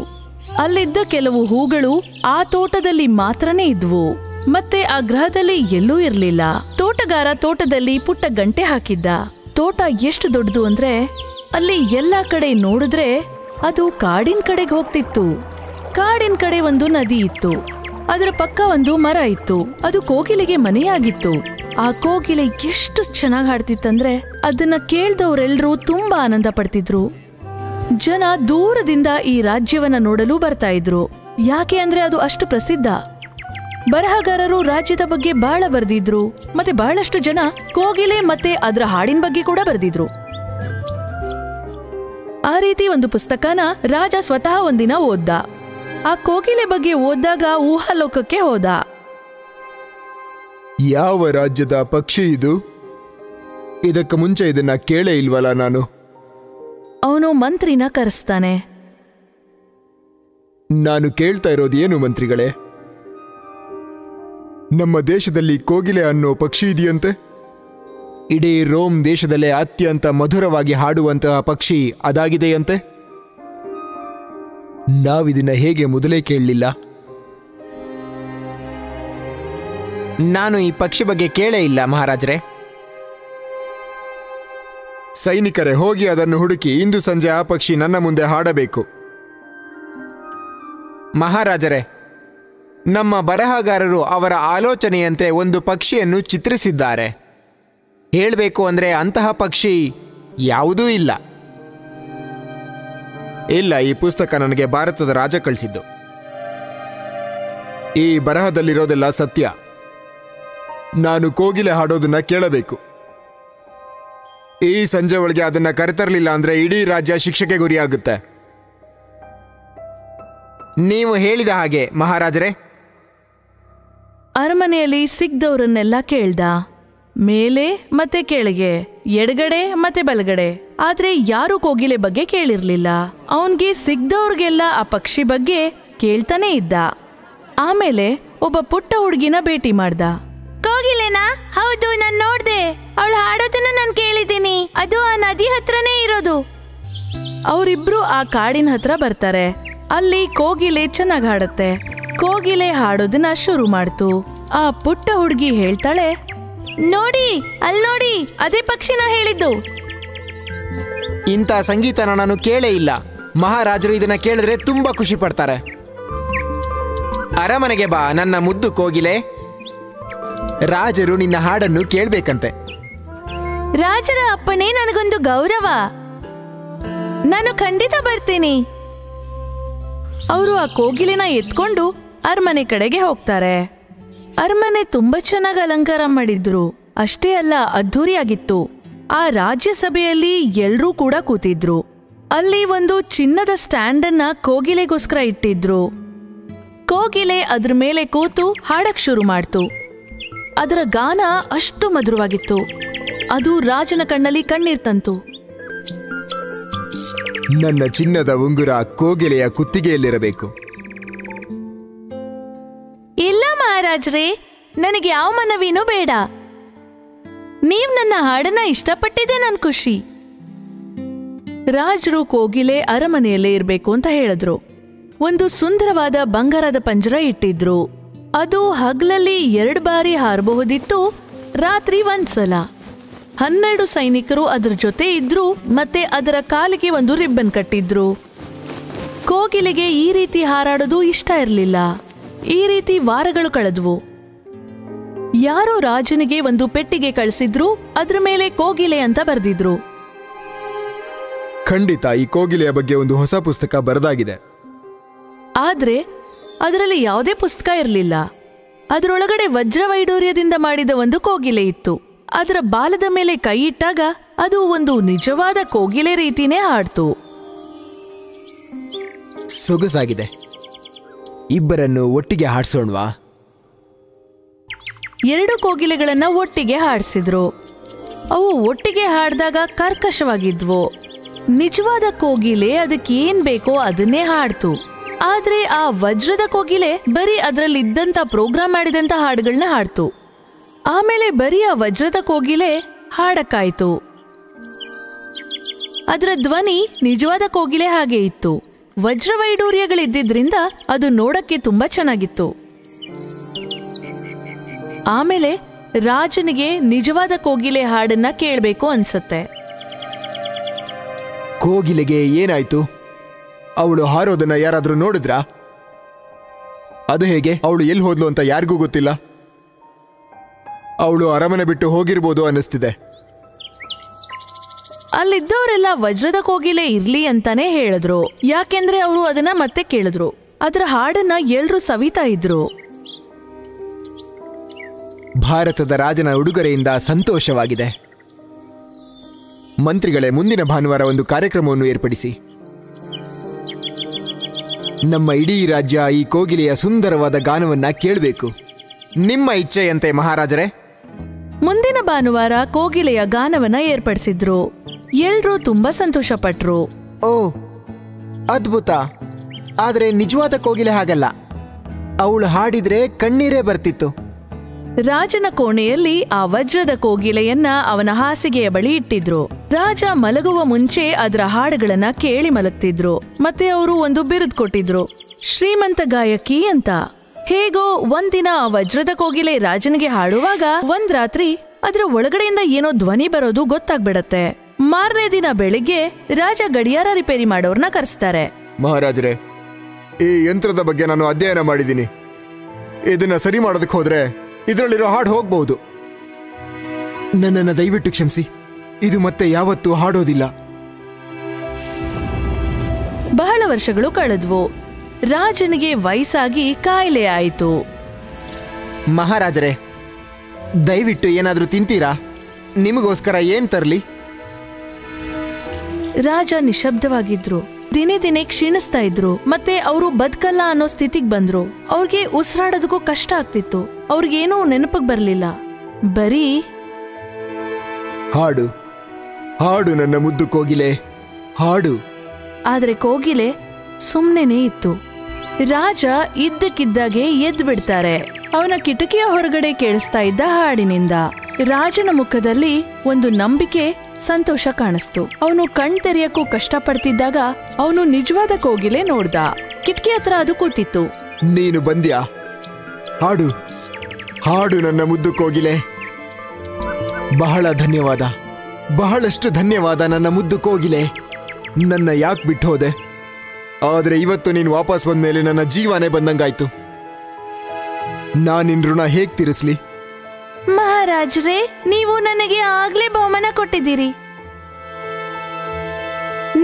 ಅಲ್ಲಿದ್ದ ಕೆಲವು ಹೂಗಳು ಆ ತೋಟದಲ್ಲಿ ಮಾತ್ರನೇ ಇದ್ವು. ಮತ್ತೆ ಆ ಗ್ರಹದಲ್ಲಿ ಎಲ್ಲೂ ಇರ್ಲಿಲ್ಲ. ತೋಟಗಾರ ತೋಟದಲ್ಲಿ ಪುಟ್ಟ ಗಂಟೆ ಹಾಕಿದ್ದ. ತೋಟ ಎಷ್ಟು ದೊಡ್ಡದು ಅಂದ್ರೆ ಅಲ್ಲಿ ಎಲ್ಲಾ ಕಡೆ ನೋಡಿದ್ರೆ ಅದು ಕಾಡಿನ ಕಡೆಗೆ ಹೋಗ್ತಿತ್ತು. ಕಾಡಿನ ಕಡೆ ಒಂದು ನದಿ ಇತ್ತು. ಅದರ ಪಕ್ಕ ಒಂದು ಮರ ಇತ್ತು. ಅದು ಕೋಗಿಲೆಗೆ ಮನೆಯಾಗಿತ್ತು. ಆ ಕೋಗಿಲೆ ಎಷ್ಟು ಚೆನ್ನಾಗಿ ಹಾಡ್ತಿತ್ತಂದ್ರೆ ಅದನ್ನ ಕೇಳ್ದವ್ರೆಲ್ರೂ ತುಂಬಾ ಆನಂದ ಪಡ್ತಿದ್ರು. ಜನ ದೂರದಿಂದ ಈ ರಾಜ್ಯವನ್ನ ನೋಡಲು ಬರ್ತಾ ಇದ್ರು. ಯಾಕೆ ಅಂದ್ರೆ ಅದು ಅಷ್ಟು ಪ್ರಸಿದ್ಧ. ಬರಹಗಾರರು ರಾಜ್ಯದ ಬಗ್ಗೆ ಬಹಳ ಬರೆದಿದ್ರು. ಮತ್ತೆ ಬಹಳಷ್ಟು ಜನ ಕೋಗಿಲೆ ಮತ್ತೆ ಅದರ ಹಾಡಿನ ಬಗ್ಗೆ ಕೂಡ ಬರೆದಿದ್ರು. ಆ ರೀತಿ ಒಂದು ಪುಸ್ತಕನ ರಾಜ ಸ್ವತಃ ಒಂದಿನ ಓದ್ದ. ಆ ಕೋಗಿಲೆ ಬಗ್ಗೆ ಓದ್ದಾಗ ಊಹಾಲೋಕಕ್ಕೆ ಹೋದ. ಯಾವ ರಾಜ್ಯದ ಪಕ್ಷಿ ಇದು? ಇದಕ್ಕೆ ಮುಂಚೆ ಇದನ್ನ ಕೇಳೇ ಇಲ್ವಲ್ಲ ನಾನು. ಅವನು ಮಂತ್ರಿನ ಕರೆಸ್ತಾನೆ. ನಾನು ಕೇಳ್ತಾ ಇರೋದು ಏನು ಮಂತ್ರಿಗಳೇ? ನಮ್ಮ ದೇಶದಲ್ಲಿ ಕೋಗಿಲೆ ಅನ್ನೋ ಪಕ್ಷಿ ಇದೆಯಂತೆ. ಇಡೀ ರೋಮ್ ದೇಶದಲ್ಲೇ ಅತ್ಯಂತ ಮಧುರವಾಗಿ ಹಾಡುವಂತಹ ಪಕ್ಷಿ ಅದಾಗಿದೆಯಂತೆ. ನಾವಿದನ್ನ ಹೇಗೆ ಮೊದಲೇ ಕೇಳಲಿಲ್ಲ? ನಾನು ಈ ಪಕ್ಷಿ ಬಗ್ಗೆ ಕೇಳೇ ಇಲ್ಲ ಮಹಾರಾಜರೇ. ಸೈನಿಕರೇ, ಹೋಗಿ ಅದನ್ನು ಹುಡುಕಿ ಇಂದು ಸಂಜೆ ಆ ಪಕ್ಷಿ ನನ್ನ ಮುಂದೆ ಹಾಡಬೇಕು. ಮಹಾರಾಜರೇ, ನಮ್ಮ ಬರಹಗಾರರು ಅವರ ಆಲೋಚನೆಯಂತೆ ಒಂದು ಪಕ್ಷಿಯನ್ನು ಚಿತ್ರಿಸಿದ್ದಾರೆ. ಹೇಳಬೇಕು ಅಂದ್ರೆ ಅಂತಹ ಪಕ್ಷಿ ಯಾವುದೂ ಇಲ್ಲ. ಇಲ್ಲ, ಈ ಪುಸ್ತಕ ನನಗೆ ಭಾರತದ ರಾಜ ಕಳಿಸಿದ್ದು. ಈ ಬರಹದಲ್ಲಿರೋದೆಲ್ಲ ಸತ್ಯ. ನಾನು ಕೋಗಿಲೆ ಹಾಡೋದನ್ನ ಕೇಳಬೇಕು. ಈ ಸಂಜೆ ಒಳಗೆ ಅದನ್ನ ಕರೆತರಲಿಲ್ಲ ಅಂದ್ರೆ ಇಡೀ ರಾಜ್ಯ ಶಿಕ್ಷೆಗೆ ಗುರಿಯಾಗುತ್ತೆ. ನೀವು ಹೇಳಿದ ಹಾಗೆ ಮಹಾರಾಜರೇ. ಅರಮನೆಯಲ್ಲಿ ಸಿಗ್ದವ್ರನ್ನೆಲ್ಲ ಕೇಳ್ದ. ಮೇಲೆ ಮತ್ತೆ ಕೆಳಗೆ, ಎಡಗಡೆ ಮತ್ತೆ ಬಲಗಡೆ. ಆದ್ರೆ ಯಾರು ಕೋಗಿಲೆ ಬಗ್ಗೆ ಕೇಳಿರ್ಲಿಲ್ಲ. ಅವನ್ಗೆ ಸಿಗ್ದವ್ರಿಗೆಲ್ಲ ಆ ಪಕ್ಷಿ ಬಗ್ಗೆ ಕೇಳ್ತಾನೆ ಇದ್ದ. ಆಮೇಲೆ ಒಬ್ಬ ಪುಟ್ಟ ಹುಡುಗಿನ ಭೇಟಿ ಮಾಡ್ದ. ಕೋಗಿಲೆನಾ? ಹೌದು, ನಾನ್ ನೋಡ್ದೆ. ಅವಳು ಹಾಡೋದನ್ನ ನಾನ್ ಕೇಳಿದ್ದೀನಿ. ಅದು ಆ ನದಿ ಹತ್ರನೇ ಇರೋದು. ಅವರಿಬ್ರು ಆ ಕಾಡಿನ ಹತ್ರ ಬರ್ತಾರೆ. ಅಲ್ಲಿ ಕೋಗಿಲೆ ಚೆನ್ನಾಗಿ ಹಾಡುತ್ತೆ. ಕೋಗಿಲೆ ಹಾಡೋದನ್ನ ಶುರು ಮಾಡ್ತು. ಆ ಪುಟ್ಟ ಹುಡುಗಿ ಹೇಳ್ತಾಳೆ, ನೋಡಿ, ಅಲ್ಲಿ ನೋಡಿ, ಅದೇ ಪಕ್ಷಿನ ಹೇಳಿದ್ದು. ಇಂಥ ಸಂಗೀತನ ನಾನು ಕೇಳೇ ಇಲ್ಲ. ಮಹಾರಾಜರು ಇದನ್ನ ಕೇಳಿದ್ರೆ ತುಂಬಾ ಖುಷಿ ಪಡ್ತಾರೆ. ಅರಮನೆಗೆ ಬಾ ನನ್ನ ಮುದ್ದು ಕೋಗಿಲೆ. ರಾಜರು ನಿನ್ನ ಹಾಡನ್ನು ಕೇಳ್ಬೇಕಂತೆ. ರಾಜರ ಅಪ್ಪಣೆ ನನಗೊಂದು ಗೌರವ. ನಾನು ಖಂಡಿತ ಬರ್ತೀನಿ. ಅವರು ಆ ಕೋಗಿಲೆನ ಎತ್ಕೊಂಡು ಅರಮನೆ ಕಡೆಗೆ ಹೋಗ್ತಾರೆ. ಅರಮನೆ ತುಂಬಾ ಚೆನ್ನಾಗಿ ಅಲಂಕಾರ ಮಾಡಿದ್ರು. ಅಷ್ಟೇ ಅಲ್ಲ, ಅದ್ಧೂರಿಯಾಗಿತ್ತು. ಆ ರಾಜ್ಯಸಭೆಯಲ್ಲಿ ಎಲ್ರೂ ಕೂಡ ಕೂತಿದ್ರು. ಅಲ್ಲಿ ಒಂದು ಚಿನ್ನದ ಸ್ಟ್ಯಾಂಡ್ ಅನ್ನ ಕೋಗಿಲೆಗೋಸ್ಕರ ಇಟ್ಟಿದ್ರು. ಕೋಗಿಲೆ ಅದ್ರ ಮೇಲೆ ಕೂತು ಹಾಡಕ್ ಶುರು ಮಾಡ್ತು. ಅದರ ಗಾನ ಅಷ್ಟು ಮಧುರವಾಗಿತ್ತು. ಅದು ರಾಜನ ಕಣ್ಣಲ್ಲಿ ಕಣ್ಣೀರ್ ತಂತು. ನನ್ನ ಚಿನ್ನದ ಉಂಗುರ ಕೋಗಿಲೆಯ ಕುತ್ತಿಗೆಯಲ್ಲಿರಬೇಕು. ಇಲ್ಲ ಮಹಾರಾಜ್ರೇ, ನನಗೆ ಯಾವ ಮನವಿನೂ ಬೇಡ. ನೀವ್ ನನ್ನ ಹಾಡನ್ನ ಇಷ್ಟಪಟ್ಟಿದ್ದೆ ನನ್ ಖುಷಿ. ರಾಜರು ಕೋಗಿಲೆ ಅರಮನೆಯಲ್ಲೇ ಇರ್ಬೇಕು ಅಂತ ಹೇಳಿದ್ರು. ಒಂದು ಸುಂದರವಾದ ಬಂಗಾರದ ಪಂಜರ ಇಟ್ಟಿದ್ರು. ಅದು ಹಗಲಲ್ಲಿ 2 ಬಾರಿ ಹಾರಬಹುದಿತ್ತು, ರಾತ್ರಿ ಒಂದ್ಸಲ 12 ಸೈನಿಕರು ಅದರ ಜೊತೆ ಇದ್ರು ಮತ್ತೆ ಅದರ ಕಾಲಿಗೆ ಒಂದು ರಿಬ್ಬನ್ ಕಟ್ಟಿದ್ರು. ಕೋಗಿಲೆಗೆ ಈ ರೀತಿ ಹಾರಾಡೋದು ಇಷ್ಟ ಇರಲಿಲ್ಲ. ಈ ರೀತಿ ವಾರಗಳು ಕಳೆದ್ವು. ಯಾರೋ ರಾಜನಿಗೆ ಒಂದು ಪೆಟ್ಟಿಗೆ ಕಳಿಸಿದ್ರು. ಅದ್ರ ಮೇಲೆ ಕೋಗಿಲೆ ಅಂತ ಬರೆದಿದ್ರು. ಖಂಡಿತ ಈ ಕೋಗಿಲೆಯ ಬಗ್ಗೆ ಒಂದು ಹೊಸ ಪುಸ್ತಕ ಬರೆದಾಗಿದೆ. ಆದ್ರೆ ಅದರಲ್ಲಿ ಯಾವುದೇ ಪುಸ್ತಕ ಇರಲಿಲ್ಲ. ಅದರೊಳಗಡೆ ವಜ್ರವೈಡೂರ್ಯದಿಂದ ಮಾಡಿದ ಒಂದು ಕೋಗಿಲೆ ಇತ್ತು. ಅದರ ಬಾಲದ ಮೇಲೆ ಕೈ ಇಟ್ಟಾಗ ಅದು ಒಂದು ನಿಜವಾದ ಕೋಗಿಲೆ ರೀತಿನೇ ಹಾಡ್ತು. ಸೊಗಸಾಗಿದೆ. ಇಬ್ಬರನ್ನು ಒಟ್ಟಿಗೆ ಹಾಡ್ಸೋಣ್ವಾ? 2 ಕೋಗಿಲೆಗಳನ್ನ ಒಟ್ಟಿಗೆ ಹಾಡಿಸಿದ್ರು. ಅವು ಒಟ್ಟಿಗೆ ಹಾಡಿದಾಗ ಕರ್ಕಶವಾಗಿದ್ವು. ನಿಜವಾದ ಕೋಗಿಲೆ ಅದಕ್ಕೇನ್ ಬೇಕೋ ಅದನ್ನೇ ಹಾಡ್ತು. ಆದ್ರೆ ಆ ವಜ್ರದ ಕೋಗಿಲೆ ಬರೀ ಅದರಲ್ಲಿದ್ದಂತ ಪ್ರೋಗ್ರಾಮ್ ಮಾಡಿದಂತ ಹಾಡುಗಳನ್ನ ಹಾಡ್ತು. ಆಮೇಲೆ ಬರೀ ಆ ವಜ್ರದ ಕೋಗಿಲೆ ಹಾಡಕ್ಕಾಯ್ತು. ಅದರ ಧ್ವನಿ ನಿಜವಾದ ಕೋಗಿಲೆ ಹಾಗೆ ಇತ್ತು. ವಜ್ರವೈಡೂರ್ಯಗಳಿದ್ದಿದ್ರಿಂದ ಅದು ನೋಡಕ್ಕೆ ತುಂಬಾ ಚೆನ್ನಾಗಿತ್ತು. ಆಮೇಲೆ ರಾಜನಿಗೆ ನಿಜವಾದ ಕೋಗಿಲೆ ಹಾಡನ್ನ ಕೇಳಬೇಕು ಅನ್ಸತ್ತೆ. ಕೋಗಿಲೆಗೆ ಏನಾಯ್ತು? ಅವಳು ಹಾರೋದನ್ನ ಯಾರಾದ್ರೂ ನೋಡಿದ್ರಾ? ಅದು ಹೇಗೆ? ಅವಳು ಎಲ್ಲಿ ಹೋದ್ಲು ಅಂತ ಯಾರಿಗೂ ಗೊತ್ತಿಲ್ಲ. ಅವಳು ಅರಮನೆ ಬಿಟ್ಟು ಹೋಗಿರ್ಬೋದು ಅನ್ನಿಸ್ತಿದೆ. ಅಲ್ಲಿದ್ದವರೆಲ್ಲ ವಜ್ರದ ಕೋಗಿಲೆ ಇರ್ಲಿ ಅಂತಾನೆ ಹೇಳಿದ್ರು. ಯಾಕೆಂದ್ರೆ ಅವರು ಅದನ್ನ ಮತ್ತೆ ಕೇಳಿದ್ರು. ಅದರ ಹಾಡನ್ನ ಎಲ್ರೂ ಸವಿತಾ ಇದ್ರು. ಭಾರತದ ರಾಜನ ಉಡುಗೊರೆಯಿಂದ ಸಂತೋಷವಾಗಿದೆ. ಮಂತ್ರಿಗಳೇ, ಮುಂದಿನ ಭಾನುವಾರ ಒಂದು ಕಾರ್ಯಕ್ರಮವನ್ನು ಏರ್ಪಡಿಸಿ. ನಮ್ಮ ಇಡೀ ರಾಜ್ಯ ಈ ಕೋಗಿಲೆಯ ಸುಂದರವಾದ ಗಾನವನ್ನ ಕೇಳಬೇಕು. ನಿಮ್ಮ ಇಚ್ಛೆಯಂತೆ ಮಹಾರಾಜರೇ. ಮುಂದಿನ ಭಾನುವಾರ ಕೋಗಿಲೆಯ ಗಾನವನ್ನ ಏರ್ಪಡಿಸಿದ್ರು. ಎಲ್ರೂ ತುಂಬಾ ಸಂತೋಷ ಪಟ್ರು. ಓ, ಅದ್ಭುತ. ಆದ್ರೆ ನಿಜವಾದ ಕೋಗಿಲೆ ಹಾಗಲ್ಲ. ಅವಳು ಹಾಡಿದ್ರೆ ಕಣ್ಣೀರೇ ಬರ್ತಿತ್ತು. ರಾಜನ ಕೋಣೆಯಲ್ಲಿ ಆ ವಜ್ರದ ಕೋಗಿಲೆಯನ್ನ ಅವನ ಹಾಸಿಗೆಯ ಬಳಿ ಇಟ್ಟಿದ್ರು. ರಾಜ ಮಲಗುವ ಮುಂಚೆ ಅದರ ಹಾಡುಗಳನ್ನ ಕೇಳಿ ಮಲಗ್ತಿದ್ರು. ಮತ್ತೆ ಅವರು ಒಂದು ಬಿರುದು ಕೊಟ್ಟಿದ್ರು, ಶ್ರೀಮಂತ ಗಾಯಕಿ ಅಂತ. ಹೇಗೋ ಒಂದಿನ ಆ ವಜ್ರದ ಕೋಗಿಲೆ ರಾಜನಿಗೆ ಹಾಡುವಾಗ ಒಂದ್ ರಾತ್ರಿ ಅದರ ಒಳಗಡೆಯಿಂದ ಏನೋ ಧ್ವನಿ ಬರೋದು ಗೊತ್ತಾಗ್ಬಿಡತ್ತೆ. ಮಾರನೇ ದಿನ ಬೆಳಿಗ್ಗೆ ರಾಜ ಗಡಿಯಾರ ರಿಪೇರಿ ಮಾಡೋರ್ನ ಕರೆಸ್ತಾರೆ. ಮಹಾರಾಜರೇ, ಈ ಯಂತ್ರದ ಬಗ್ಗೆ ನಾನು ಅಧ್ಯಯನ ಮಾಡಿದ್ದೀನಿ. ಇದನ್ನ ಸರಿ ಮಾಡೋದಕ್ಕೆ ಹೋದ್ರೆ ಇದರಲ್ಲಿರೋ ಹಾಡು ಹೋಗ್ಬಹುದು. ನನ್ನನ್ನು ದಯವಿಟ್ಟು ಕ್ಷಮಿಸಿ. ಇದು ಮತ್ತೆ ಯಾವತ್ತೂ ಹಾಡೋದಿಲ್ಲ. ಬಹಳ ವರ್ಷಗಳು ಕಳೆದ್ವು. ರಾಜನಿಗೆ ವಯಸ್ಸಾಗಿ ಕಾಯಿಲೆ ಆಯಿತು. ಮಹಾರಾಜರೇ, ದಯವಿಟ್ಟು ಏನಾದ್ರೂ ತಿಂತೀರಾ? ನಿಮಗೋಸ್ಕರ ಏನ್ ತರ್ಲಿ? ರಾಜ ನಿಶಬ್ದವಾಗಿದ್ರು. ದಿನೇ ದಿನೇ ಕ್ಷೀಣಿಸ್ತಾ ಇದ್ರು. ಮತ್ತೆ ಅವರು ಬದುಕಲ್ಲ ಅನ್ನೋ ಸ್ಥಿತಿಗೆ ಬಂದ್ರು. ಅವ್ರಿಗೆ ಉಸಿರಾಡೋದಕ್ಕೂ ಕಷ್ಟ ಆಗ್ತಿತ್ತು. ಅವ್ರಿಗೇನೂ ನೆನಪಿಗೆ ಬರ್ಲಿಲ್ಲ. ಬರೀ ಹಾಡು ಹಾಡು ನನ್ನ ಮುದ್ದು ಕೋಗಿಲೆ, ಹಾಡು. ಆದ್ರೆ ಕೋಗಿಲೆ ಸುಮ್ನೆನೇ ಇತ್ತು. ರಾಜ ಇದ್ದಕ್ಕಿದ್ದಾಗೆ ಎದ್ದು ಬಿಡ್ತಾರೆ. ಅವನ ಕಿಟಕಿಯ ಹೊರಗಡೆ ಕೇಳಿಸ್ತಾ ಇದ್ದ ಹಾಡಿನಿಂದ ರಾಜನ ಮುಖದಲ್ಲಿ ಒಂದು ನಂಬಿಕೆ, ಸಂತೋಷ ಕಾಣಿಸ್ತು. ಅವನು ಕಣ್ ತೆರೆಯಕ್ಕೂ ಕಷ್ಟಪಡ್ತಿದ್ದಾಗ ಅವನು ನಿಜವಾದ ಕೋಗಿಲೆ ನೋಡ್ದ. ಕಿಟಕಿ ಹತ್ರ ಅದು ಕೂತಿತ್ತು. ನೀನು ಬಂದ್ಯಾ? ಹಾಡು ಹಾಡು ನನ್ನ ಮುದ್ದು ಕೋಗಿಲೆ. ಬಹಳ ಧನ್ಯವಾದ, ಬಹಳಷ್ಟು ಧನ್ಯವಾದ ನನ್ನ ಮುದ್ದು ಕೋಗಿಲೆ. ನನ್ನ ಯಾಕೆ ಬಿಟ್ಟು ಹೋದೆ? ಆದ್ರೆ ಇವತ್ತು ನೀನು ವಾಪಸ್ ಬಂದ್ಮೇಲೆ ನನ್ನ ಜೀವನೇ ಬಂದಂಗಾಯ್ತು. ನಾನಿನ್ ಋಣ ಹೇಗ್ ತೀರಿಸ್ಲಿ? ಮಹಾರಾಜ್ರೇ, ನೀವು ನನಗೆ ಆಗ್ಲೇ ಬಹುಮಾನ ಕೊಟ್ಟಿದ್ದೀರಿ.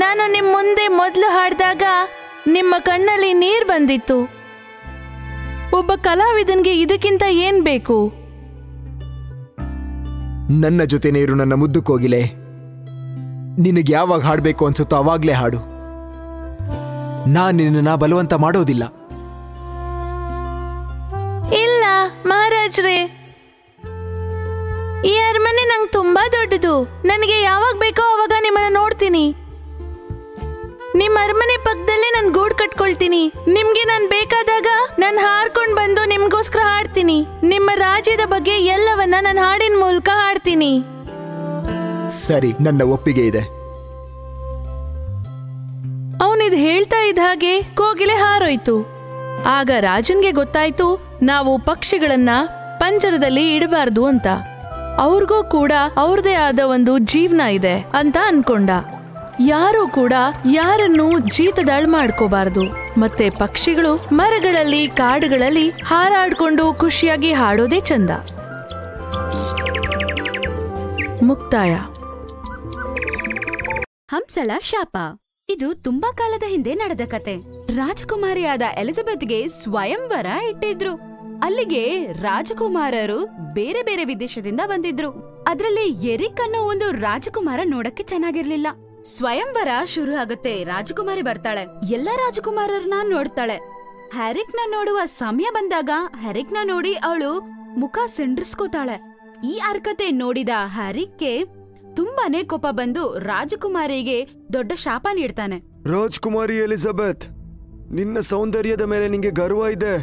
ನಾನು ನಿಮ್ ಮುಂದೆ ಮೊದಲು ಹಾಡಿದಾಗ ನಿಮ್ಮ ಕಣ್ಣಲ್ಲಿ ನೀರ್ ಬಂದಿತ್ತು. ಒಬ್ಬ ಕಲಾವಿದನ್ಗೆ ಇದಕ್ಕಿಂತ ಏನ್ ಬೇಕು? ನನ್ನ ಜೊತೆನೇ ಇರು ನನ್ನ ಮುದ್ದು ಕೋಗಿಲೆ. ನಿನಗೆ ಯಾವಾಗ ಹಾಡಬೇಕು ಅನ್ಸುತ್ತೋ ಅವಾಗ್ಲೇ ಹಾಡು. ನಿನ್ನ ಬಲವಂತ ಮಾಡೋದಿಲ್ಲ. ಇಲ್ಲ ಮಹಾರಾಜ್ರೇ, ಈ ಅರಮನೆ ನಂಗೆ ತುಂಬಾ ದೊಡ್ಡದು. ನನಗೆ ಯಾವಾಗ ಬೇಕೋ ಅವಾಗ ನಿಮ್ಮನ್ನ ನೋಡ್ತೀನಿ. ನಿಮ್ಮ ಅರಮನೆ ಪಕ್ಕದಲ್ಲೇ ನಾನು ಗೂಡು ಕಟ್ಕೊಳ್ತೀನಿ. ನಿಮ್ಗೆ ನಾನು ಬೇಕಾದಾಗ ನಾನು ಹಾರ್ಕೊಂಡ್ ಬಂದು ನಿಮ್ಗೋಸ್ಕರ ಹಾಡ್ತೀನಿ. ನಿಮ್ಮ ರಾಜ್ಯದ ಬಗ್ಗೆ ಎಲ್ಲವನ್ನ ನಾನು ಹಾಡಿನ ಮೂಲಕ ಹಾಡ್ತೀನಿ. ಸರಿ, ನನ್ನ ಒಪ್ಪಿಗೆ ಇದೆ. ಅವನಿದ್ ಹೇಳ್ತಾ ಇದ್ದ ಹಾಗೆ ಕೋಗಿಲೆ ಹಾರೋಯ್ತು. ಆಗ ರಾಜನ್ಗೆ ಗೊತ್ತಾಯ್ತು, ನಾವು ಪಕ್ಷಿಗಳನ್ನ ಪಂಜರದಲ್ಲಿ ಇಡಬಾರ್ದು ಅಂತ. ಅವ್ರಿಗೂ ಕೂಡ ಅವ್ರದೇ ಆದ ಒಂದು ಜೀವನ ಇದೆ ಅಂತ ಅನ್ಕೊಂಡ. ಯಾರು ಕೂಡ ಯಾರನ್ನು ಜೀತದಾಳ್ ಮಾಡ್ಕೋಬಾರ್ದು. ಮತ್ತೆ ಪಕ್ಷಿಗಳು ಮರಗಳಲ್ಲಿ ಕಾಡುಗಳಲ್ಲಿ ಹಾರಾಡ್ಕೊಂಡು ಖುಷಿಯಾಗಿ ಹಾಡೋದೇ ಚಂದ. ಮುಕ್ತಾಯ. ಹಂಸಳ ಶಾಪ. ಇದು ತುಂಬಾ ಕಾಲದ ಹಿಂದೆ ನಡೆದ ಕತೆ. ರಾಜಕುಮಾರಿಯಾದ ಎಲಿಜಬೆತ್ಗೆ ಸ್ವಯಂವರ ಇಟ್ಟಿದ್ರು. ಅಲ್ಲಿಗೆ ರಾಜಕುಮಾರರು ಬೇರೆ ಬೇರೆ ವಿದೇಶದಿಂದ ಬಂದಿದ್ರು. ಅದ್ರಲ್ಲಿ ಎರಿಕ್ ಅನ್ನೋ ಒಂದು ರಾಜಕುಮಾರ ನೋಡಕ್ಕೆ ಚೆನ್ನಾಗಿರ್ಲಿಲ್ಲ. ಸ್ವಯಂವರ ಶುರು ಆಗುತ್ತೆ. ರಾಜಕುಮಾರಿ ಬರ್ತಾಳೆ, ಎಲ್ಲ ರಾಜಕುಮಾರರನ್ನ ನೋಡ್ತಾಳೆ. ಹ್ಯಾರಿಕ್ ನ ನೋಡುವ ಸಮಯ ಬಂದಾಗ ಹ್ಯಾರಿಕ್ ನ ನೋಡಿ ಅವಳು ಮುಖ ಸಿಂಡ್ರಿಸ್ಕೋತಾಳೆ. ಈ ಹರ್ಕತೆ ನೋಡಿದ ಹ್ಯಾರಿಕ್ಗೆ ತುಂಬಾನೇ ಕೋಪ ಬಂದು ರಾಜಕುಮಾರಿಗೆ ದೊಡ್ಡ ಶಾಪ ನೀಡ್ತಾನೆ. ರಾಜಕುಮಾರಿ ಎಲಿಜಬೆತ್, ನಿನ್ನ ಸೌಂದರ್ಯದ ಮೇಲೆ ನಿಂಗೆ ಗರ್ವ ಇದೆ.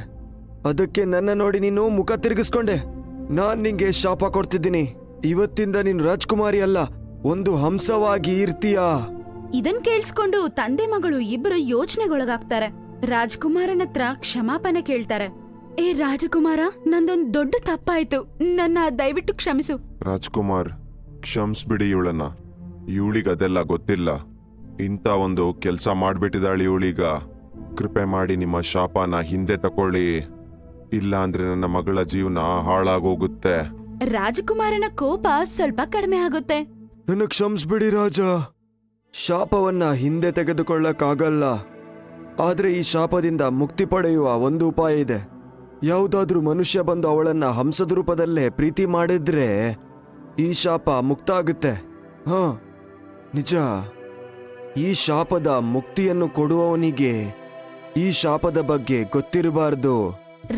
ಅದಕ್ಕೆ ನನ್ನ ನೋಡಿ ನೀನು ಮುಖ ತಿರುಗಿಸ್ಕೊಂಡೆ. ನಾನ್ ನಿಂಗೆ ಶಾಪ ಕೊಡ್ತಿದ್ದೀನಿ. ಇವತ್ತಿಂದ ನೀನು ರಾಜಕುಮಾರಿ ಅಲ್ಲ, ಒಂದು ಹಂಸವಾಗಿ ಇರ್ತೀಯಾ. ಇದನ್ ಕೇಳಿಸ್ಕೊಂಡು ತಂದೆ ಮಗಳು ಇಬ್ಬರು ಯೋಚನೆಗೊಳಗಾಗ್ತಾರೆ. ರಾಜಕುಮಾರನ ಹತ್ರ ಕ್ಷಮಾಪಣೆ ಕೇಳ್ತಾರೆ. ಏ ರಾಜಕುಮಾರ, ನಂದೊಂದ್ ದೊಡ್ಡ ತಪ್ಪಾಯ್ತು, ನನ್ನ ದಯವಿಟ್ಟು ಕ್ಷಮಿಸು. ರಾಜ್ಕುಮಾರ್, ಕ್ಷಮಿಸ್ಬಿಡಿ ಇವಳನ್ನ. ಇವಳಿಗದೆಲ್ಲ ಗೊತ್ತಿಲ್ಲ. ಇಂಥ ಒಂದು ಕೆಲಸ ಮಾಡ್ಬಿಟ್ಟಿದ್ದಾಳೆ ಇವಳೀಗ. ಕೃಪೆ ಮಾಡಿ ನಿಮ್ಮ ಶಾಪನ ಹಿಂದೆ ತಕೊಳ್ಳಿ, ಇಲ್ಲ ಅಂದ್ರೆ ನನ್ನ ಮಗಳ ಜೀವನ ಹಾಳಾಗೋಗುತ್ತೆ. ರಾಜಕುಮಾರನ ಕೋಪ ಸ್ವಲ್ಪ ಕಡಿಮೆ ಆಗುತ್ತೆ. ನನ್ನ ಕ್ಷಮಿಸ್ಬಿಡಿ ರಾಜ. ಶಾಪವನ್ನ ಹಿಂದೆ ತೆಗೆದುಕೊಳ್ಳಕ್ಕಾಗಲ್ಲ. ಆದ್ರೆ ಈ ಶಾಪದಿಂದ ಮುಕ್ತಿ ಪಡೆಯುವ ಒಂದು ಉಪಾಯ ಇದೆ. ಯಾವುದಾದ್ರೂ ಮನುಷ್ಯ ಬಂದು ಅವಳನ್ನ ಹಂಸದ ರೂಪದಲ್ಲೇ ಪ್ರೀತಿ ಮಾಡಿದ್ರೆ ಈ ಶಾಪ ಮುಕ್ತ ಆಗುತ್ತೆ. ಹಾ, ನಿಜ. ಈ ಶಾಪದ ಮುಕ್ತಿಯನ್ನು ಕೊಡುವವನಿಗೆ ಈ ಶಾಪದ ಬಗ್ಗೆ ಗೊತ್ತಿರಬಾರ್ದು.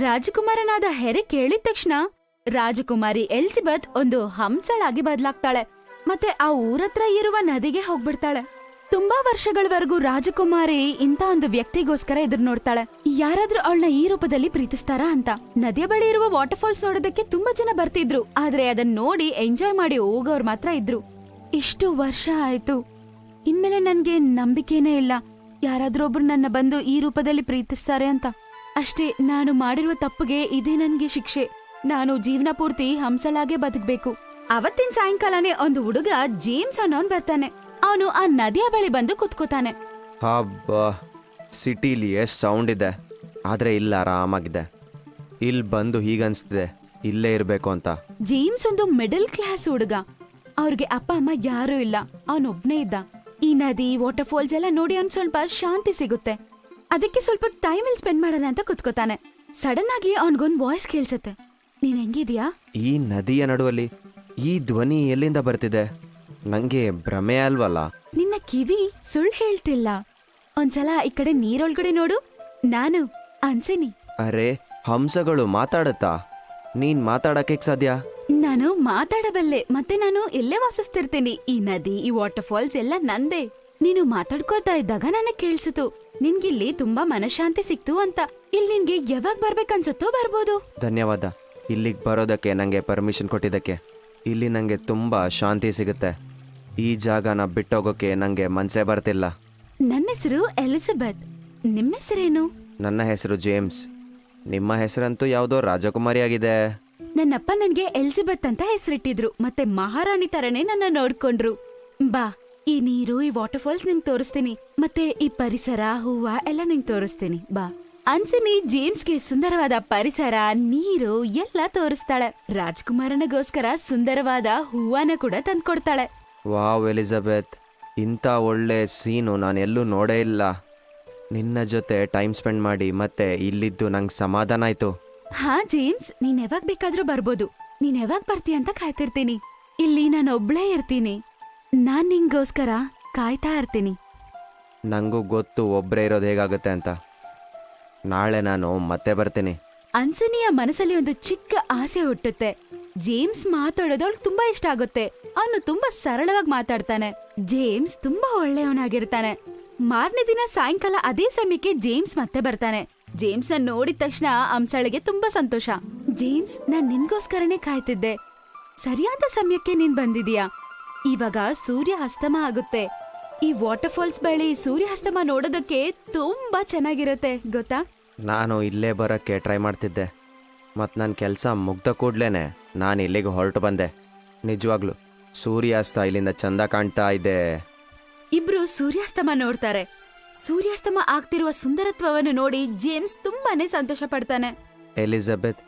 ರಾಜಕುಮಾರನಾದ ಹೆರೆ ಕೇಳಿದ ತಕ್ಷಣ ರಾಜಕುಮಾರಿ ಎಲಿಜಬೆತ್ ಒಂದು ಹಂಸಳಾಗಿ ಬದಲಾಗ್ತಾಳೆ. ಮತ್ತೆ ಆ ಊರತ್ರ ಇರುವ ನದಿಗೆ ಹೋಗ್ಬಿಡ್ತಾಳೆ. ತುಂಬಾ ವರ್ಷಗಳವರೆಗೂ ರಾಜಕುಮಾರಿ ಇಂತ ಒಂದು ವ್ಯಕ್ತಿಗೋಸ್ಕರ ಎದುರು ನೋಡ್ತಾಳೆ. ಯಾರಾದ್ರೂ ಅವಳನ್ನ ಈ ರೂಪದಲ್ಲಿ ಪ್ರೀತಿಸ್ತಾರಾ ಅಂತ. ನದಿಯ ಬಳಿ ಇರುವ ವಾಟರ್ ಫಾಲ್ಸ್ ನೋಡೋದಕ್ಕೆ ತುಂಬಾ ಜನ ಬರ್ತಿದ್ರು. ಆದ್ರೆ ಅದನ್ನ ನೋಡಿ ಎಂಜಾಯ್ ಮಾಡಿ ಹೋಗೋರು ಮಾತ್ರ ಇದ್ರು. ಇಷ್ಟು ವರ್ಷ ಆಯ್ತು, ಇನ್ಮೇಲೆ ನನ್ಗೆ ನಂಬಿಕೆನೇ ಇಲ್ಲ ಯಾರಾದ್ರೂ ಒಬ್ರು ನನ್ನ ಬಂದು ಈ ರೂಪದಲ್ಲಿ ಪ್ರೀತಿಸ್ತಾರೆ ಅಂತ. ಅಷ್ಟೇ, ನಾನು ಮಾಡಿರುವ ತಪ್ಪಿಗೆ ಇದೇ ನನ್ಗೆ ಶಿಕ್ಷೆ. ನಾನು ಜೀವನ ಪೂರ್ತಿ ಹಂಸಳಾಗೆ ಬದುಕ್ಬೇಕು. ಅವತ್ತಿನ ಸಾಯಂಕಾಲನೇ ಒಂದು ಹುಡುಗ ಜೇಮ್ಸ್ ಅನ್ನೋನ್ ಬರ್ತಾನೆ. ಅವನು ಆ ನದಿಯ ಬಳಿ ಬಂದು ಕುತ್ಕೋತಾನೆ. ಹಬ್ಬ, ಸಿಟಿಲಿ ಎಷ್ಟು ಸೌಂಡ್ ಇದೆ, ಆದ್ರೆ ಇಲ್ಲ ಆರಾಮಾಗಿದೆ. ಇಲ್ಲಿ ಬಂದು ಹೀಗನ್ಸ್ತಿದೆ ಇಲ್ಲೇ ಇರ್ಬೇಕು ಅಂತ. ಜೇಮ್ಸ್ ಒಂದು ಮಿಡಲ್ ಕ್ಲಾಸ್ ಹುಡುಗ. ಅವ್ರಿಗೆ ಅಪ್ಪ ಅಮ್ಮ ಯಾರೂ ಇಲ್ಲ, ಅವನೊಬ್ನೇ ಇದ್ದ. ಈ ನದಿ ವಾಟರ್ ಫಾಲ್ಸ್ ಎಲ್ಲ ನೋಡಿ ಅವ್ನ್ ಸ್ವಲ್ಪ ಶಾಂತಿ ಸಿಗುತ್ತೆ. ಅದಕ್ಕೆ ಸ್ವಲ್ಪ ಟೈಮ್ ಅಲ್ಲಿ ಸ್ಪೆಂಡ್ ಮಾಡೋಣ ಅಂತ ಕುತ್ಕೋತಾನೆ. ಸಡನ್ ಆಗಿ ಅವನ್ಗೊಂದ್ ವಾಯ್ಸ್ ಕೇಳ್ಸತ್ತೆ. ನೀನ್ ಹೆಂಗಿದ್ಯಾ? ಈ ನದಿಯ ನಡುವಲ್ಲಿ ಈ ಧ್ವನಿ ಎಲ್ಲಿಂದ ಬರ್ತಿದೆ? ನಂಗೆ ಭ್ರಮೆ ಅಲ್ವಲ್ಲ? ನಿನ್ನ ಕಿವಿ ಸುಳ್ಳು ಹೇಳ್ತಿಲ್ಲ. ಒಂದ್ಸಲ ಈ ಕಡೆ ನೀರೊಳಗಡೆ ನೋಡು. ನಾನು ಅನ್ಸಿನಿ. ಅರೆ, ಹಂಸಗಳು ಮಾತಾಡತ್ತಾ? ನೀನ್ ಮಾತಾಡಕ್ಕೆ ಸಾಧ್ಯ? ನಾನು ಮಾತಾಡಬಲ್ಲೆ, ಮತ್ತೆ ನಾನು ಇಲ್ಲೇ ವಾಸಿಸ್ತಿರ್ತೀನಿ. ಈ ನದಿ, ಈ ವಾಟರ್ ಫಾಲ್ಸ್ ಎಲ್ಲ ನಂದೇ. ನೀನು ಮಾತಾಡ್ಕೋತಾ ಇದ್ದಾಗ ನನಗ್ ಕೇಳ್ಸಿತು ನಿನ್ಗಿಲ್ಲಿ ತುಂಬಾ ಮನಶಾಂತಿ ಸಿಕ್ತು ಅಂತ. ಇಲ್ಲಿ ನಿನ್ಗೆ ಯಾವಾಗ ಬರ್ಬೇಕನ್ಸುತ್ತೋ ಬರ್ಬೋದು. ಧನ್ಯವಾದ ಇಲ್ಲಿಗೆ ಬರೋದಕ್ಕೆ, ನಂಗೆ ಪರ್ಮಿಷನ್ ಕೊಟ್ಟಿದ್ದಕ್ಕೆ. ಇಲ್ಲಿ ನಂಗೆ ತುಂಬಾ ಶಾಂತಿ ಸಿಗುತ್ತೆ. ಈ ಜಾಗನ ಬಿಟ್ಟೋಗೋಕೆ ನಂಗೆ ಮನ್ಸೇ ಬರ್ತಿಲ್ಲ. ನನ್ನ ಹೆಸರು ಎಲಿಜಬೆತ್. ನಿಮ್ಮ ಹೆಸರೇನು? ನನ್ನ ಹೆಸರು ಜೇಮ್ಸ್. ನಿಮ್ಮ ಹೆಸರಂತೂ ಯಾವುದೋ ರಾಜಕುಮಾರಿ ಆಗಿದೆ. ನನ್ನಪ್ಪ ನನ್ಗೆ ಎಲಿಜಬೆತ್ ಅಂತ ಹೆಸರಿಟ್ಟಿದ್ರು, ಮತ್ತೆ ಮಹಾರಾಣಿ ತರನೇ ನನ್ನ ನೋಡ್ಕೊಂಡ್ರು. ಬಾ, ಈ ನೀರು, ಈ ವಾಟರ್ ಫಾಲ್ಸ್ ನಿಂಗೆ ತೋರಿಸ್ತೀನಿ, ಮತ್ತೆ ಈ ಪರಿಸರ, ಹೂವ ಎಲ್ಲ ನಿಂಗೆ ತೋರಿಸ್ತೀನಿ. ಬಾ. ಅನ್ಸಿನಿ ಜೇಮ್ಸ್ಗೆ ಸುಂದರವಾದ ಪರಿಸರ, ನೀರು ಎಲ್ಲ ತೋರಿಸ್ತಾಳೆ. ರಾಜ್ಕುಮಾರನಿಗೋಸ್ಕರ ಸುಂದರವಾದ ಹೂವನ ಕೂಡ ತಂದ್ಕೊಡ್ತಾಳೆ. ವಾವ್ ಎಲಿಜಬೆತ್, ಇಂಥ ಒಳ್ಳೆ ಸೀನು ನಾನು ಎಲ್ಲೂ ನೋಡೇ ಇಲ್ಲ. ನಿನ್ನ ಜೊತೆ ಟೈಮ್ ಸ್ಪೆಂಡ್ ಮಾಡಿ ಮತ್ತೆ ಇಲ್ಲಿದ್ದು ನಂಗೆ ಸಮಾಧಾನ ಆಯ್ತು. ಹಾ ಜೇಮ್ಸ್, ನೀನ್ ಯಾವಾಗ ಬೇಕಾದ್ರೂ ಬರ್ಬೋದು. ನೀನ್ ಯಾವಾಗ ಬರ್ತೀಯ ಅಂತ ಕಾಯ್ತಿರ್ತೀನಿ. ಇಲ್ಲಿ ನಾನು ಒಬ್ಳೇ ಇರ್ತೀನಿ. ನಾನ್ ನಿಂಗೋಸ್ಕರ ಕಾಯ್ತಾ ಇರ್ತೀನಿ. ನಂಗೂ ಗೊತ್ತು ಒಬ್ಬರೇ ಇರೋದು ಹೇಗಾಗುತ್ತೆ ಅಂತ. ನಾಳೆ ನಾನು ಮತ್ತೆ ಬರ್ತೀನಿ. ಅನ್ಸನಿಯ ಮನಸ್ಸಲ್ಲಿ ಒಂದು ಚಿಕ್ಕ ಆಸೆ ಹುಟ್ಟುತ್ತೆ. ಜೇಮ್ಸ್ ಮಾತಾಡೋದು ಅವಳು ತುಂಬಾ ಇಷ್ಟ ಆಗುತ್ತೆ. ಅವನು ತುಂಬಾ ಸರಳವಾಗಿ ಮಾತಾಡ್ತಾನೆ. ಜೇಮ್ಸ್ ತುಂಬಾ ಒಳ್ಳೆಯವನಾಗಿರ್ತಾನೆ. ಮಾರನೇ ದಿನ ಸಾಯಂಕಾಲ ಅದೇ ಸಮಯಕ್ಕೆ ಜೇಮ್ಸ್ ಮತ್ತೆ ಬರ್ತಾನೆ. ಜೇಮ್ಸ್ ನ ನೋಡಿದ ತಕ್ಷಣ ಹಂಸಳಿಗೆ ತುಂಬಾ ಸಂತೋಷ. ಜೇಮ್ಸ್, ನಾನ್ ನಿನ್ಗೋಸ್ಕರನೇ ಕಾಯ್ತಿದ್ದೆ. ಸರಿಯಾದ ಸಮಯಕ್ಕೆ ನೀನ್ ಬಂದಿದೀಯಾ. ಇವಾಗ ಸೂರ್ಯ ಅಸ್ತಮ ಆಗುತ್ತೆ. ಈ ವಾಟರ್ ಫಾಲ್ಸ್ ಬಳಿ ಸೂರ್ಯ ಅಸ್ತಮ ನೋಡೋದಕ್ಕೆ ತುಂಬಾ ಚೆನ್ನಾಗಿರುತ್ತೆ ಗೊತ್ತಾ. ನಾನು ಇಲ್ಲೇ ಬರೋಕ್ಕೆ ಟ್ರೈ ಮಾಡ್ತಿದ್ದೆ, ಮತ್ತು ನನ್ನ ಕೆಲಸ ಮುಗ್ದ ಕೂಡ್ಲೇನೆ ನಾನು ಇಲ್ಲಿಗೆ ಹೊರಟು ಬಂದೆ. ನಿಜವಾಗ್ಲು ಸೂರ್ಯಾಸ್ತ ಇಲ್ಲಿಂದ ಚಂದ ಕಾಣ್ತಾ ಇದೆ. ಇಬ್ರು ಸೂರ್ಯಾಸ್ತಮ ನೋಡ್ತಾರೆ. ಸೂರ್ಯಾಸ್ತಮ ಆಗ್ತಿರುವ ಸುಂದರತ್ವವನ್ನು ನೋಡಿ ಜೇಮ್ಸ್ ತುಂಬಾನೇ ಸಂತೋಷ ಪಡ್ತಾನೆ. ಎಲಿಜಬೆತ್,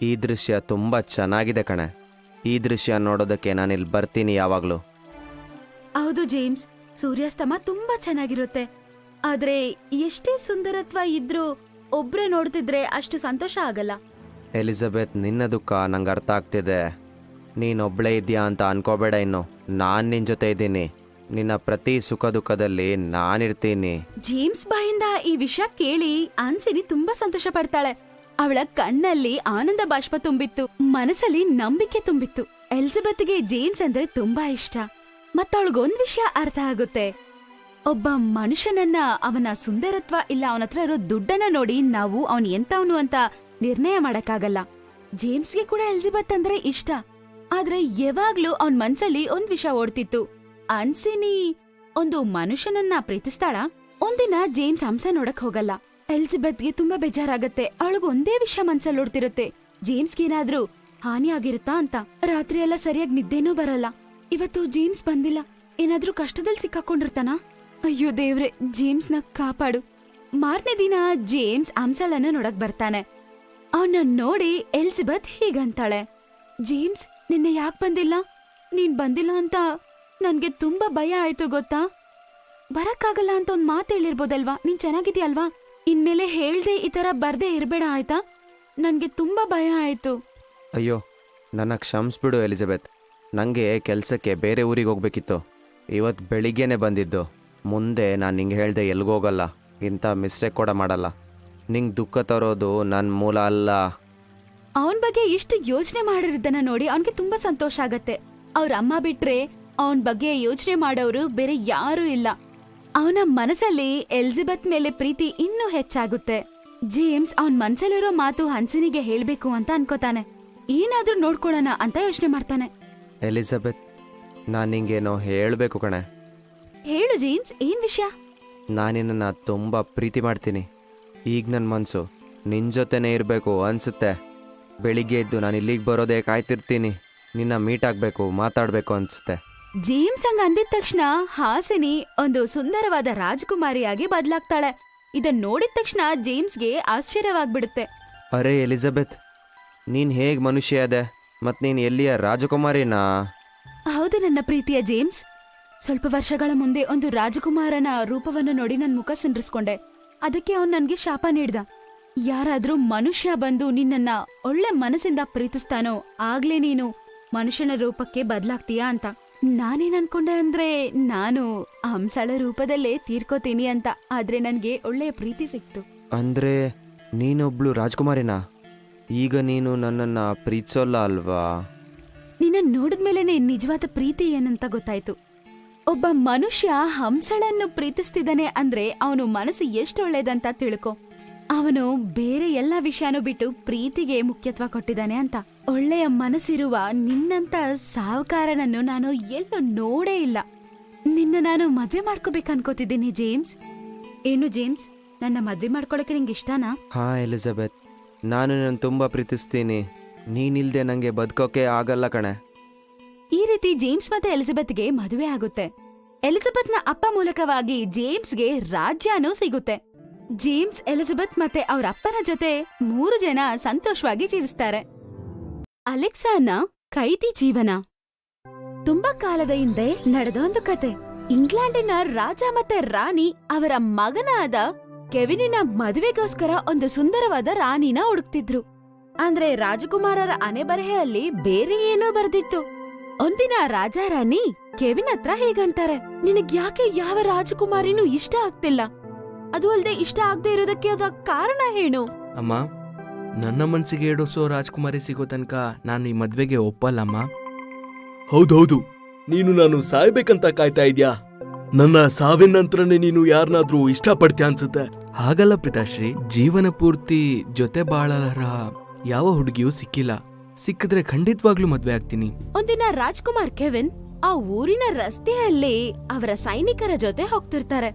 ಈ ದೃಶ್ಯ ತುಂಬಾ ಚೆನ್ನಾಗಿದೆ ಕಣೆ. ಈ ದೃಶ್ಯ ನೋಡೋದಕ್ಕೆ ನಾನಿಲ್ಲಿ ಬರ್ತೀನಿ ಯಾವಾಗ್ಲೂ. ಹೌದು ಜೇಮ್ಸ್, ಸೂರ್ಯಾಸ್ತಮ ತುಂಬಾ ಚೆನ್ನಾಗಿರುತ್ತೆ. ಆದ್ರೆ ಎಷ್ಟೇ ಸುಂದರತ್ವ ಇದ್ರೂ ಒಬ್ರೇ ನೋಡ್ತಿದ್ರೆ ಅಷ್ಟು ಸಂತೋಷ ಆಗಲ್ಲ. ಎಲಿಜಬೆತ್, ನಿನ್ನ ದುಃಖ ನಂಗೆ ಅರ್ಥ ಆಗ್ತಿದೆ. ನೀನೊಬ್ಳೇ ಇದೆಯಾ ಅಂತ ಅನ್ಕೋಬೇಡ. ಇನ್ನು ನಾನು ನಿನ್ನ ಜೊತೆ ಇದ್ದೀನಿ. ನಿನ್ನ ಪ್ರತಿ ಸುಖ ದುಃಖದಲ್ಲಿ ನಾನಿರ್ತೀನಿ. ಜೇಮ್ಸ್ ಬಾಯಿಂದ ಈ ವಿಷಯ ಕೇಳಿ ಆನ್ಸಿನಿ ತುಂಬಾ ಸಂತೋಷ ಪಡ್ತಾಳೆ. ಅವಳ ಕಣ್ಣಲ್ಲಿ ಆನಂದ ಬಾಷ್ಪ ತುಂಬಿತ್ತು, ಮನಸ್ಸಲ್ಲಿ ನಂಬಿಕೆ ತುಂಬಿತ್ತು. ಎಲಿಜಬೆತ್ಗೆ ಜೇಮ್ಸ್ ಅಂದ್ರೆ ತುಂಬಾ ಇಷ್ಟ. ಮತ್ತವಳಿಗೊಂದ್ ವಿಷಯ ಅರ್ಥ ಆಗುತ್ತೆ. ಒಬ್ಬ ಮನುಷ್ಯನನ್ನ ಅವನ ಸುಂದರತ್ವ ಇಲ್ಲ ಅವನ ಹತ್ರ ಇರೋ ದುಡ್ಡನ್ನ ನೋಡಿ ನಾವು ಅವನ್ ಎಂತವನು ಅಂತ ನಿರ್ಣಯ ಮಾಡಕ್ಕಾಗಲ್ಲ. ಜೇಮ್ಸ್ಗೆ ಕೂಡ ಎಲಿಜಬೆತ್ ಅಂದ್ರೆ ಇಷ್ಟ. ಆದ್ರೆ ಯಾವಾಗ್ಲೂ ಅವನ್ ಮನ್ಸಲ್ಲಿ ಒಂದ್ ವಿಷಯ ಓಡ್ತಿತ್ತು. ಆನ್ಸಿನಿ ಒಂದು ಮನುಷ್ಯನನ್ನ ಪ್ರೀತಿಸ್ತಾಳ? ಒಂದಿನ ಜೇಮ್ಸ್ ಹಂಸ ನೋಡಕ್ ಹೋಗಲ್ಲ. ಎಲಿಜಬೆತ್ಗೆ ತುಂಬಾ ಬೇಜಾರಾಗತ್ತೆ. ಅವಳಿಗೆ ಒಂದೇ ವಿಷಯ ಮನ್ಸಲ್ಲಿ ಓಡ್ತಿರುತ್ತೆ, ಜೇಮ್ಸ್ಗೆ ಏನಾದ್ರೂ ಹಾನಿ ಆಗಿರುತ್ತಾ ಅಂತ. ರಾತ್ರಿ ಎಲ್ಲ ಸರಿಯಾಗಿ ನಿದ್ದೆನೂ ಬರಲ್ಲ. ಇವತ್ತು ಜೇಮ್ಸ್ ಬಂದಿಲ್ಲ, ಏನಾದ್ರೂ ಕಷ್ಟದಲ್ಲಿ ಸಿಕ್ಕಾಕೊಂಡಿರ್ತಾನ? ಅಯ್ಯೋ ದೇವ್ರೆ, ಜೇಮ್ಸ್ ನ ಕಾಪಾಡು. ಮಾರನೇ ದಿನ ಜೇಮ್ಸ್ ಹಂಸಳನ್ನ ನೋಡಕ್ ಬರ್ತಾನೆ. ಅವನ ನೋಡಿ ಎಲಿಜಬೆತ್ ಹೀಗಂತಾಳೆ, ಜೇಮ್ಸ್ ನಿನ್ನೆ ಯಾಕೆ ಬಂದಿಲ್ಲ? ನೀನ್ ಬಂದಿಲ್ಲ ಅಂತ ನನ್ಗೆ ತುಂಬಾ ಭಯ ಆಯ್ತು ಗೊತ್ತಾ? ಬರಕ್ಕಾಗಲ್ಲ ಅಂತ ಒಂದ್ ಮಾತು ಹೇಳಿರ್ಬೋದಲ್ವಾ? ನೀನ್ ಚೆನ್ನಾಗಿದ್ಯಲ್ವಾ? ಇನ್ಮೇಲೆ ಹೇಳ್ದೆ ಈ ತರ ಬರ್ದೇ ಇರ್ಬೇಡ ಆಯ್ತಾ? ನನ್ಗೆ ತುಂಬಾ ಭಯ ಆಯ್ತು. ಅಯ್ಯೋ, ನನ್ನ ಕ್ಷಮಿಸ್ಬಿಡು ಎಲಿಜಬೆತ್. ನನಗೆ ಕೆಲಸಕ್ಕೆ ಬೇರೆ ಊರಿಗೆ ಹೋಗ್ಬೇಕಿತ್ತು. ಇವತ್ತು ಬೆಳಿಗ್ಗೆನೆ ಬಂದಿದ್ದು. ಮುಂದೆ ನಾನು ನಿಂಗೆ ಹೇಳ್ದೆ ಎಲ್ಗೋಗಲ್ಲ, ಇಂಥ ಮಿಸ್ಟೇಕ್ ಕೂಡ ಮಾಡಲ್ಲ. ನಿಂಗೆ ದುಃಖ ತರೋದು ನನ್ನ ಮೂಲ ಅಲ್ಲ. ಅವನ್ ಬಗ್ಗೆ ಇಷ್ಟು ಯೋಚನೆ ಮಾಡಿರೋದನ್ನ ನೋಡಿ ಅವನ್ಗೆ ತುಂಬಾ ಸಂತೋಷ ಆಗತ್ತೆ. ಅವ್ರ ಅಮ್ಮ ಬಿಟ್ರೆ ಅವನ್ ಬಗ್ಗೆ ಯೋಚನೆ ಮಾಡೋರು ಬೇರೆ ಯಾರೂ ಇಲ್ಲ. ಅವನ ಮನಸ್ಸಲ್ಲಿ ಎಲಿಜಬೆತ್ ಮೇಲೆ ಪ್ರೀತಿ ಇನ್ನೂ ಹೆಚ್ಚಾಗುತ್ತೆ. ಜೇಮ್ಸ್ ಅವನ್ ಮನ್ಸಲ್ಲಿರೋ ಮಾತು ಹನ್ಸನಿಗೆ ಹೇಳ್ಬೇಕು ಅಂತ ಅನ್ಕೋತಾನೆ. ಏನಾದ್ರೂ ನೋಡ್ಕೊಳ್ಳೋಣ ಅಂತ ಯೋಚನೆ ಮಾಡ್ತಾನೆ. ಎಲಿಜಬೆತ್, ನಾನು ನಿಂಗೇನೋ ಹೇಳಬೇಕು ಕಣೆ. ಹೇಳು ಜೇಮ್ಸ್, ಏನ್ ವಿಷಯ? ನಾನಿನ್ನ ತುಂಬ ಪ್ರೀತಿ ಮಾಡ್ತೀನಿ. ಈಗ ನನ್ನ ಮನಸ್ಸು ನಿನ್ನ ಜೊತೆನೇ ಇರಬೇಕು ಅನ್ಸುತ್ತೆ. ಬೆಳಿಗ್ಗೆ ಎದ್ದು ನಾನು ಇಲ್ಲಿಗೆ ಬರೋದೇ ಕಾಯ್ತಿರ್ತೀನಿ. ನಿನ್ನ ಮೀಟ್ ಆಗಬೇಕು, ಮಾತಾಡಬೇಕು ಅನ್ಸುತ್ತೆ. ಜೇಮ್ಸ್ ಹಂಗ ಅಂದಿದ ತಕ್ಷಣ ಹಾಸಿನಿ ಒಂದು ಸುಂದರವಾದ ರಾಜಕುಮಾರಿಯಾಗಿ ಬದಲಾಗ್ತಾಳೆ. ಇದನ್ನ ನೋಡಿದ ತಕ್ಷಣ ಜೇಮ್ಸ್ಗೆ ಆಶ್ಚರ್ಯವಾಗ್ಬಿಡುತ್ತೆ. ಅರೆ ಎಲಿಜಬೆತ್, ನೀನು ಹೇಗೆ ಮನುಷ್ಯ ಅದೆ? ಮತ್ತು ನೀನು ಎಲ್ಲಿಯ ರಾಜಕುಮಾರಿನಾ? ಹೌದು ನನ್ನ ಪ್ರೀತಿಯ ಜೇಮ್ಸ್. ಸ್ವಲ್ಪ ವರ್ಷಗಳ ಮುಂದೆ ಒಂದು ರಾಜಕುಮಾರನ ರೂಪವನ್ನು ನೋಡಿ ನನ್ ಮುಖ ಸಿಂಡ್ರಿಸ್ಕೊಂಡೆ. ಅದಕ್ಕೆ ಅವನ್ ನನ್ಗೆ ಶಾಪ ನೀಡ್ದ. ಯಾರಾದ್ರೂ ಮನುಷ್ಯ ಬಂದು ನಿನ್ನನ್ನ ಒಳ್ಳೆ ಮನಸ್ಸಿಂದ ಪ್ರೀತಿಸ್ತಾನೋ ಆಗ್ಲೇ ನೀನು ಮನುಷ್ಯನ ರೂಪಕ್ಕೆ ಬದಲಾಗ್ತೀಯಾ ಅಂತ. ನಾನೇನ್ ಅನ್ಕೊಂಡೆ ಅಂದ್ರೆ ನಾನು ಹಂಸಳ ರೂಪದಲ್ಲೇ ತೀರ್ಕೋತೀನಿ ಅಂತ. ಆದ್ರೆ ನನ್ಗೆ ಒಳ್ಳೆಯ ಪ್ರೀತಿ ಸಿಕ್ತು. ಅಂದ್ರೆ ನೀನೊಬ್ಳು ರಾಜಕುಮಾರಿನಾ? ಈಗ ನೀನು ನನ್ನನ್ನ ಪ್ರೀತಿಸೋಲ್ಲ ಅಲ್ವಾ? ನಿನ್ನ ನೋಡಿದ್ಮೇಲೆನೆ ನಿಜವಾದ ಪ್ರೀತಿ ಏನಂತ ಗೊತ್ತಾಯ್ತು. ಒಬ್ಬ ಮನುಷ್ಯ ಹಂಸಳನ್ನು ಪ್ರೀತಿಸ್ತಿದ್ದಾನೆ ಅಂದ್ರೆ ಅವನು ಮನಸ್ಸು ಎಷ್ಟು ಒಳ್ಳೇದಂತ ತಿಳ್ಕೊ. ಅವನು ಬೇರೆ ಎಲ್ಲಾ ವಿಷಯನೂ ಬಿಟ್ಟು ಪ್ರೀತಿಗೆ ಮುಖ್ಯತ್ವ ಕೊಟ್ಟಿದ್ದಾನೆ ಅಂತ. ಒಳ್ಳೆಯ ಮನಸ್ಸಿರುವ ನಿನ್ನಂತ ಸಾಹುಕಾರನನ್ನು ನಾನು ಎಲ್ಲೂ ನೋಡೇ ಇಲ್ಲ. ನಿನ್ನ ನಾನು ಮದ್ವೆ ಮಾಡ್ಕೋಬೇಕನ್ಕೋತಿದ್ದೀನಿ ಜೇಮ್ಸ್. ಏನು ಜೇಮ್ಸ್, ನನ್ನ ಮದ್ವೆ ಮಾಡ್ಕೊಳಕ್ಕೆ ನಿಂಗೆ ಇಷ್ಟನಾ? ಹಾ ಎಲಿಜಬೆತ್, ನಾನು ನಿನ್ನ ತುಂಬಾ ಪ್ರೀತಿಸ್ತೀನಿ. ನೀನಿಲ್ದೆ ನಂಗೆ ಬದುಕೋಕೆ ಆಗಲ್ಲ ಕಣೆ. ಈ ರೀತಿ ಜೇಮ್ಸ್ ಮತ್ತೆ ಎಲಿಜಬೆತ್ಗೆ ಮದುವೆ ಆಗುತ್ತೆ. ಎಲಿಜಬೆತ್ನ ಅಪ್ಪ ಮೂಲಕವಾಗಿ ಜೇಮ್ಸ್ಗೆ ರಾಜ್ಯನೂ ಸಿಗುತ್ತೆ. ಜೇಮ್ಸ್, ಎಲಿಜಬೆತ್ ಮತ್ತೆ ಅವ್ರ ಅಪ್ಪನ ಜೊತೆ 3 ಜನ ಸಂತೋಷವಾಗಿ ಜೀವಿಸ್ತಾರೆ. ಅಲೆಕ್ಸಾನ ಕೈದಿ ಜೀವನ. ತುಂಬಾ ಕಾಲದ ಹಿಂದೆ ನಡೆದ ಒಂದು ಕತೆ. ಇಂಗ್ಲೆಂಡಿನ ರಾಜ ಮತ್ತೆ ರಾಣಿ ಅವರ ಮಗನಾದ ಕೆವಿನಿನ ಮದುವೆಗೋಸ್ಕರ ಒಂದು ಸುಂದರವಾದ ರಾಣಿನ ಹುಡುಕ್ತಿದ್ರು. ಅಂದ್ರೆ ರಾಜಕುಮಾರರ ಅನೆಬರೆಹೆಯಲ್ಲಿ ಬೇರೆ ಏನೋ ಬರ್ದಿತ್ತು. ಒಂದಿನ ರಾಜ ರಾಣಿ ಕೆವಿನ್ ಹತ್ರ ಹೇಗಂತಾರೆ, ನಿನಗ್ ಯಾಕೆ ಯಾವ ರಾಜಕುಮಾರಿನೂ ಇಷ್ಟ ಆಗ್ತಿಲ್ಲ? ಅದು ಅಲ್ದೆ ಇಷ್ಟ ಆಗದೆ ಇರೋದಕ್ಕೆ ಅದ ಕಾರಣ ಏನು? ಅಮ್ಮ, ನನ್ನ ಮನ್ಸಿಗೆ ಏಡೋಸೋ ರಾಜ್ಕುಮಾರಿ ಸಿಗೋ ತನಕ ನಾನು ಈ ಮದ್ವೆಗೆ ಒಪ್ಪಲ್ಲಮ್ಮ. ಹೌದೌದು, ನೀನು ನಾನು ಸಾಯ್ಬೇಕಂತ ಕಾಯ್ತಾ ಇದ್ಯಾ? ನನ್ನ ಸಾವಿನ ನಂತರನೇ ನೀನು ಯಾರನ್ನಾದ್ರೂ ಇಷ್ಟಪಡ್ತೀಯ ಅನ್ಸುತ್ತೆ. ಹಾಗಲ್ಲ ಪಿತಾಶ್ರೀ, ಜೀವನ ಪೂರ್ತಿ ಜೊತೆ ಬಾಳಲಾರ ಯಾವ ಹುಡುಗಿಯೂ ಸಿಕ್ಕಿಲ್ಲ. ಸಿಕ್ಕಿದ್ರೆ ಖಂಡಿತವಾಗ್ಲೂ ಮದ್ವೆ ಆಗ್ತೀನಿ. ಒಂದಿನ ರಾಜ್ಕುಮಾರ್ ಕೆವಿನ್ ಆ ಊರಿನ ರಸ್ತೆಯಲ್ಲಿ ಅವರ ಸೈನಿಕರ ಜೊತೆ ಹೋಗ್ತಿರ್ತಾರೆ.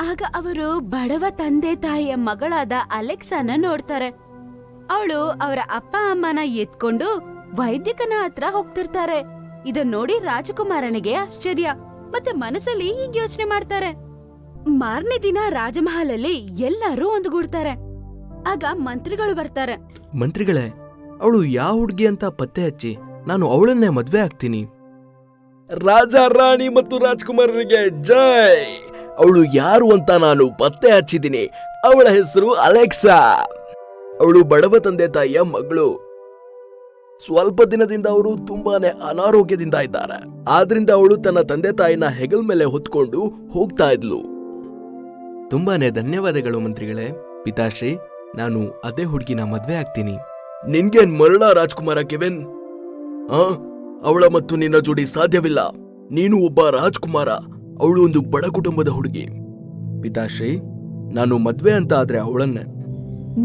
ಆಗ ಅವರು ಬಡವ ತಂದೆ ತಾಯಿಯ ಮಗಳಾದ ಅಲೆಕ್ಸಾನ ನೋಡ್ತಾರೆ. ಅವಳು ಅವರ ಅಪ್ಪ ಅಮ್ಮನ ಎತ್ಕೊಂಡು ವೈದ್ಯಕನ ಹತ್ರ ಹೋಗ್ತಿರ್ತಾರೆ. ಇದನ್ ನೋಡಿ ರಾಜಕುಮಾರನಿಗೆ ಆಶ್ಚರ್ಯ ಮತ್ತೆ ಮನಸ್ಸಲ್ಲಿ ಹೀಗೆ ಯೋಚನೆ ಮಾಡ್ತಾರೆ. ಮಾರನೇ ದಿನ ರಾಜಮಹಲಲ್ಲಿ ಎಲ್ಲರೂ ಒಂದುಗೂಡ್ತಾರೆ. ಆಗ ಮಂತ್ರಿಗಳು ಬರ್ತಾರೆ. ಮಂತ್ರಿಗಳೇ, ಅವಳು ಯಾವ ಹುಡುಗಿ ಅಂತ ಪತ್ತೆ ಹಚ್ಚಿ ನಾನು ಅವಳನ್ನೇ ಮದ್ವೆ ಆಗ್ತೀನಿ. ರಾಜ, ರಾಣಿ ಮತ್ತು ರಾಜ್ಕುಮಾರರಿಗೆ ಜೈ. ಅವಳು ಯಾರು ಅಂತ ನಾನು ಪತ್ತೆ ಹಚ್ಚಿದ್ದೀನಿ. ಅವಳ ಹೆಸರು ಅಲೆಕ್ಸಾ. ಅವಳು ಬಡವ ತಂದೆ ತಾಯಿಯ ಮಗಳು. ಸ್ವಲ್ಪ ದಿನದಿಂದ ಅವರು ತುಂಬಾನೇ ಅನಾರೋಗ್ಯದಿಂದ ಇದ್ದಾರೆ. ಆದ್ರಿಂದ ಅವಳು ತನ್ನ ತಂದೆ ತಾಯಿನ ಹೆಗಲ್ ಮೇಲೆ ಹೊತ್ಕೊಂಡು ಹೋಗ್ತಾ ಇದ್ಲು. ತುಂಬಾನೇ ಧನ್ಯವಾದಗಳು ಮಂತ್ರಿಗಳೇ. ಪಿತಾಶ್ರೀ, ನಾನು ಅದೇ ಹುಡುಗಿನ ಮದ್ವೆ ಆಗ್ತೀನಿ. ನಿನ್ಗೇನ್ ಮರಳ ರಾಜ್ಕುಮಾರ ಕೆವಿನ್? ಅವಳ ಮತ್ತು ನಿನ್ನ ಜೋಡಿ ಸಾಧ್ಯವಿಲ್ಲ. ನೀನು ಒಬ್ಬ ರಾಜ್ಕುಮಾರ, ಅವಳು ಒಂದು ಬಡ ಕುಟುಂಬದ ಹುಡುಗಿ. ಪಿತಾಶ್ರೀ, ನಾನು ಮದ್ವೆ ಅಂತ ಆದ್ರೆ ಅವಳನ್ನೇ.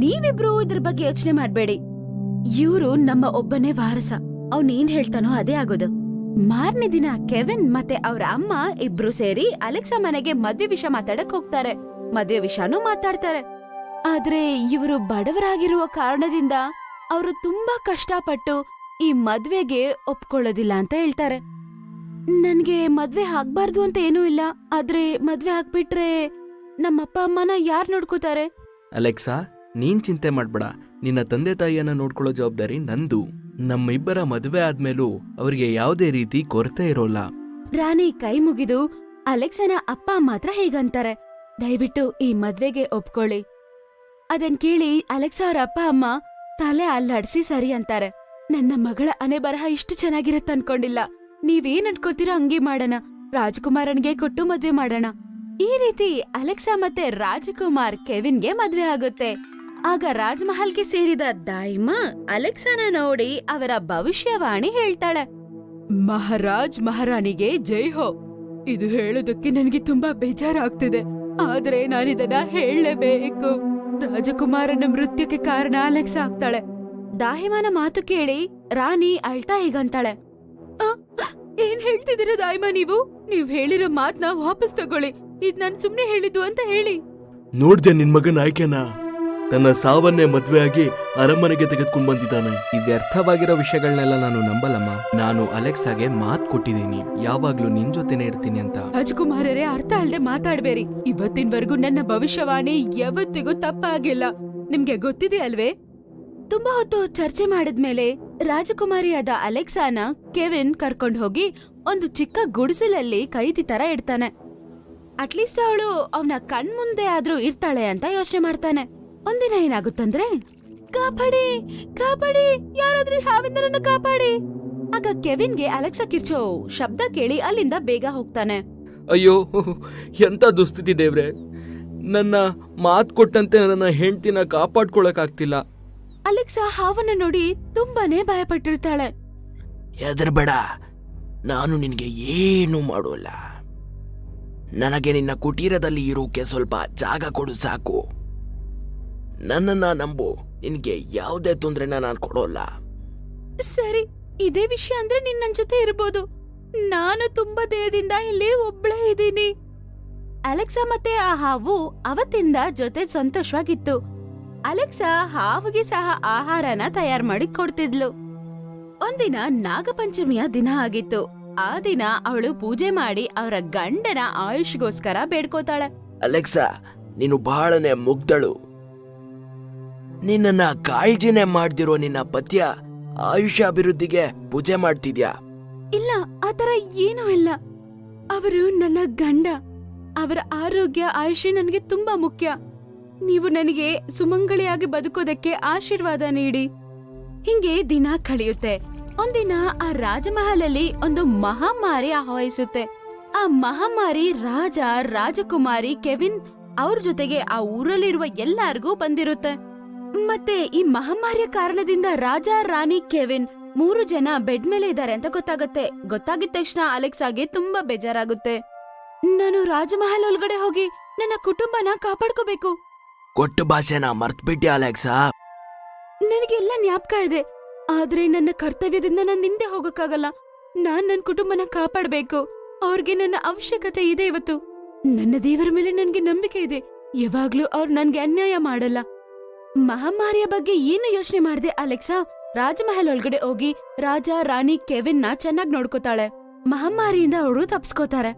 ನೀವಿಬ್ರು ಇದ್ರ ಬಗ್ಗೆ ಯೋಚನೆ ಮಾಡ್ಬೇಡಿ. ಇವ್ರು ನಮ್ಮ ಒಬ್ಬನೇ ವಾರಸ. ಅವ್ನೇನ್ ಹೇಳ್ತಾನೋ ಅದೇ ಆಗೋದು. ಮಾರನೇ ದಿನ ಕೆವಿನ್ ಮತ್ತೆ ಅವ್ರ ಅಮ್ಮ ಇಬ್ರು ಸೇರಿ ಅಲೆಕ್ಸಾ ಮನೆಗೆ ಮದ್ವೆ ವಿಷಯ ಮಾತಾಡಕ್ ಹೋಗ್ತಾರೆ. ಮದ್ವೆ ವಿಷಯನೂ ಮಾತಾಡ್ತಾರೆ. ಆದ್ರೆ ಇವರು ಬಡವರಾಗಿರುವ ಕಾರಣದಿಂದ ಅವರು ತುಂಬಾ ಕಷ್ಟಪಟ್ಟು ಈ ಮದ್ವೆಗೆ ಒಪ್ಕೊಳ್ಳೋದಿಲ್ಲ ಅಂತ ಹೇಳ್ತಾರೆ. ನನ್ಗೆ ಮದ್ವೆ ಆಗ್ಬಾರ್ದು ಅಂತ ಏನೂ ಇಲ್ಲ, ಆದ್ರೆ ಮದ್ವೆ ಆಗ್ಬಿಟ್ರೆ ನಮ್ಮಪ್ಪ ಅಮ್ಮನ ಯಾರ್ ನೋಡ್ಕೋತಾರೆ? ಅಲೆಕ್ಸಾ, ನೀನ್ ಚಿಂತೆ ಮಾಡ್ಬೇಡ. ನಿನ್ನ ತಂದೆ ತಾಯಿಯನ್ನ ನೋಡ್ಕೊಳ್ಳೋ ಜವಾಬ್ದಾರಿ ನಂದು. ನಮ್ಮಿಬ್ಬರ ಮದುವೆ ಆದ್ಮೇಲೂ ಅವರಿಗೆ ಯಾವುದೇ ರೀತಿ ಕೊರತೆ ಇರೋಲ್ಲ. ರಾಣಿ ಕೈ ಮುಗಿದು ಅಲೆಕ್ಸನ ಅಪ್ಪ ಮಾತ್ರ ಹೇಗಂತಾರೆ, ದಯವಿಟ್ಟು ಈ ಮದ್ವೆಗೆ ಒಪ್ಕೊಳ್ಳಿ. ಅದನ್ ಕೇಳಿ ಅಲೆಕ್ಸಾ ಅವ್ರ ಅಪ್ಪ ಅಮ್ಮ ತಲೆ ಅಲ್ಲಾಡ್ಸಿ ಸರಿ ಅಂತಾರೆ. ನನ್ನ ಮಗಳ ಹಣೆ ಬರಹ ಇಷ್ಟು ಚೆನ್ನಾಗಿರತ್ತ ಅನ್ಕೊಂಡಿಲ್ಲ. ನೀವೇನ್ ಅನ್ಕೋತೀರೋ ಹಂಗೆ ಮಾಡೋಣ. ರಾಜಕುಮಾರನ್ಗೆ ಕೊಟ್ಟು ಮದ್ವೆ ಮಾಡೋಣ. ಈ ರೀತಿ ಅಲೆಕ್ಸಾ ಮತ್ತೆ ರಾಜಕುಮಾರ್ ಕೆವಿನ್ಗೆ ಮದ್ವೆ ಆಗುತ್ತೆ. ಆಗ ರಾಜ್ಮಹಲ್ಗೆ ಸೇರಿದ ದಾಯಿಮಾ ಅಲೆಕ್ಸಾನ ನೋಡಿ ಅವರ ಭವಿಷ್ಯವಾಣಿ ಹೇಳ್ತಾಳೆ. ಮಹಾರಾಜ್ ಮಹಾರಾಣಿಗೆ ಜೈ ಹೋ. ಇದು ಹೇಳೋದಕ್ಕೆ ನನಗೆ ತುಂಬಾ ಬೇಜಾರಾಗ್ತಿದೆ, ಆದ್ರೆ ನಾನಿದನ್ನ ಹೇಳಲೇಬೇಕು. ರಾಜಕುಮಾರನ ಮೃತ್ಯುಕ್ಕೆ ಕಾರಣ ಅಲೆಕ್ಸಾ ಆಗ್ತಾಳೆ. ದಾಯಿಮಾನ ಮಾತು ಕೇಳಿ ರಾಣಿ ಅಳ್ತಾ ಹೀಗಂತಾಳೆ, ಏನ್ ಹೇಳ್ತಿದ್ದೀರ ದಾಯಿಮಾ ನೀವು? ನೀವ್ ಹೇಳಿರೋ ಮಾತ್ನ ವಾಪಸ್ ತಗೊಳ್ಳಿ. ಇದ್ ನಾನ್ ಸುಮ್ನೆ ಹೇಳಿದ್ದು ಅಂತ ಹೇಳಿ. ನೋಡ್ದೆ ನಿನ್ ಮಗನ ಆಯ್ಕೆನ? ತನ್ನ ಸಾವನ್ನೇ ಮದ್ವೆ ಆಗಿ ಅರಮನೆಗೆ ತೆಗೆದುಕೊಂಡ್ ಬಂದಿದ್ದಾನೆ. ಈ ವ್ಯರ್ಥವಾಗಿರೋ ವಿಷಯಗಳನ್ನೆಲ್ಲ ನಾನು ನಂಬಲ್ಲಮ್ಮ. ನಾನು ಅಲೆಕ್ಸಾಗೆ ಮಾತ್ ಕೊಟ್ಟಿದ್ದೀನಿ, ಯಾವಾಗ್ಲೂ ನಿನ್ ಜೊತೆನೆ ಇರ್ತೀನಿ ಅಂತ. ರಾಜಕುಮಾರರೇ, ಅರ್ಥ ಅಲ್ದೆ ಮಾತಾಡ್ಬೇರಿ. ಇವತ್ತಿನವರೆಗೂ ನನ್ನ ಭವಿಷ್ಯವಾಣಿ ಯಾವತ್ತಿಗೂ ತಪ್ಪಾಗಿಲ್ಲ. ನಿಮ್ಗೆ ಗೊತ್ತಿದೆ ಅಲ್ವೇ? ತುಂಬಾ ಹೊತ್ತು ಚರ್ಚೆ ಮಾಡಿದ್ಮೇಲೆ ರಾಜಕುಮಾರಿಯಾದ ಅಲೆಕ್ಸಾನ ಕೆವಿನ್ ಕರ್ಕೊಂಡ್ ಹೋಗಿ ಒಂದು ಚಿಕ್ಕ ಗುಡಿಸಲಲ್ಲಿ ಕೈದಿ ತರ ಇಡ್ತಾನೆ. ಅಟ್ಲೀಸ್ಟ್ ಅವಳು ಅವನ ಕಣ್ಮುಂದೆ ಆದ್ರೂ ಇರ್ತಾಳೆ ಅಂತ ಯೋಚನೆ ಮಾಡ್ತಾನೆ. ಒಂದಿನ ಏನಾಗುತ್ತಂದ್ರೆ, ಕಾಪಾಡಿ ಕಾಪಾಡಿ, ಯಾರಾದ್ರೂ ಹಾವಿಂದ ನನ್ನ ಕಾಪಾಡಿ. ಆಗ ಕೆವಿನ್ಗೆ ಅಲೆಕ್ಸಾ ಕಿರ್ಚೋ ಶಬ್ದ ಕೇಳಿ ಅಲ್ಲಿಂದ ಬೇಗ ಹೋಗ್ತಾನೆ. ಅಯ್ಯೋ, ಎಂತ ದುಸ್ಥಿತಿ ದೇವ್ರೆ. ನನ್ನ ಮಾತ್ ಕೊಟ್ಟಂತೆ ನನ್ನ ಹೆಂಡ್ತಿನ ಕಾಪಾಡ್ಕೊಳಕಾಗ್ತಿಲ್ಲ. ಅಲೆಕ್ಸಾ ಹಾವನ್ನ ನೋಡಿ ತುಂಬಾನೇ ಭಯಪಟ್ಟಿರ್ತಾಳೆ. ಹೆದರ್ಬೇಡ, ನಾನು ನಿನ್ಗೆ ಏನು ಮಾಡೋಲ್ಲ. ನನಗೆ ನಿನ್ನ ಕುಟೀರದಲ್ಲಿ ಇರೋಕೆ ಸ್ವಲ್ಪ ಜಾಗ ಕೊಡು ಸಾಕು. ನನ್ನನ್ನ ನಂಬು, ನಿನ್ಗೆ ಯಾವುದೇ ತೊಂದ್ರೆನ ನಾನು ಕೊಡೋಲ್ಲ. ಸರಿ, ಇದೇ ವಿಷಯ ಅಂದ್ರೆ ನಿನ್ನ ಜೊತೆ ಇರ್ಬೋದು. ನಾನು ತುಂಬಾ ದೇಹದಿಂದ ಇಲ್ಲಿ ಒಬ್ಳೇ ಇದ್ದೀನಿ. ಅಲೆಕ್ಸಾ ಮತ್ತೆ ಆ ಹಾವು ಅವತ್ತಿಂದ ಜೊತೆ ಸಂತೋಷವಾಗಿತ್ತು. ಅಲೆಕ್ಸಾ ಹಾವಿಗೆ ಸಹ ಆಹಾರನ ತಯಾರು ಮಾಡಿ ಕೊಡ್ತಿದ್ಲು. ಒಂದಿನ ನಾಗಪಂಚಮಿಯ ದಿನ ಆಗಿತ್ತು. ಆ ದಿನ ಅವಳು ಪೂಜೆ ಮಾಡಿ ಅವರ ಗಂಡನ ಆಯುಷ್ಗೋಸ್ಕರ ಬೇಡ್ಕೋತಾಳೆ. ಅಲೆಕ್ಸಾ, ನೀನು ಬಹಳನೇ ಮುಗ್ಧಳು. ನಿನ್ನ ಕಾಳಜಿನೇ ಮಾಡ್ದಿರೋ ನಿನ್ನ ಪತಿಯ ಆಯುಷ್ಯ ಅಭಿವೃದ್ಧಿಗೆ ಪೂಜೆ ಮಾಡ್ತಿದ್ಯಾ? ಇಲ್ಲ, ಆತರ ಏನೂ ಇಲ್ಲ. ಅವರು ನನ್ನ ಗಂಡ. ಅವರ ಆರೋಗ್ಯ ಆಯುಷ್ಯ ನನಗೆ ತುಂಬಾ ಮುಖ್ಯ. ನೀವು ನನಗೆ ಸುಮಂಗಳಿಯಾಗಿ ಬದುಕೋದಕ್ಕೆ ಆಶೀರ್ವಾದ ನೀಡಿ. ಹಿಂಗೆ ದಿನ ಕಳೆಯುತ್ತೆ. ಒಂದಿನ ಆ ರಾಜಮಹಲಲ್ಲಿ ಒಂದು ಮಹಾಮಾರಿ ಆಹ್ವಾನಿಸುತ್ತೆ. ಆ ಮಹಾಮಾರಿ ರಾಜ, ರಾಜಕುಮಾರಿ, ಕೆವಿನ್ ಅವ್ರ ಜೊತೆಗೆ ಆ ಊರಲ್ಲಿರುವ ಎಲ್ಲಾರ್ಗೂ ಬಂದಿರುತ್ತೆ. ಮತ್ತೆ ಈ ಮಹಾಮಾರಿಯ ಕಾರಣದಿಂದ ರಾಜ, ರಾಣಿ, ಕೆವಿನ್ 3 ಜನ ಬೆಡ್ ಮೇಲೆ ಇದ್ದಾರೆ ಅಂತ ಗೊತ್ತಾಗುತ್ತೆ. ಗೊತ್ತಾಗಿದ ತಕ್ಷಣ ಅಲೆಕ್ಸಾಗೆ ತುಂಬಾ ಬೇಜಾರಾಗುತ್ತೆ. ನಾನು ರಾಜಮಹಲ್ ಒಳಗಡೆ ಹೋಗಿ ನನ್ನ ಕುಟುಂಬನ ಕಾಪಾಡ್ಕೋಬೇಕು. ಕೊಟ್ಟು ಭಾಷೆನ ಮರ್ತ್ಬಿಟ್ಯಾ ಅಲೆಕ್ಸಾ? ನನಗೆಲ್ಲ ಜ್ಞಾಪಕ ಇದೆ, ಆದ್ರೆ ನನ್ನ ಕರ್ತವ್ಯದಿಂದ ನಾನು ಹಿಂದೆ ಹೋಗಕ್ಕಾಗಲ್ಲ. ನಾನ್ ನನ್ನ ಕುಟುಂಬನ ಕಾಪಾಡ್ಬೇಕು. ಅವ್ರಿಗೆ ನನ್ನ ಅವಶ್ಯಕತೆ ಇದೆ ಇವತ್ತು. ನನ್ನ ದೇವರ ಮೇಲೆ ನನ್ಗೆ ನಂಬಿಕೆ ಇದೆ. ಯಾವಾಗ್ಲೂ ಅವ್ರು ನನ್ಗೆ ಅನ್ಯಾಯ ಮಾಡಲ್ಲ. ಮಹಾಮಾರಿಯ ಬಗ್ಗೆ ಏನು ಯೋಚನೆ ಮಾಡ್ದೆ ಅಲೆಕ್ಸಾ? ರಾಜಮಹಲ್ ಒಳಗಡೆ ಹೋಗಿ ರಾಜ ರಾಣಿ ಕೆವಿನ್ ನ ಚೆನ್ನಾಗ್ ನೋಡ್ಕೋತಾಳೆ. ಮಹಾಮಾರಿಯಿಂದ ಅವಳು ತಪ್ಸ್ಕೋತಾರೆ.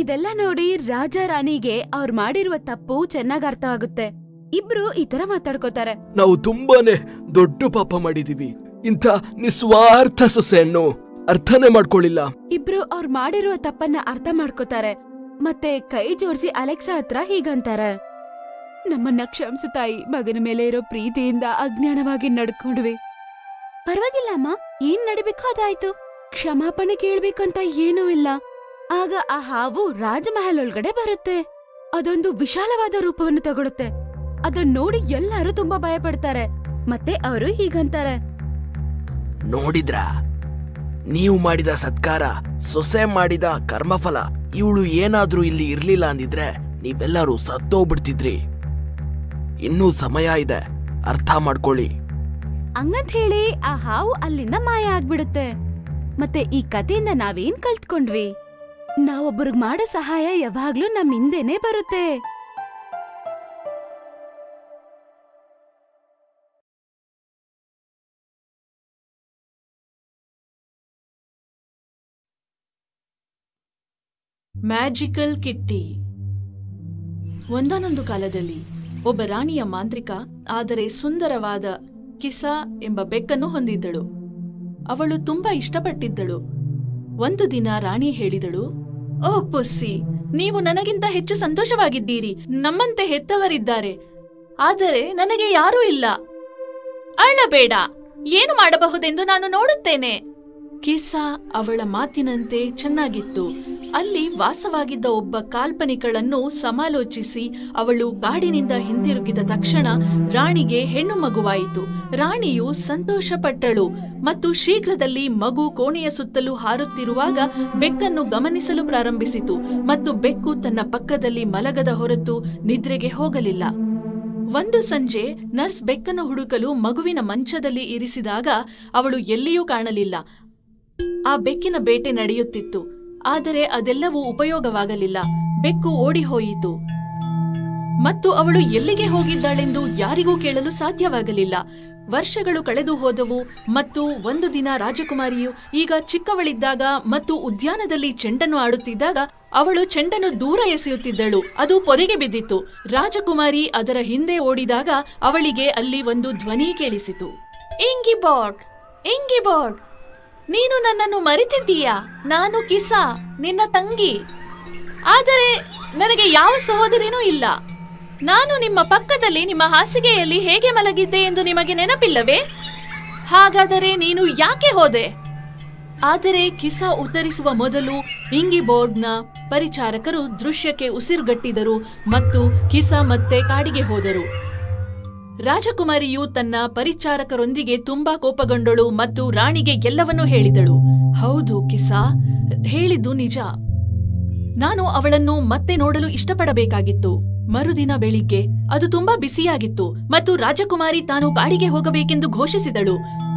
ಇದೆಲ್ಲ ನೋಡಿ ರಾಜ ರಾಣಿಗೆ ಅವ್ರು ಮಾಡಿರುವ ತಪ್ಪು ಚೆನ್ನಾಗ್ ಅರ್ಥ ಆಗುತ್ತೆ. ಇಬ್ರು ಈ ತರ ಮಾತಾಡ್ಕೋತಾರೆ. ನಾವು ತುಂಬಾನೇ ದೊಡ್ಡ ಪಾಪ ಮಾಡಿದೀವಿ. ಇಂಥ ನಿಸ್ವಾರ್ಥ ಸೊಸೆಯನ್ನು ಅರ್ಥನೇ ಮಾಡ್ಕೊಳ್ಳಿಲ್ಲ. ಇಬ್ರು ಅವ್ರು ಮಾಡಿರುವ ತಪ್ಪನ್ನ ಅರ್ಥ ಮಾಡ್ಕೋತಾರೆ. ಮತ್ತೆ ಕೈ ಜೋಡಿಸಿ ಅಲೆಕ್ಸಾ ಹತ್ರ ಹೀಗಂತಾರೆ, ನಮ್ಮನ್ನ ಕ್ಷಮಿಸು ತಾಯಿ, ಮಗನ ಮೇಲೆ ಇರೋ ಪ್ರೀತಿಯಿಂದ ಅಜ್ಞಾನವಾಗಿ ನಡ್ಕೊಂಡ್ವಿ. ಪರವಾಗಿಲ್ಲ ಅಮ್ಮ, ಏನ್ ನಡಿಬೇಕೋ ಅದಾಯ್ತು. ಕ್ಷಮಾಪಣೆ ಕೇಳ್ಬೇಕಂತ ಏನೂ ಇಲ್ಲ. ಆಗ ಆ ಹಾವು ರಾಜಮಹಲ್ ಒಳಗಡೆ ಬರುತ್ತೆ. ಅದೊಂದು ವಿಶಾಲವಾದ ರೂಪವನ್ನು ತಗೊಳುತ್ತೆ. ಅದನ್ನ ನೋಡಿ ಎಲ್ಲರೂ ತುಂಬಾ ಭಯ ಪಡ್ತಾರೆ. ಮತ್ತೆ ಅವರು ಹೀಗಂತಾರೆ, ನೋಡಿದ್ರಾ, ನೀವು ಮಾಡಿದ ಸತ್ಕಾರ, ಸೊಸೆ ಮಾಡಿದ ಕರ್ಮಫಲ. ಇವಳು ಏನಾದ್ರೂ ಇಲ್ಲಿ ಇರ್ಲಿಲ್ಲ ಅಂದಿದ್ರೆ ನೀವೆಲ್ಲರೂ ಸತ್ತೋಗ್ಬಿಡ್ತಿದ್ರಿ. ಇನ್ನೂ ಸಮಯ ಇದೆ, ಅರ್ಥ ಮಾಡ್ಕೊಳ್ಳಿ. ಹಂಗಂತ ಹೇಳಿ ಆ ಹಾವು ಅಲ್ಲಿಂದ ಮಾಯ ಆಗ್ಬಿಡುತ್ತೆ. ಮತ್ತೆ ಈ ಕಥೆಯಿಂದ ನಾವೇನ್ ಕಲ್ತ್ಕೊಂಡ್ವಿ? ನಾವೊಬ್ಬರಿಗೆ ಮಾಡೋ ಸಹಾಯ ಯಾವಾಗ್ಲೂ ನಮ್ ಹಿಂದೆನೆ ಬರುತ್ತೆ. ಮ್ಯಾಜಿಕಲ್ ಕಿಟ್ಟಿ. ಒಂದಾನೊಂದು ಕಾಲದಲ್ಲಿ ಒಬ್ಬ ರಾಣಿಯ ಮಾಂತ್ರಿಕ ಆದರೆ ಸುಂದರವಾದ ಕಿಸಾ ಎಂಬ ಬೆಕ್ಕನ್ನು ಹೊಂದಿದ್ದಳು. ಅವಳು ತುಂಬಾ ಇಷ್ಟಪಟ್ಟಿದ್ದಳು. ಒಂದು ದಿನ ರಾಣಿ ಹೇಳಿದಳು, ಓ ಪುಸ್ಸಿ, ನೀವು ನನಗಿಂತ ಹೆಚ್ಚು ಸಂತೋಷವಾಗಿದ್ದೀರಿ. ನಮ್ಮಂತೆ ಹೆತ್ತವರಿದ್ದಾರೆ, ಆದರೆ ನನಗೆ ಯಾರೂ ಇಲ್ಲ. ಅಳಬೇಡ, ಏನು ಮಾಡಬಹುದೆಂದು ನಾನು ನೋಡುತ್ತೇನೆ. ಕಿಸಾ ಅವಳ ಮಾತಿನಂತೆ ಚೆನ್ನಾಗಿತ್ತು. ಅಲ್ಲಿ ವಾಸವಾಗಿದ್ದ ಒಬ್ಬ ಕಾಲ್ಪನಿಕಳನ್ನು ಸಮಾಲೋಚಿಸಿ ಅವಳು ಕಾಡಿನಿಂದ ಹಿಂತಿರುಗಿದ ತಕ್ಷಣ ರಾಣಿಗೆ ಹೆಣ್ಣು ಮಗುವಾಯಿತು. ರಾಣಿಯು ಸಂತೋಷಪಟ್ಟಳು ಮತ್ತು ಶೀಘ್ರದಲ್ಲಿ ಮಗು ಕೋಣೆಯ ಸುತ್ತಲೂ ಹಾರುತ್ತಿರುವಾಗ ಬೆಕ್ಕನ್ನು ಗಮನಿಸಲು ಪ್ರಾರಂಭಿಸಿತು. ಮತ್ತು ಬೆಕ್ಕು ತನ್ನ ಪಕ್ಕದಲ್ಲಿ ಮಲಗದ ಹೊರತು ನಿದ್ರೆಗೆ ಹೋಗಲಿಲ್ಲ. ಒಂದು ಸಂಜೆ ನರ್ಸ್ ಬೆಕ್ಕನ್ನು ಹುಡುಕಲು ಮಗುವಿನ ಮಂಚದಲ್ಲಿ ಇರಿಸಿದಾಗ ಅವಳು ಎಲ್ಲಿಯೂ ಕಾಣಲಿಲ್ಲ. ಆ ಬೆಕ್ಕಿನ ಬೇಟೆ ನಡೆಯುತ್ತಿತ್ತು, ಆದರೆ ಅದೆಲ್ಲವೂ ಉಪಯೋಗವಾಗಲಿಲ್ಲ. ಬೆಕ್ಕು ಓಡಿ ಹೋಯಿತು ಮತ್ತು ಅವಳು ಎಲ್ಲಿಗೆ ಹೋಗಿದ್ದಾಳೆಂದು ಯಾರಿಗೂ ಕೇಳಲು ಸಾಧ್ಯವಾಗಲಿಲ್ಲ. ವರ್ಷಗಳು ಕಳೆದು ಹೋದವು ಮತ್ತು ಒಂದು ದಿನ ರಾಜಕುಮಾರಿಯು ಈಗ ಚಿಕ್ಕವಳಿದ್ದಾಗ ಮತ್ತು ಉದ್ಯಾನದಲ್ಲಿ ಚೆಂಡನ್ನು ಆಡುತ್ತಿದ್ದಾಗ ಅವಳು ಚೆಂಡನ್ನು ದೂರ ಎಸೆಯುತ್ತಿದ್ದಳು. ಅದು ಪೊದೆಗೆ ಬಿದ್ದಿತ್ತು. ರಾಜಕುಮಾರಿ ಅದರ ಹಿಂದೆ ಓಡಿದಾಗ ಅವಳಿಗೆ ಅಲ್ಲಿ ಒಂದು ಧ್ವನಿ ಕೇಳಿಸಿತು. ಇಂಗಿಬೋರ್ಗ್, ಇಂಗಿಬೋರ್ಗ್, ನೀನು ನನ್ನನ್ನು ಮರೆತಿದ್ದೀಯಾ? ನಾನು ಕಿಸಾ, ನಿನ್ನ ತಂಗಿ. ಆದರೆ ನನಗೆ ಯಾವ ಸಹೋದರಿನೂ ಇಲ್ಲ. ನಾನು ನಿಮ್ಮ ಪಕ್ಕದಲ್ಲಿ ನಿಮ್ಮ ಹಾಸಿಗೆಯಲ್ಲಿ ಹೇಗೆ ಮಲಗಿದ್ದೆ ಎಂದು ನಿಮಗೆ ನೆನಪಿಲ್ಲವೇ? ಹಾಗಾದರೆ ನೀನು ಯಾಕೆ ಹೋದೆ? ಆದರೆ ಕಿಸಾ ಉತ್ತರಿಸುವ ಮೊದಲು ಇಂಗಿಬೋರ್ಡ್ನ ಪರಿಚಾರಕರು ದೃಶ್ಯಕ್ಕೆ ಉಸಿರುಗಟ್ಟಿದರು ಮತ್ತು ಕಿಸಾ ಮತ್ತೆ ಕಾಡಿಗೆ ಹೋದರು. ರಾಜಕುಮಾರಿಯು ತನ್ನ ಪರಿಚಾರಕರೊಂದಿಗೆ ತುಂಬಾ ಕೋಪಗೊಂಡಳು ಮತ್ತು ರಾಣಿಗೆ ಎಲ್ಲವನ್ನೂ ಹೇಳಿದಳು. ಹೌದು ಕಿಸಾ, ಹೇಳಿದ್ದು ನಿಜ. ನಾನು ಅವಳನ್ನು ಮತ್ತೆ ನೋಡಲು ಇಷ್ಟಪಡಬೇಕಾಗಿತ್ತು. ಮರುದಿನ ಬೆಳಿಗ್ಗೆ ಅದು ತುಂಬಾ ಬಿಸಿಯಾಗಿತ್ತು ಮತ್ತು ರಾಜಕುಮಾರಿ ತಾನು ಕಾಡಿಗೆ ಹೋಗಬೇಕೆಂದು ಘೋಷಿಸಿದಳು.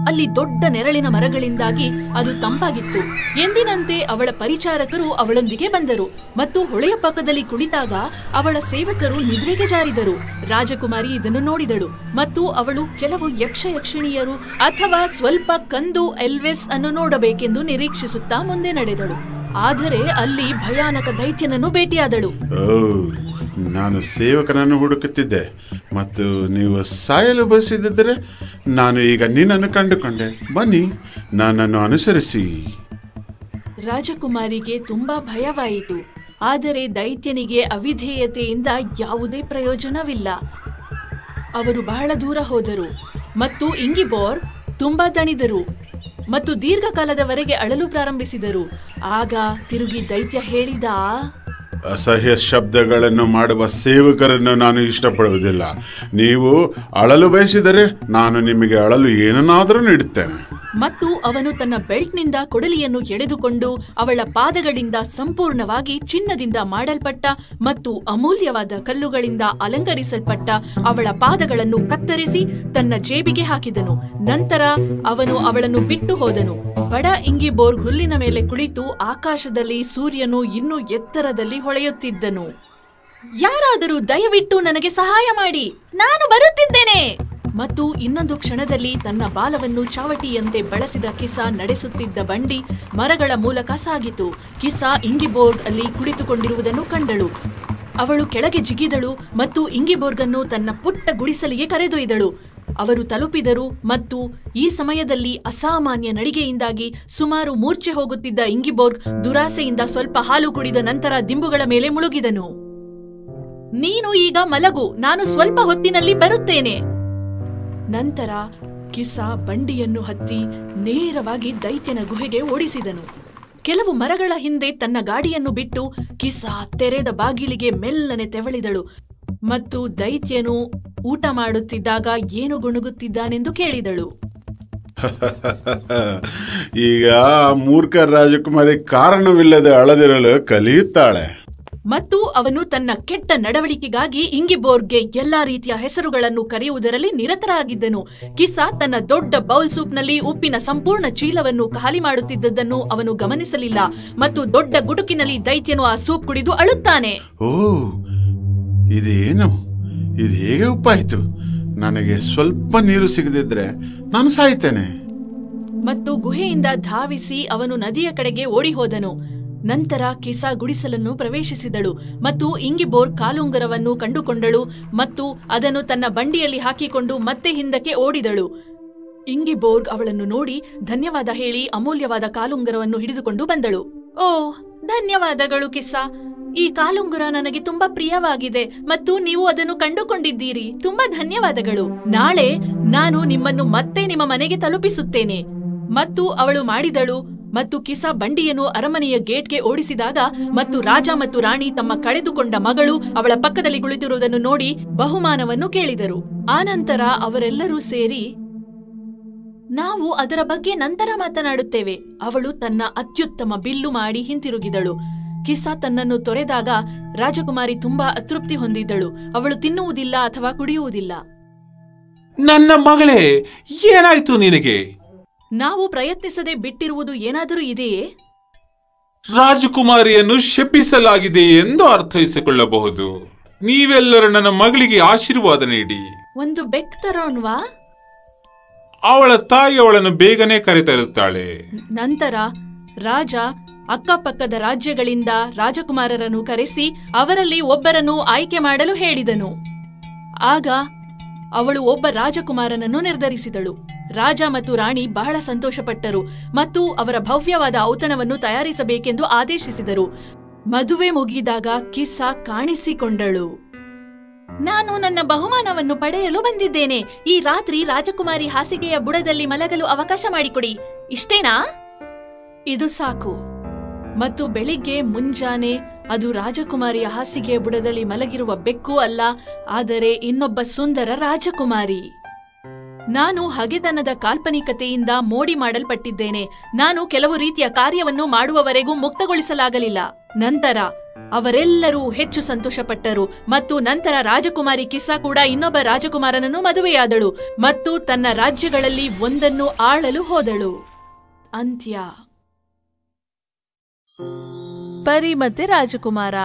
ಅಲ್ಲಿ ದೊಡ್ಡ ನೆರಳಿನ ಮರಗಳಿಂದಾಗಿ ಅದು ತಂಪಾಗಿತ್ತು. ಎಂದಿನಂತೆ ಅವಳ ಪರಿಚಾರಕರು ಅವಳೊಂದಿಗೆ ಬಂದರು ಮತ್ತು ಹೊಳೆಯ ಪಕ್ಕದಲ್ಲಿ ಕುಳಿತಾಗ ಅವಳ ಸೇವಕರು ನಿದ್ರೆಗೆ ಜಾರಿದರು. ರಾಜಕುಮಾರಿ ಇದನ್ನು ನೋಡಿದಳು ಮತ್ತು ಅವಳು ಕೆಲವು ಯಕ್ಷಿಣಿಯರು ಅಥವಾ ಸ್ವಲ್ಪ ಕಂದು ಎಲ್ವೆಸ್ ಅನ್ನು ನೋಡಬೇಕೆಂದು ನಿರೀಕ್ಷಿಸುತ್ತಾ ಮುಂದೆ ನಡೆದಳು. ಆದರೆ ಅಲ್ಲಿ ಭಯಾನಕ ದೈತ್ಯನನ್ನು ಭೇಟಿಯಾದಳು. ನಾನು ಸೇವಕನನ್ನು ಹುಡುಕುತ್ತಿದ್ದೆ ಮತ್ತು ನೀವು ಸಾಯಲು ಬಯಸಿದ್ದರೆ ನಾನು ಈಗ ನಿನ್ನನ್ನು ಕಂಡುಕೊಂಡೆ. ಬನ್ನಿ, ನನ್ನನ್ನು ಅನುಸರಿಸಿ. ರಾಜಕುಮಾರಿಗೆ ತುಂಬಾ ಭಯವಾಯಿತು. ಆದರೆ ದೈತ್ಯನಿಗೆ ಅವಿಧೇಯತೆಯಿಂದ ಯಾವುದೇ ಪ್ರಯೋಜನವಿಲ್ಲ. ಅವರು ಬಹಳ ದೂರ ಹೋದರು ಮತ್ತು ಇಂಗಿಬೋರ್ ತುಂಬಾ ದಣಿದರು ಮತ್ತು ದೀರ್ಘಕಾಲದವರೆಗೆ ಅಳಲು ಪ್ರಾರಂಭಿಸಿದರು. ಆಗ ತಿರುಗಿ ದೈತ್ಯ ಹೇಳಿದ, ಅಸಹ್ಯ ಶಬ್ದಗಳನ್ನು ಮಾಡುವ ಸೇವಕರನ್ನು ನಾನು ಇಷ್ಟಪಡುವುದಿಲ್ಲ. ನೀವು ಅಳಲು ಬಯಸಿದರೆ ನಾನು ನಿಮಗೆ ಅಳಲು ಏನನ್ನಾದರೂ ನೀಡುತ್ತೇನೆ. ಮತ್ತು ಅವನು ತನ್ನ ಬೆಲ್ಟ್ನಿಂದ ಕೊಡಲಿಯನ್ನು ಎಳೆದುಕೊಂಡು ಅವಳ ಪಾದಗಳಿಂದ ಸಂಪೂರ್ಣವಾಗಿ ಚಿನ್ನದಿಂದ ಮಾಡಲ್ಪಟ್ಟ ಮತ್ತು ಅಮೂಲ್ಯವಾದ ಕಲ್ಲುಗಳಿಂದ ಅಲಂಕರಿಸಲ್ಪಟ್ಟ ಅವಳ ಪಾದಗಳನ್ನು ಕತ್ತರಿಸಿ ತನ್ನ ಜೇಬಿಗೆ ಹಾಕಿದನು. ನಂತರ ಅವನು ಅವಳನ್ನು ಬಿಟ್ಟು ಹೋದನು. ಬಡ ಇಂಗಿಬೋರ್ಗ್ ಹುಲ್ಲಿನ ಮೇಲೆ ಕುಳಿತು ಆಕಾಶದಲ್ಲಿ ಸೂರ್ಯನು ಇನ್ನೂ ಎತ್ತರದಲ್ಲಿ ಹೊಳೆಯುತ್ತಿದ್ದನು. ಯಾರಾದರೂ ದಯವಿಟ್ಟು ನನಗೆ ಸಹಾಯ ಮಾಡಿ, ನಾನು ಬರುತ್ತಿದ್ದೇನೆ ಮತ್ತು ಇನ್ನೊಂದು ಕ್ಷಣದಲ್ಲಿ ತನ್ನ ಬಾಲವನ್ನು ಚಾವಟಿಯಂತೆ ಬಳಸಿದ ಕಿಸಾ ನಡೆಸುತ್ತಿದ್ದ ಬಂಡಿ ಮರಗಳ ಮೂಲಕ ಸಾಗಿತು. ಕಿಸಾ ಇಂಗಿಬೋರ್ಗ್ ಅಲ್ಲಿ ಕುಳಿತುಕೊಂಡಿರುವುದನ್ನು ಕಂಡಳು. ಅವಳು ಕೆಳಗೆ ಜಿಗಿದಳು ಮತ್ತು ಇಂಗಿಬೋರ್ಗನ್ನು ತನ್ನ ಪುಟ್ಟ ಗುಡಿಸಲಿಗೆ ಕರೆದೊಯ್ದಳು. ಅವರು ತಲುಪಿದರು ಮತ್ತು ಈ ಸಮಯದಲ್ಲಿ ಅಸಾಮಾನ್ಯ ನಡಿಗೆಯಿಂದಾಗಿ ಸುಮಾರು ಮೂರ್ಛೆ ಹೋಗುತ್ತಿದ್ದ ಇಂಗಿಬೋರ್ಗ್ ದುರಾಸೆಯಿಂದ ಸ್ವಲ್ಪ ಹಾಲು ಕುಡಿದ ನಂತರ ದಿಂಬುಗಳ ಮೇಲೆ ಮುಳುಗಿದನು. ನೀನು ಈಗ ಮಲಗು, ನಾನು ಸ್ವಲ್ಪ ಹೊತ್ತಿನಲ್ಲಿ ಬರುತ್ತೇನೆ. ನಂತರ ಕಿಸಾ ಬಂಡಿಯನ್ನು ಹತ್ತಿ ನೇರವಾಗಿ ದೈತ್ಯನ ಗುಹೆಗೆ ಓಡಿಸಿದನು. ಕೆಲವು ಮರಗಳ ಹಿಂದೆ ತನ್ನ ಗಾಡಿಯನ್ನು ಬಿಟ್ಟು ಕಿಸಾ ತೆರೆದ ಬಾಗಿಲಿಗೆ ಮೆಲ್ಲನೆ ತೆವಳಿದಳು ಮತ್ತು ದೈತ್ಯನು ಊಟ ಮಾಡುತ್ತಿದ್ದಾಗ ಏನು ಗುಣಗುತ್ತಿದ್ದಾನೆಂದು ಕೇಳಿದಳು. ಈಗ ಮೂರ್ಖ ರಾಜಕುಮಾರಿ ಕಾರಣವಿಲ್ಲದೆ ಅಳದಿರಲು ಕಲಿಯುತ್ತಾಳೆ. ಮತ್ತು ಅವನು ತನ್ನ ಕೆಟ್ಟ ನಡವಳಿಕೆಗಾಗಿ ಇಂಗಿಬೋರ್ಗ್ಗೆ ಎಲ್ಲಾ ರೀತಿಯ ಹೆಸರುಗಳನ್ನು ಕರೆಯುವುದರಲ್ಲಿ ನಿರತರಾಗಿದ್ದನು. ಕಿಸಾ ತನ್ನ ದೊಡ್ಡ ಬೌಲ್ ಸೂಪ್ನಲ್ಲಿ ಉಪ್ಪಿನ ಸಂಪೂರ್ಣ ಚೀಲವನ್ನು ಖಾಲಿ ಮಾಡುತ್ತಿದ್ದದ್ದನ್ನು ಅವನು ಗಮನಿಸಲಿಲ್ಲ ಮತ್ತು ದೊಡ್ಡ ಗುಟುಕಿನಲ್ಲಿ ದೈತ್ಯನು ಆ ಸೂಪ್ ಕುಡಿದು ಅಳುತ್ತಾನೆ. ಓ, ಇದೇನು? ಇದು ಹೇಗೆ ಉಪ್ಪಾಯಿತು? ನನಗೆ ಸ್ವಲ್ಪ ನೀರು ಸಿಗದಿದ್ರೆ ನಾನು ಸಾಯ್ತೇನೆ. ಮತ್ತು ಗುಹೆಯಿಂದ ಧಾವಿಸಿ ಅವನು ನದಿಯ ಕಡೆಗೆ ಓಡಿ ಹೋದನು. ನಂತರ ಕಿಸಾ ಗುಡಿಸಲನ್ನು ಪ್ರವೇಶಿಸಿದಳು ಮತ್ತು ಇಂಗಿಬೋರ್ಗ್ ಕಾಲುಂಗರವನ್ನು ಕಂಡುಕೊಂಡಳು ಮತ್ತು ಅದನ್ನು ತನ್ನ ಬಂಡಿಯಲ್ಲಿ ಹಾಕಿಕೊಂಡು ಮತ್ತೆ ಹಿಂದಕ್ಕೆ ಓಡಿದಳು. ಇಂಗಿಬೋರ್ಗ್ ಅವಳನ್ನು ನೋಡಿ ಧನ್ಯವಾದ ಹೇಳಿ ಅಮೂಲ್ಯವಾದ ಕಾಲುಂಗರವನ್ನು ಹಿಡಿದುಕೊಂಡು ಬಂದಳು. ಓ, ಧನ್ಯವಾದಗಳು ಕಿಸಾ. ಈ ಕಾಲುಂಗುರ ನನಗೆ ತುಂಬಾ ಪ್ರಿಯವಾಗಿದೆ ಮತ್ತು ನೀವು ಅದನ್ನು ಕಂಡುಕೊಂಡಿದ್ದೀರಿ. ತುಂಬಾ ಧನ್ಯವಾದಗಳು. ನಾಳೆ ನಾನು ನಿಮ್ಮನ್ನು ಮತ್ತೆ ನಿಮ್ಮ ಮನೆಗೆ ತಲುಪಿಸುತ್ತೇನೆ. ಮತ್ತು ಅವಳು ಮಾಡಿದಳು. ಮತ್ತು ಕಿಸಾ ಬಂಡಿಯನ್ನು ಅರಮನೆಯ ಗೇಟ್ಗೆ ಓಡಿಸಿದಾಗ ಮತ್ತು ರಾಜ ಮತ್ತು ರಾಣಿ ತಮ್ಮ ಕಳೆದುಕೊಂಡ ಮಗಳು ಅವಳ ಪಕ್ಕದಲ್ಲಿ ಕುಳಿತಿರುವುದನ್ನು ನೋಡಿ ಬಹುಮಾನವನ್ನು ಕೇಳಿದರು. ಆನಂತರ ಅವರೆಲ್ಲರೂ ಸೇರಿ, ನಾವು ಅದರ ಬಗ್ಗೆ ನಂತರ ಮಾತನಾಡುತ್ತೇವೆ. ಅವಳು ತನ್ನ ಅತ್ಯುತ್ತಮ ಬಿಲ್ಲು ಮಾಡಿ ಹಿಂತಿರುಗಿದಳು. ಕಿಸಾ ತನ್ನನ್ನು ತೊರೆದಾಗ ರಾಜಕುಮಾರಿ ತುಂಬಾ ಅತೃಪ್ತಿ ಹೊಂದಿದ್ದಳು. ಅವಳು ತಿನ್ನುವುದಿಲ್ಲ ಅಥವಾ ಕುಡಿಯುವುದಿಲ್ಲ. ನನ್ನ ಮಗಳೇ, ಏನಾಯ್ತು ನಿನಗೆ? ನಾವು ಪ್ರಯತ್ನಿಸದೆ ಬಿಟ್ಟಿರುವುದು ಏನಾದರೂ ಇದೆಯೇ? ರಾಜಕುಮಾರಿಯನ್ನು ಶಪಿಸಲಾಗಿದೆ ಎಂದು ಅರ್ಥೈಸಿಕೊಳ್ಳಬಹುದು. ನೀವೆಲ್ಲರೂ ನನ್ನ ಮಗಳಿಗೆ ಆಶೀರ್ವಾದ ನೀಡಿ. ಒಂದು ಬೆಕ್ ತರೋಣ್ವಾ? ಅವಳ ತಾಯಿ ಅವಳನ್ನು ಬೇಗನೆ ಕರೆತರುತ್ತಾಳೆ. ನಂತರ ರಾಜ ಅಕ್ಕಪಕ್ಕದ ರಾಜ್ಯಗಳಿಂದ ರಾಜಕುಮಾರರನ್ನು ಕರೆಸಿ ಅವರಲ್ಲಿ ಒಬ್ಬರನ್ನು ಆಯ್ಕೆ ಮಾಡಲು ಹೇಳಿದನು. ಆಗ ಅವಳು ಒಬ್ಬ ರಾಜಕುಮಾರನನ್ನು ನಿರ್ಧರಿಸಿದಳು. ರಾಜ ಮತ್ತು ರಾಣಿ ಬಹಳ ಸಂತೋಷಪಟ್ಟರು ಮತ್ತು ಅವರ ಭವ್ಯವಾದ ಔತಣವನ್ನು ತಯಾರಿಸಬೇಕೆಂದು ಆದೇಶಿಸಿದರು. ಮದುವೆ ಮುಗಿದಾಗ ಕಿಸಾ ಕಾಣಿಸಿಕೊಂಡಳು. ನಾನು ನನ್ನ ಬಹುಮಾನವನ್ನು ಪಡೆಯಲು ಬಂದಿದ್ದೇನೆ. ಈ ರಾತ್ರಿ ರಾಜಕುಮಾರಿ ಹಾಸಿಗೆಯ ಬುಡದಲ್ಲಿ ಮಲಗಲು ಅವಕಾಶ ಮಾಡಿಕೊಡಿ. ಇಷ್ಟೇನಾ? ಇದು ಸಾಕು. ಮತ್ತು ಬೆಳಿಗ್ಗೆ ಮುಂಜಾನೆ ಅದು ರಾಜಕುಮಾರಿಯ ಹಾಸಿಗೆಯ ಬುಡದಲ್ಲಿ ಮಲಗಿರುವ ಬೆಕ್ಕು ಅಲ್ಲ, ಆದರೆ ಇನ್ನೊಬ್ಬ ಸುಂದರ ರಾಜಕುಮಾರಿ. ನಾನು ಹಗೆತನದ ಕಾಲ್ಪನಿಕತೆಯಿಂದ ಮೋಡಿ ಮಾಡಲ್ಪಟ್ಟಿದ್ದೇನೆ. ನಾನು ಕೆಲವು ರೀತಿಯ ಕಾರ್ಯವನ್ನು ಮಾಡುವವರೆಗೂ ಮುಕ್ತಗೊಳಿಸಲಾಗಲಿಲ್ಲ. ನಂತರ ಅವರೆಲ್ಲರೂ ಹೆಚ್ಚು ಸಂತೋಷಪಟ್ಟರು ಮತ್ತು ನಂತರ ರಾಜಕುಮಾರಿ ಕಿಸಾ ಕೂಡ ಇನ್ನೊಬ್ಬ ರಾಜಕುಮಾರನನ್ನು ಮದುವೆಯಾದಳು ಮತ್ತು ತನ್ನ ರಾಜ್ಯಗಳಲ್ಲಿ ಒಂದನ್ನು ಆಳಲು ಹೋದಳು. ಅಂತ್ಯ. ಪರಿ ಮತ್ತೆ ರಾಜಕುಮಾರ.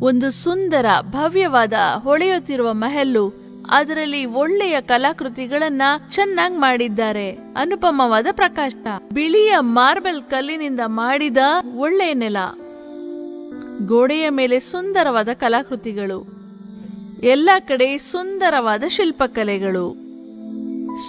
ಒಂದು ಸುಂದರ ಭವ್ಯವಾದ ಹೊಳೆಯುತ್ತಿರುವ ಮಹಲ್ಲು. ಅದರಲ್ಲಿ ಒಳ್ಳೆಯ ಕಲಾಕೃತಿಗಳನ್ನ ಚೆನ್ನಾಗಿ ಮಾಡಿದ್ದಾರೆ. ಅನುಪಮವಾದ ಪ್ರಕಾಶ, ಬಿಳಿಯ ಮಾರ್ಬಲ್ ಕಲ್ಲಿನಿಂದ ಮಾಡಿದ ಒಳ್ಳೆಯ ನೆಲ, ಗೋಡೆಯ ಮೇಲೆ ಸುಂದರವಾದ ಕಲಾಕೃತಿಗಳು, ಎಲ್ಲ ಕಡೆ ಸುಂದರವಾದ ಶಿಲ್ಪಕಲೆಗಳು.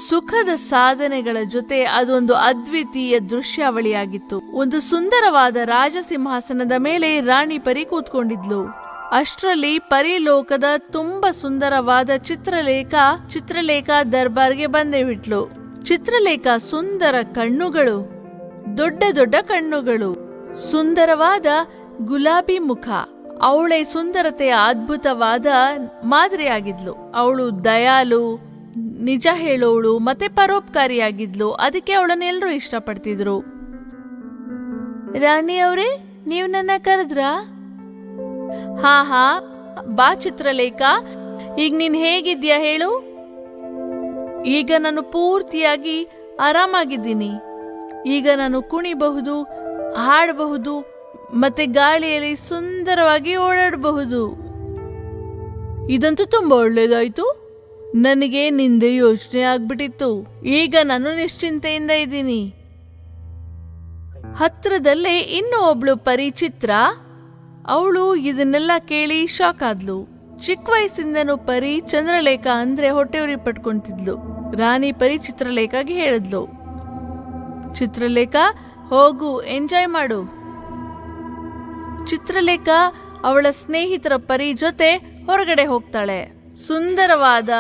ಸುಖದ ಸಾಧನೆಗಳ ಜೊತೆ ಅದೊಂದು ಅದ್ವಿತೀಯ ದೃಶ್ಯಾವಳಿಯಾಗಿತ್ತು. ಒಂದು ಸುಂದರವಾದ ರಾಜಸಿಂಹಾಸನದ ಮೇಲೆ ರಾಣಿ ಪರಿ ಕೂತ್ಕೊಂಡಿದ್ಲು. ಅಷ್ಟರಲ್ಲಿ ಪರಿಲೋಕದ ತುಂಬಾ ಸುಂದರವಾದ ಚಿತ್ರಲೇಖ ದರ್ಬಾರ್ಗೆ ಬಂದೇ ಬಿಟ್ಲು. ಚಿತ್ರಲೇಖ ಸುಂದರ ಕಣ್ಣುಗಳು, ದೊಡ್ಡ ದೊಡ್ಡ ಕಣ್ಣುಗಳು, ಸುಂದರವಾದ ಗುಲಾಬಿ ಮುಖ. ಅವಳೇ ಸುಂದರತೆಯ ಅದ್ಭುತವಾದ ಮಾದರಿಯಾಗಿದ್ಲು. ಅವಳು ದಯಾಳು, ನಿಜ ಹೇಳೋಳು ಮತ್ತೆ ಪರೋಪಕಾರಿಯಾಗಿದ್ಲು. ಅದಕ್ಕೆ ಅವಳನ್ನ ಎಲ್ಲರೂ ಇಷ್ಟಪಡ್ತಿದ್ರು. ರಾಣಿ ಅವರೇ, ನೀವ್ ನನ್ನ ಕರೆದ್ರಾ? ಹಾ, ಬಾ ಚಿತ್ರಲೇಖ. ಈಗ ನೀನ್ ಹೇಗಿದ್ಯಾ ಹೇಳು? ಈಗ ನಾನು ಪೂರ್ತಿಯಾಗಿ ಆರಾಮಾಗಿದ್ದೀನಿ. ಈಗ ನಾನು ಕುಣಿಬಹುದು, ಹಾಡಬಹುದು ಮತ್ತೆ ಗಾಳಿಯಲ್ಲಿ ಸುಂದರವಾಗಿ ಓಡಾಡಬಹುದು. ಇದಂತೂ ತುಂಬಾ ಒಳ್ಳೇದಾಯ್ತು. ನನಗೆ ನಿಂದೆ ಯೋಚನೆ ಆಗ್ಬಿಟ್ಟಿತ್ತು. ಈಗ ನಾನು ನಿಶ್ಚಿಂತೆಯಿಂದ ಇದ್ದೀನಿ. ಹತ್ರದಲ್ಲೇ ಇನ್ನೂ ಒಬ್ಳು ಪರಿ ಚಿತ್ರ. ಅವಳು ಇದನ್ನೆಲ್ಲ ಕೇಳಿ ಶಾಕ್ ಆದ್ಲು. ಚಿಕ್ಕ ವಯಸ್ಸಿಂದನೂ ಪರಿ ಚಂದ್ರಲೇಖ ಅಂದ್ರೆ ಹೊಟ್ಟೆವ್ರಿ ಪಟ್ಕೊಂತಿದ್ಲು. ರಾಣಿ ಪರಿ ಚಿತ್ರಲೇಖಗೆ ಹೇಳಿದ್ಲು, ಚಿತ್ರಲೇಖ ಹೋಗು, ಎಂಜಾಯ್ ಮಾಡು. ಚಿತ್ರಲೇಖ ಅವಳ ಸ್ನೇಹಿತರ ಪರಿ ಜೊತೆ ಹೊರಗಡೆ ಹೋಗ್ತಾಳೆ. ಸುಂದರವಾದ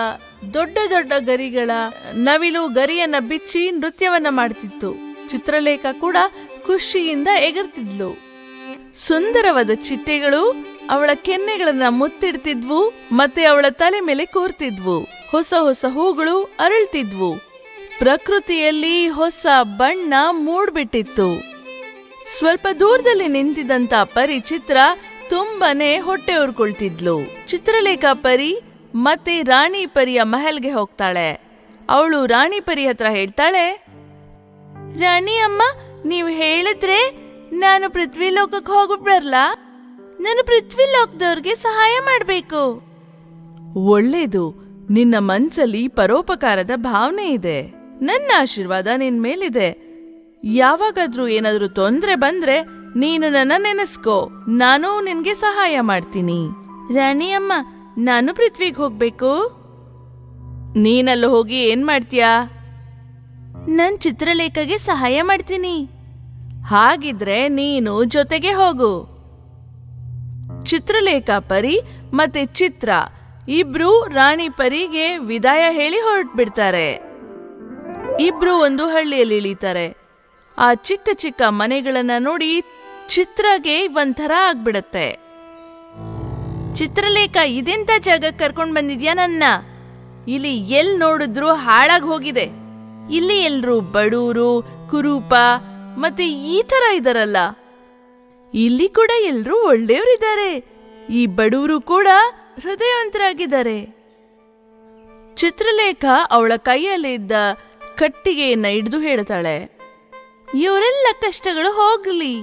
ದೊಡ್ಡ ದೊಡ್ಡ ಗರಿಗಳ ನವಿಲು ಗರಿಯನ್ನ ಬಿಚ್ಚಿ ನೃತ್ಯವನ್ನ ಮಾಡ್ತಿತ್ತು. ಚಿತ್ರಲೇಖ ಕೂಡ ಖುಷಿಯಿಂದ ಎಗರ್ತಿದ್ಲು. ಸುಂದರವಾದ ಚಿಟ್ಟೆಗಳು ಅವಳ ಕೆನ್ನೆಗಳನ್ನ ಮುತ್ತಿಡ್ತಿದ್ವು ಮತ್ತೆ ಅವಳ ತಲೆ ಮೇಲೆ ಕೂರ್ತಿದ್ವು. ಹೊಸ ಹೊಸ ಹೂಗಳು ಅರಳ್ತಿದ್ವು. ಪ್ರಕೃತಿಯಲ್ಲಿ ಹೊಸ ಬಣ್ಣ ಮೂಡ್ಬಿಟ್ಟಿತ್ತು. ಸ್ವಲ್ಪ ದೂರದಲ್ಲಿ ನಿಂತಿದ್ದಂತ ಪರಿ ಚಿತ್ರ ತುಂಬಾನೇ ಹೊಟ್ಟೆ ಉರ್ಕೊಳ್ತಿದ್ಲು. ಚಿತ್ರಲೇಖ ಪರಿ ಮತ್ತೆ ರಾಣಿ ಪರಿಯ ಮಹಲ್ಗೆ ಹೋಗ್ತಾಳೆ. ಅವಳು ರಾಣಿ ಪರಿ ಹತ್ರ ಹೇಳ್ತಾಳೆ, ರಾಣಿ ಅಮ್ಮ, ನೀವು ಹೇಳಿದ್ರೆ ನಾನು ಪೃಥ್ವಿ ಲೋಕಕ್ಕೆ ಹೋಗ್ಬಿಡ್ಬರ್ಲಾ? ನಾನು ಪೃಥ್ವಿ ಲೋಕದವ್ರಿಗೆ ಸಹಾಯ ಮಾಡ್ಬೇಕು. ಒಳ್ಳೇದು, ನಿನ್ನ ಮನ್ಸಲ್ಲಿ ಪರೋಪಕಾರದ ಭಾವನೆ ಇದೆ. ನನ್ನ ಆಶೀರ್ವಾದ ನಿನ್ ಮೇಲಿದೆ. ಯಾವಾಗಾದ್ರೂ ಏನಾದ್ರೂ ತೊಂದ್ರೆ ಬಂದ್ರೆ ನೀನು ನನ್ನ ನೆನೆಸ್ಕೋ, ನಾನು ನಿನ್ಗೆ ಸಹಾಯ ಮಾಡ್ತೀನಿ. ರಾಣಿ ಅಮ್ಮ, ನಾನು ಪೃಥ್ವಿಗೆ ಹೋಗ್ಬೇಕು. ನೀನಲ್ಲ ಹೋಗಿ ಏನ್ ಮಾಡ್ತೀಯಾ? ನನ್ ಚಿತ್ರಲೇಖಗೆ ಸಹಾಯ ಮಾಡ್ತೀನಿ. ಹಾಗಿದ್ರೆ ನೀನು ಜೊತೆಗೆ ಹೋಗು. ಚಿತ್ರಲೇಖ ಪರಿ ಮತ್ತೆ ಚಿತ್ರ ಇಬ್ರು ರಾಣಿ ಪರಿಗೆ ವಿದಾಯ ಹೇಳಿ ಹೊರಟ್ಬಿಡ್ತಾರೆ. ಇಬ್ರು ಒಂದು ಹಳ್ಳಿಯಲ್ಲಿ ಇಳಿತಾರೆ. ಆ ಚಿಕ್ಕ ಚಿಕ್ಕ ಮನೆಗಳನ್ನ ನೋಡಿ ಚಿತ್ರಗೆ ಒಂಥರ ಆಗ್ಬಿಡತ್ತೆ. ಚಿತ್ರಲೇಖ, ಇದೆಂತ ಜಾಗಕ್ಕೆ ಕರ್ಕೊಂಡ್ ಬಂದಿದ್ಯಾ ನನ್ನ? ಇಲ್ಲಿ ಎಲ್ ನೋಡಿದ್ರು ಹಾಳಾಗ್ ಹೋಗಿದೆ. ಇಲ್ಲಿ ಎಲ್ರು ಬಡೂರು, ಕುರೂಪ ಮತ್ತೆ ಈ ತರ ಇದಾರಲ್ಲ. ಇಲ್ಲಿ ಕೂಡ ಎಲ್ರೂ ಒಳ್ಳೆಯವರಿದ್ದಾರೆ. ಈ ಬಡವರು ಕೂಡ ಹೃದಯವಂತರಾಗಿದ್ದಾರೆ. ಚಿತ್ರಲೇಖ ಅವಳ ಕೈಯಲ್ಲಿದ್ದ ಕಟ್ಟಿಗೆಯನ್ನ ಹಿಡಿದು ಹೇಳ್ತಾಳೆ, ಇವರೆಲ್ಲ ಕಷ್ಟಗಳು ಹೋಗ್ಲಿ.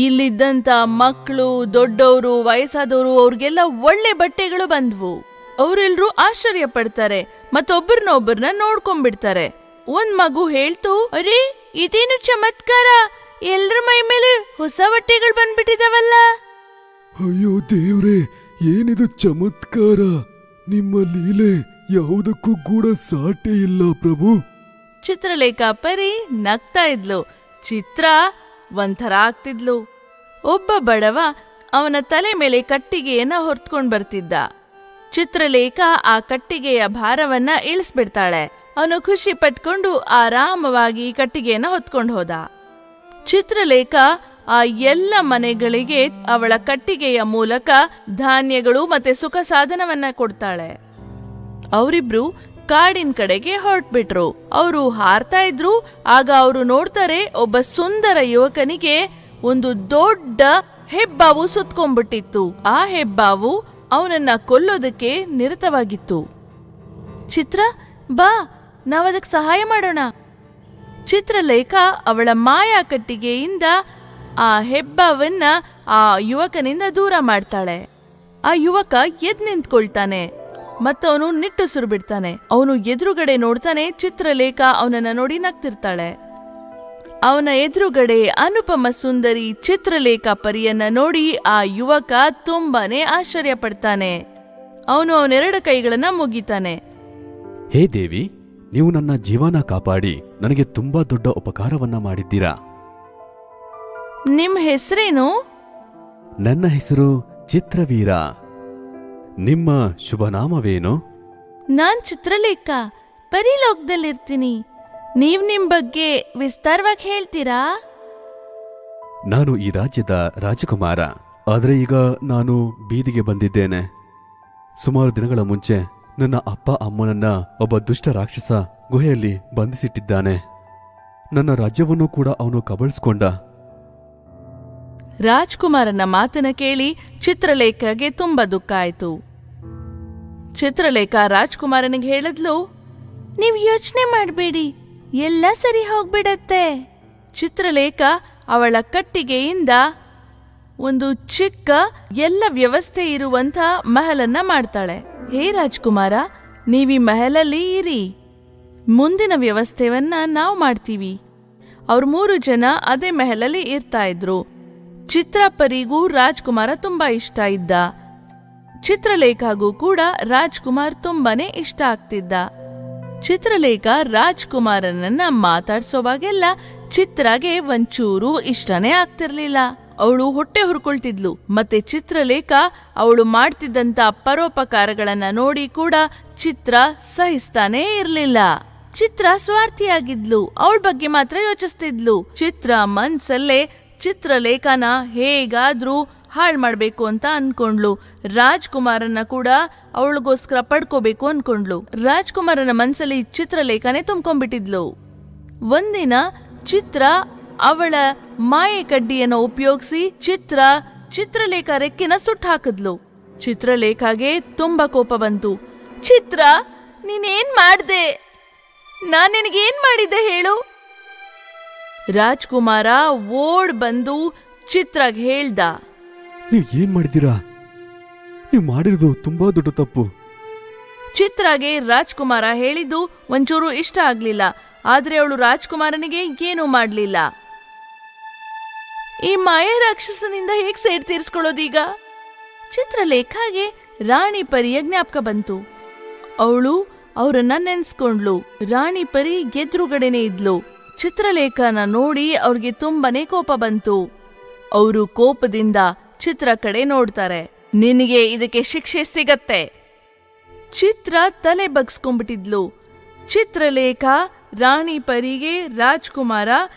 ಇಲ್ಲಿದ್ದಂತ ಮಕ್ಕಳು, ದೊಡ್ಡವರು, ವಯಸ್ಸಾದವರು ಅವ್ರಿಗೆಲ್ಲ ಒಳ್ಳೆ ಬಟ್ಟೆಗಳು ಬಂದ್ವು. ಅವರೆಲ್ರೂ ಆಶ್ಚರ್ಯ ಪಡ್ತಾರೆ ಮತ್ತೊಬ್ಬರನ್ನ ನೋಡ್ಕೊಂಡ್ಬಿಡ್ತಾರೆ. ಒಂದ್ ಮಗು ಹೇಳ್ತು, ಅರೇ ಇದೇನು ಚಮತ್ಕಾರ, ಎಲ್ರ ಮೈ ಮೇಲೆ ಹೊಸ ಬಟ್ಟೆಗಳು ಬಂದ್ಬಿಟ್ಟಿದಾವಲ್ಲ. ಅಯ್ಯೋ ದೇವ್ರೆ, ಏನಿದು ಚಮತ್ಕಾರ! ನಿಮ್ಮ ಲೀಲೆ ಯಾವುದಕ್ಕೂ ಕೂಡ ಸಾಟಿ ಇಲ್ಲ ಪ್ರಭು. ಚಿತ್ರಲೇಖ ಪರಿ ನಗ್ತಾ ಇದ್ಲು. ಚಿತ್ರ ಒಂಥರ ಆಗ್ತಿದ್ಲು. ಒಬ್ಬ ಬಡವ ಅವನ ತಲೆ ಮೇಲೆ ಕಟ್ಟಿಗೆಯನ್ನ ಹೊರ್ತ್ಕೊಂಡ್ ಬರ್ತಿದ್ದ. ಚಿತ್ರಲೇಖ ಆ ಕಟ್ಟಿಗೆಯ ಭಾರವನ್ನ ಇಳಿಸ್ಬಿಡ್ತಾಳೆ. ಅವನು ಖುಷಿ ಪಟ್ಕೊಂಡು ಆರಾಮವಾಗಿ ಕಟ್ಟಿಗೆಯನ್ನ ಹೊತ್ಕೊಂಡು ಹೋದ. ಚಿತ್ರಲೇಖ ಆ ಎಲ್ಲ ಮನೆಗಳಿಗೆ ಅವಳ ಕಟ್ಟಿಗೆಯ ಮೂಲಕ ಧಾನ್ಯಗಳು ಮತ್ತೆ ಸುಖ ಸಾಧನವನ್ನ ಕೊಡ್ತಾಳೆ. ಅವರಿಬ್ರು ಕಾಡಿನ ಕಡೆಗೆ ಹೊರಟ್ಬಿಟ್ರು. ಅವರು ಹಾರ್ತಾ ಇದ್ರು. ಆಗ ಅವರು ನೋಡ್ತಾರೆ, ಒಬ್ಬ ಸುಂದರ ಯುವಕನಿಗೆ ಒಂದು ದೊಡ್ಡ ಹೆಬ್ಬಾವು ಸುತ್ಕೊಂಡ್ಬಿಟ್ಟಿತ್ತು. ಆ ಹೆಬ್ಬಾವು ಅವನನ್ನ ಕೊಲ್ಲೋದಕ್ಕೆ ನಿರತವಾಗಿತ್ತು. ಚಿತ್ರ, ಬಾ, ನಾವದಕ್ಕೆ ಸಹಾಯ ಮಾಡೋಣ. ಚಿತ್ರಲೇಖ ಅವಳ ಮಾಯಾ ಕಟ್ಟಿಗೆಯಿಂದ ಆ ಹೆಬ್ಬಾವನ್ನ ಆ ಯುವಕನಿಂದ ದೂರ ಮಾಡ್ತಾಳೆ. ಆ ಯುವಕ ಎದ್ ನಿಂತ್ಕೊಳ್ತಾನೆ ಮತ್ತವನು ನಿಟ್ಟುಸಿರು ಬಿಡ್ತಾನೆ. ಅವನು ಎದುರುಗಡೆ ನೋಡ್ತಾನೆ. ಚಿತ್ರಲೇಖ ಅವನನ್ನ ನೋಡಿ ನಗ್ತಿರ್ತಾಳೆ. ಅವನ ಎದುರುಗಡೆ ಅನುಪಮ ಸುಂದರಿ ಚಿತ್ರಲೇಖ ಪರಿಯನ್ನ ನೋಡಿ ಆ ಯುವಕ ತುಂಬಾನೇ ಆಶ್ಚರ್ಯ ಪಡ್ತಾನೆ. ಅವನು ಅವನೆರಡು ಕೈಗಳನ್ನ ಮುಗಿತಾನೆ. ಹೇ ದೇವಿ, ನೀವು ನನ್ನ ಜೀವನ ಕಾಪಾಡಿ ನನಗೆ ತುಂಬಾ ದೊಡ್ಡ ಉಪಕಾರವನ್ನ ಮಾಡಿದ್ದೀರಾ. ನಿಮ್ ಹೆಸರೇನು? ನನ್ನ ಹೆಸರು ಚಿತ್ರವೀರ. ನಿಮ್ಮ ಶುಭನಾಮವೇನು? ನಾನ್ ಚಿತ್ರಲೇಖ, ಪರಿಲೋಕದಲ್ಲಿರ್ತೀನಿ. ನೀವ್ ನಿಮ್ ಬಗ್ಗೆ ವಿಸ್ತಾರವಾಗಿ ಹೇಳ್ತೀರಾ? ನಾನು ಈ ರಾಜ್ಯದ ರಾಜಕುಮಾರ. ಆದರೆ ಈಗ ನಾನು ಬೀದಿಗೆ ಬಂದಿದ್ದೇನೆ. ಸುಮಾರು ದಿನಗಳ ಮುಂಚೆ ನನ್ನ ಅಪ್ಪ ಅಮ್ಮನನ್ನ ಒಬ್ಬ ದುಷ್ಟ ರಾಕ್ಷಸ ಗುಹೆಯಲ್ಲಿ ಬಂಧಿಸಿಟ್ಟಿದ್ದಾನೆ. ನನ್ನ ರಾಜ್ಯವನ್ನು ಕೂಡ ಅವನು ಕಬಳಿಸ್ಕೊಂಡ. ರಾಜ್ಕುಮಾರನ ಮಾತನ್ನ ಕೇಳಿ ಚಿತ್ರಲೇಖಗೆ ತುಂಬಾ ದುಃಖ ಆಯ್ತು. ಚಿತ್ರಲೇಖ ರಾಜ್ಕುಮಾರನಿಗೆ ಹೇಳಿದ್ಲು, ನೀವ್ ಯೋಚನೆ ಮಾಡಬೇಡಿ, ಎಲ್ಲ ಸರಿ ಹೋಗ್ಬಿಡತ್ತೆ. ಚಿತ್ರಲೇಖ ಅವಳ ಕಟ್ಟಿಗೆಯಿಂದ ಒಂದು ಚಿಕ್ಕ ಎಲ್ಲ ವ್ಯವಸ್ಥೆ ಇರುವಂತ ಮಹಲನ್ನ ಮಾಡ್ತಾಳೆ. ಹೇ ರಾಜ್ಕುಮಾರ, ನೀವೀ ಮಹಲಲ್ಲಿ ಇರಿ, ಮುಂದಿನ ವ್ಯವಸ್ಥೆಯನ್ನ ನಾವು ಮಾಡ್ತೀವಿ. ಅವ್ರು 3 ಜನ ಅದೇ ಮಹಲಲ್ಲಿ ಇರ್ತಾ ಇದ್ರು. ಚಿತ್ರಪರಿಗೂ ರಾಜ್ಕುಮಾರ ತುಂಬಾ ಇಷ್ಟ ಇದ್ದ. ಚಿತ್ರಲೇಖಾಗೂ ಕೂಡ ರಾಜ್ಕುಮಾರ್ ತುಂಬಾನೇ ಇಷ್ಟ ಆಗ್ತಿದ್ದ. ಚಿತ್ರಲೇಖ ರಾಜ್ಕುಮಾರನನ್ನ ಮಾತಾಡ್ಸೋವಾಗೆಲ್ಲ ಚಿತ್ರಾಗೆ ಒಂಚೂರು ಇಷ್ಟನೇ ಆಗ್ತಿರ್ಲಿಲ್ಲ. ಅವಳು ಹೊಟ್ಟೆ ಹುರ್ಕೊಳ್ತಿದ್ಲು. ಮತ್ತೆ ಚಿತ್ರಲೇಖ ಅವಳು ಮಾಡ್ತಿದ್ದಂತ ಪರೋಪಕಾರಗಳನ್ನ ನೋಡಿ ಕೂಡ ಚಿತ್ರ ಸಹಿಸ್ತಾನೇ ಇರ್ಲಿಲ್ಲ. ಚಿತ್ರ ಸ್ವಾರ್ಥಿಯಾಗಿದ್ಲು, ಅವಳ ಬಗ್ಗೆ ಮಾತ್ರ ಯೋಚಿಸ್ತಿದ್ಲು. ಚಿತ್ರ ಮನ್ಸಲ್ಲೇ ಚಿತ್ರಲೇಖನ ಹೇಗಾದ್ರೂ ಹಾಳ್ ಮಾಡ್ಬೇಕು ಅಂತ ಅನ್ಕೊಂಡ್ಲು. ರಾಜ್ಕುಮಾರನ್ನ ಕೂಡ ಅವಳಿಗೋಸ್ಕರ ಪಡ್ಕೋಬೇಕು ಅನ್ಕೊಂಡ್ಲು. ರಾಜ್ಕುಮಾರನ ಮನ್ಸಲ್ಲಿ ಚಿತ್ರಲೇಖನೇ ತುಂಬ್ಕೊಂಡ್ಬಿಟ್ಟಿದ್ಲು. ಒಂದಿನ ಚಿತ್ರ ಅವಳ ಮಾಯೆ ಕಡ್ಡಿಯನ್ನು ಉಪಯೋಗಿಸಿ ಚಿತ್ರಲೇಖ ರೆಕ್ಕೆನ ಸುಟ್ಟು ಹಾಕಿದ್ಲು. ಚಿತ್ರಲೇಖಾಗೆ ತುಂಬಾ ಕೋಪ ಬಂತು. ಚಿತ್ರ, ನೀನೇನ್ ಮಾಡ್ದೆ? ನಾನ್ ನಿನಗೇನ್ ಮಾಡಿದ್ದೆ ಹೇಳು? ರಾಜ್ಕುಮಾರ ಓಡ್ ಬಂದು ಚಿತ್ರಗ್ ಹೇಳ್ದ, ನೀವ್ ಏನ್ ಮಾಡಿದ್ದೀರಾ? ನೀವ್ ಮಾಡಿರೋದು ತುಂಬಾ ದೊಡ್ಡ ತಪ್ಪು. ಚಿತ್ರಗೆ ರಾಜ್ಕುಮಾರ ಹೇಳಿದ್ದು ಒಂಚೂರು ಇಷ್ಟ ಆಗ್ಲಿಲ್ಲ. ಆದ್ರೆ ಅವಳು ರಾಜ್ಕುಮಾರನಿಗೆ ಏನೂ ಮಾಡ್ಲಿಲ್ಲ. ಈ ಮಾಯೆ ರಾಕ್ಷಸನಿಂದ ಹೇಗ್ ಸೇಡ್ ತೀರ್ಸ್ಕೊಳ್ಳೋದೀಗ? ಚಿತ್ರಲೇಖಾಗೆ ರಾಣಿ ಪರಿಯ ಜ್ಞಾಪಕ ಬಂತು. ಅವಳು ಅವರನ್ನ ನೆನ್ಸ್ಕೊಂಡ್ಲು. ರಾಣಿ ಪರಿ ಎದುರುಗಡೆನೆ ಇದ್ಲು. ಚಿತ್ರಲೇಖನ ನೋಡಿ ಅವ್ರಿಗೆ ತುಂಬಾನೇ ಕೋಪ ಬಂತು. ಅವರು ಕೋಪದಿಂದ ಚಿತ್ರ ಕಡೆ ನೋಡ್ತಾರೆ. ನಿನಗೆ ಇದಕ್ಕೆ ಶಿಕ್ಷೆ ಸಿಗತ್ತೆ. ಚಿತ್ರ ತಲೆ ಬಗ್ಸ್ಕೊಂಡ್ಬಿಟ್ಟಿದ್ಲು. ಚಿತ್ರಲೇಖ ರಾಣಿ ಪರಿಗೆ ರಾಜ್ಕುಮಾರ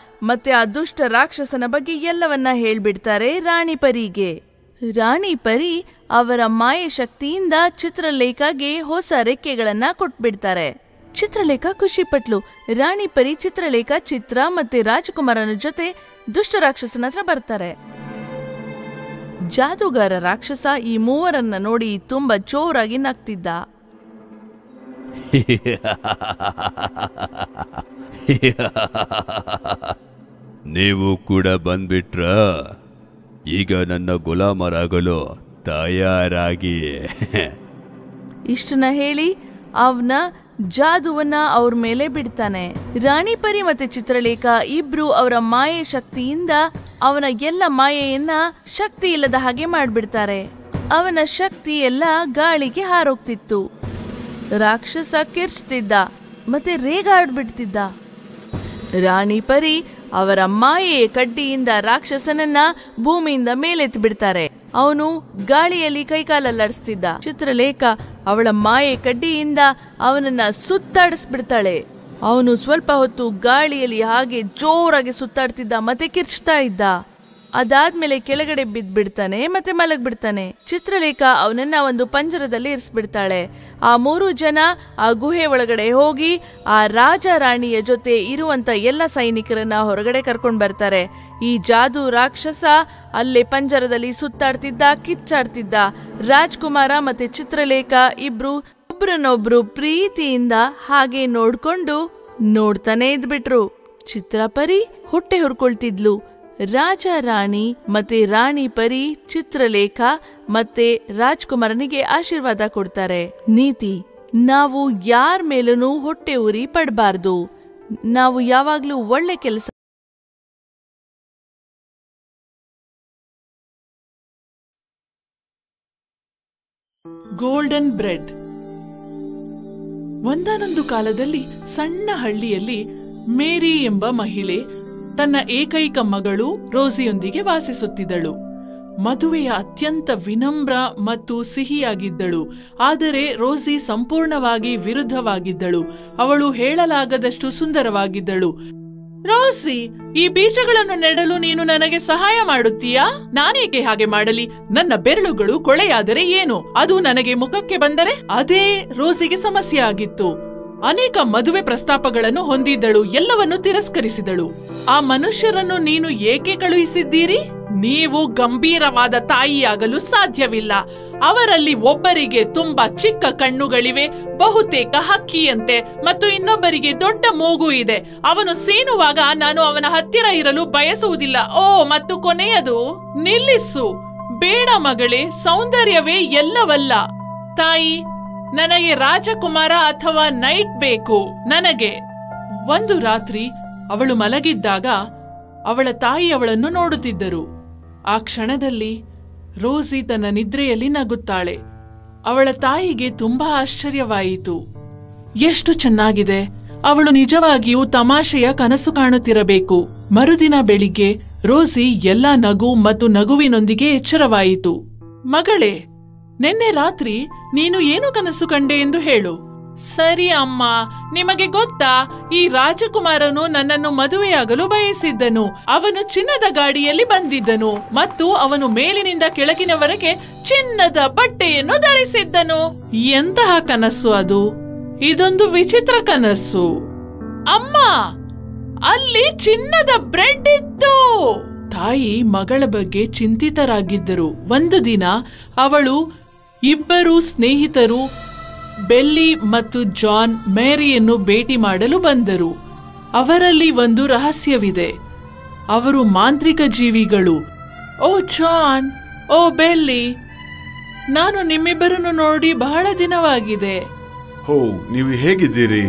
ಮತ್ತೆ ಆ ದುಷ್ಟ ರಾಕ್ಷಸನ ಬಗ್ಗೆ ಎಲ್ಲವನ್ನ ಹೇಳ್ಬಿಡ್ತಾರೆ ರಾಣಿ ಪರಿಗೆ. ರಾಣಿ ಪರಿ ಅವರ ಮಾಯೆ ಶಕ್ತಿಯಿಂದ ಚಿತ್ರಲೇಖಗೆ ಹೊಸ ರೆಕ್ಕೆಗಳನ್ನ ಕೊಟ್ಬಿಡ್ತಾರೆ. ಚಿತ್ರಲೇಖ ಖುಷಿ ಪಟ್ಲು. ರಾಣಿ ಪರಿ, ಚಿತ್ರಲೇಖ, ಚಿತ್ರ ಮತ್ತೆ ರಾಜಕುಮಾರನ ಜೊತೆ ದುಷ್ಟ ರಾಕ್ಷಸನ ಹತ್ರ ಬರ್ತಾರೆ. ಜಾದೂಗಾರ ರಾಕ್ಷಸ ಈ ಮೂವರನ್ನ ನೋಡಿ ತುಂಬಾ ಜೋರಾಗಿ ನಗ್ತಿದ್ದ. ನೀವು ಕೂಡ ಬಂದ್ಬಿಟ್ರ? ಈಗ ನನ್ನ ಗುಲಾಮರಾಗಲು ತಯಾರಾಗಿ. ಇಷ್ಟನ್ನ ಹೇಳಿ ಅವನ ಜಾದುವನ್ನ ಅವ್ರ ಮೇಲೆ ಬಿಡ್ತಾನೆ. ರಾಣಿ ಪರಿ ಮತ್ತೆ ಚಿತ್ರಲೇಖ ಇಬ್ರು ಅವರ ಮಾಯೆ ಶಕ್ತಿಯಿಂದ ಅವನ ಎಲ್ಲ ಮಾಯೆಯನ್ನ ಶಕ್ತಿ ಇಲ್ಲದ ಹಾಗೆ ಮಾಡ್ಬಿಡ್ತಾರೆ. ಅವನ ಶಕ್ತಿ ಎಲ್ಲ ಗಾಳಿಗೆ ಹಾರೋಗ್ತಿತ್ತು. ರಾಕ್ಷಸ ಕಿರ್ಚ್ತಿದ್ದ ಮತ್ತೆ ರೇಗಾಡ್ಬಿಡ್ತಿದ್ದ. ರಾಣಿ ಪರಿ ಅವರ ಮಾಯೆಯ ಕಡ್ಡಿಯಿಂದ ರಾಕ್ಷಸನನ್ನ ಭೂಮಿಯಿಂದ ಮೇಲೆತ್ತಿ ಬಿಡ್ತಾರೆ. ಅವನು ಗಾಳಿಯಲ್ಲಿ ಕೈಕಾಲಲ್ಲಾಡಿಸ್ತಿದ್ದ. ಚಿತ್ರಲೇಖ ಅವಳ ಮಾಯೆ ಕಡ್ಡಿಯಿಂದ ಅವನನ್ನ ಸುತ್ತಾಡಿಸ್ಬಿಡ್ತಾಳೆ. ಅವನು ಸ್ವಲ್ಪ ಹೊತ್ತು ಗಾಳಿಯಲ್ಲಿ ಹಾಗೆ ಜೋರಾಗಿ ಸುತ್ತಾಡ್ತಿದ್ದ ಮತ್ತೆ ಕಿರ್ಚ್ತಾ ಇದ್ದ. ಅದಾದ್ಮೇಲೆ ಕೆಳಗಡೆ ಬಿದ್ದ್ಬಿಡ್ತಾನೆ ಮತ್ತೆ ಮಲಗ್ಬಿಡ್ತಾನೆ. ಚಿತ್ರಲೇಖ ಅವನನ್ನ ಒಂದು ಪಂಜರದಲ್ಲಿ ಇರಿಸ್ಬಿಡ್ತಾಳೆ. ಆ 3 ಜನ ಆ ಗುಹೆ ಒಳಗಡೆ ಹೋಗಿ ಆ ರಾಜ ರಾಣಿಯ ಜೊತೆ ಇರುವಂತ ಎಲ್ಲ ಸೈನಿಕರನ್ನ ಹೊರಗಡೆ ಕರ್ಕೊಂಡ್ ಬರ್ತಾರೆ. ಈ ಜಾದೂ ರಾಕ್ಷಸ ಅಲ್ಲೇ ಪಂಜರದಲ್ಲಿ ಸುತ್ತಾಡ್ತಿದ್ದ, ಕಿಚ್ಚಾಡ್ತಿದ್ದ. ರಾಜ್ಕುಮಾರ ಮತ್ತೆ ಚಿತ್ರಲೇಖ ಇಬ್ರು ಒಬ್ರನ್ನೊಬ್ರು ಪ್ರೀತಿಯಿಂದ ಹಾಗೆ ನೋಡ್ತಾನೆ ಇದ್ಬಿಟ್ರು. ಚಿತ್ರಪರಿ ಹೊಟ್ಟೆ ಹುರ್ಕೊಳ್ತಿದ್ಲು. ರಾಜ ರಾಣಿ ಮತ್ತೆ ರಾಣಿ ಪರಿ ಚಿತ್ರಲೇಖ ಮತ್ತೆ ರಾಜ್ಕುಮಾರನಿಗೆ ಆಶೀರ್ವಾದ ಕೊಡ್ತಾರೆ. ನೀತಿ: ನಾವು ಯಾರ ಮೇಲೂ ಹೊಟ್ಟೆ ಉರಿ ಪಡಬಾರ್ದು. ನಾವು ಯಾವಾಗ್ಲೂ ಒಳ್ಳೆ ಕೆಲಸ. Golden bread. ಒಂದಾನೊಂದು ಕಾಲದಲ್ಲಿ ಸಣ್ಣ ಹಳ್ಳಿಯಲ್ಲಿ ಮೇರಿ ಎಂಬ ಮಹಿಳೆ ತನ್ನ ಏಕೈಕ ಮಗಳು ರೋಸಿಯೊಂದಿಗೆ ವಾಸಿಸುತ್ತಿದ್ದಳು. ಮದುವೆಯ ಅತ್ಯಂತ ವಿನಮ್ರ ಮತ್ತು ಸಿಹಿಯಾಗಿದ್ದಳು. ಆದರೆ ರೋಸಿ ಸಂಪೂರ್ಣವಾಗಿ ವಿರುದ್ಧವಾಗಿದ್ದಳು. ಅವಳು ಹೇಳಲಾಗದಷ್ಟು ಸುಂದರವಾಗಿದ್ದಳು. ರೋಸಿ, ಈ ಬೀಜಗಳನ್ನು ನೆಡಲು ನೀನು ನನಗೆ ಸಹಾಯ ಮಾಡುತ್ತೀಯಾ? ನಾನೇಕೆ ಹಾಗೆ ಮಾಡಲಿ? ನನ್ನ ಬೆರಳುಗಳು ಕೊಳೆಯಾದರೆ ಏನು? ಅದು ನನಗೆ ಮುಖಕ್ಕೆ ಬಂದರೆ ಅದೇ ರೋಸಿಗೆ ಸಮಸ್ಯೆ ಆಗಿತ್ತು. ಅನೇಕ ಮದುವೆ ಪ್ರಸ್ತಾಪಗಳನ್ನು ಹೊಂದಿದ್ದಳು. ಎಲ್ಲವನ್ನು ತಿರಸ್ಕರಿಸಿದಳು. ಆ ಮನುಷ್ಯರನ್ನು ನೀನು ಏಕೆ ಕಳುಹಿಸಿದ್ದೀರಿ? ನೀವು ಗಂಭೀರವಾದ ತಾಯಿಯಾಗಲು ಸಾಧ್ಯವಿಲ್ಲ. ಅವರಲ್ಲಿ ಒಬ್ಬರಿಗೆ ತುಂಬಾ ಚಿಕ್ಕ ಕಣ್ಣುಗಳಿವೆ, ಬಹುತೇಕ ಹಕ್ಕಿಯಂತೆ, ಮತ್ತು ಇನ್ನೊಬ್ಬರಿಗೆ ದೊಡ್ಡ ಮೂಗು ಇದೆ. ಅವನು ಸೀನುವಾಗ ನಾನು ಅವನ ಹತ್ತಿರ ಇರಲು ಬಯಸುವುದಿಲ್ಲ. ಮತ್ತು ಕೊನೆಯದು, ನಿಲ್ಲಿಸು. ಬೇಡ ಮಗಳೇ, ಸೌಂದರ್ಯವೇ ಎಲ್ಲವಲ್ಲ. ತಾಯಿ, ನನಗೆ ರಾಜಕುಮಾರ ಅಥವಾ ನೈಟ್ ಬೇಕು. ನನಗೆ. ಒಂದು ರಾತ್ರಿ ಅವಳು ಮಲಗಿದ್ದಾಗ ಅವಳ ತಾಯಿ ಅವಳನ್ನು ನೋಡುತ್ತಿದ್ದರು. ಆ ಕ್ಷಣದಲ್ಲಿ ರೋಸಿ ತನ್ನ ನಿದ್ರೆಯಲ್ಲಿ ನಗುತ್ತಾಳೆ. ಅವಳ ತಾಯಿಗೆ ತುಂಬಾ ಆಶ್ಚರ್ಯವಾಯಿತು. ಎಷ್ಟು ಚೆನ್ನಾಗಿದೆ, ಅವಳು ನಿಜವಾಗಿಯೂ ತಮಾಷೆಯ ಕನಸು ಕಾಣುತ್ತಿರಬೇಕು. ಮರುದಿನ ಬೆಳಿಗ್ಗೆ ರೋಸಿ ಎಲ್ಲಾ ನಗು ಮತ್ತು ನಗುವಿನೊಂದಿಗೆ ಎಚ್ಚರವಾಯಿತು. ಮಗಳೇ, ನಿನ್ನೆ ರಾತ್ರಿ ನೀನು ಏನು ಕನಸು ಕಂಡೆ ಎಂದು ಹೇಳು. ಸರಿ ಅಮ್ಮ, ನಿಮಗೆ ಗೊತ್ತಾ, ಈ ರಾಜಕುಮಾರನು ನನ್ನನ್ನು ಮದುವೆಯಾಗಲು ಬಯಸಿದ್ದನು. ಅವನು ಚಿನ್ನದ ಗಾಡಿಯಲ್ಲಿ ಬಂದಿದ್ದನು ಮತ್ತು ಅವನು ಮೇಲಿನಿಂದ ಕೆಳಗಿನವರೆಗೆ ಚಿನ್ನದ ಬಟ್ಟೆಯನ್ನು ಧರಿಸಿದ್ದನು. ಎಂತಹ ಕನಸು ಅದು? ಇದೊಂದು ವಿಚಿತ್ರ ಕನಸು. ಅಮ್ಮ, ಅಲ್ಲಿ ಚಿನ್ನದ ಬ್ರೆಡ್ ಇತ್ತು. ತಾಯಿ ಮಗಳ ಬಗ್ಗೆ ಚಿಂತಿತರಾಗಿದ್ದರು. ಒಂದು ದಿನ ಅವಳು ಇಬ್ಬರು ಸ್ನೇಹಿತರು ಬೆಲ್ಲಿ ಮತ್ತು ಜಾನ್ ಮೇರಿಯನ್ನು ಭೇಟಿ ಮಾಡಲು ಬಂದರು. ಅವರಲ್ಲಿ ಒಂದು ರಹಸ್ಯವಿದೆ. ಅವರು ಮಾಂತ್ರಿಕ ಜೀವಿಗಳು. ಓ ಜಾನ್, ಓ ಬೆಲ್ಲಿ, ನಾನು ನಿಮ್ಮಿಬ್ಬರನ್ನು ನೋಡಿ ಬಹಳ ದಿನವಾಗಿದೆ. ಹೋ, ನೀವು ಹೇಗಿದ್ದೀರಿ?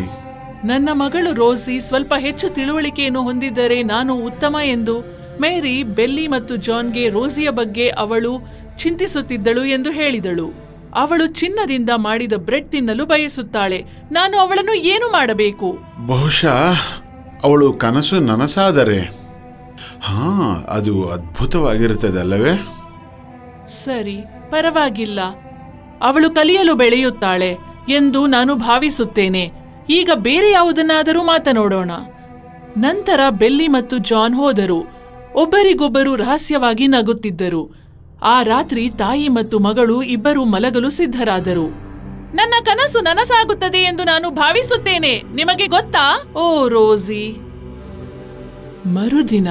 ನನ್ನ ಮಗಳು ರೋಸಿ ಸ್ವಲ್ಪ ಹೆಚ್ಚು ತಿಳುವಳಿಕೆಯನ್ನು ಹೊಂದಿದ್ದರೆ ನಾನು ಉತ್ತಮ ಎಂದು ಮೇರಿ ಬೆಲ್ಲಿ ಮತ್ತು ಜಾನ್ಗೆ ರೋಸಿಯ ಬಗ್ಗೆ ಅವಳು ಚಿಂತಿಸುತ್ತಿದ್ದಳು ಎಂದು ಹೇಳಿದಳು. ಅವಳು ಚಿನ್ನದಿಂದ ಮಾಡಿದ ಬ್ರೆಡ್ ತಿನ್ನಲು ಬಯಸುತ್ತಾಳೆ. ನಾನು ಅವಳನ್ನು ಏನು ಮಾಡಬೇಕು? ಬಹುಶಃ ಅವಳು ಕನಸು ನನಸಾದರೆ ಅದು ಅದ್ಭುತವಾಗಿರುತ್ತದೆ ಅಲ್ಲವೇ? ಸರಿ, ಪರವಾಗಿಲ್ಲ. ಅವಳು ಕಲಿಯಲು ಬೆಳೆಯುತ್ತಾಳೆ ಎಂದು ನಾನು ಭಾವಿಸುತ್ತೇನೆ. ಈಗ ಬೇರೆ ಯಾವುದನ್ನಾದರೂ ಮಾತನಾಡೋಣ. ನಂತರ ಬೆಲ್ಲಿ ಮತ್ತು ಜಾನ್ ಹೋದರು. ಒಬ್ಬರಿಗೊಬ್ಬರು ರಹಸ್ಯವಾಗಿ ನಗುತ್ತಿದ್ದರು. ಆ ರಾತ್ರಿ ತಾಯಿ ಮತ್ತು ಮಗಳು ಇಬ್ಬರು ಮಲಗಲು ಸಿದ್ಧರಾದರು. ನನ್ನ ಕನಸು ನನಸಾಗುತ್ತದೆ ಎಂದು ನಾನು ಭಾವಿಸುತ್ತೇನೆ, ನಿಮಗೆ ಗೊತ್ತಾ? ಓ ರೋಸಿ. ಮರುದಿನ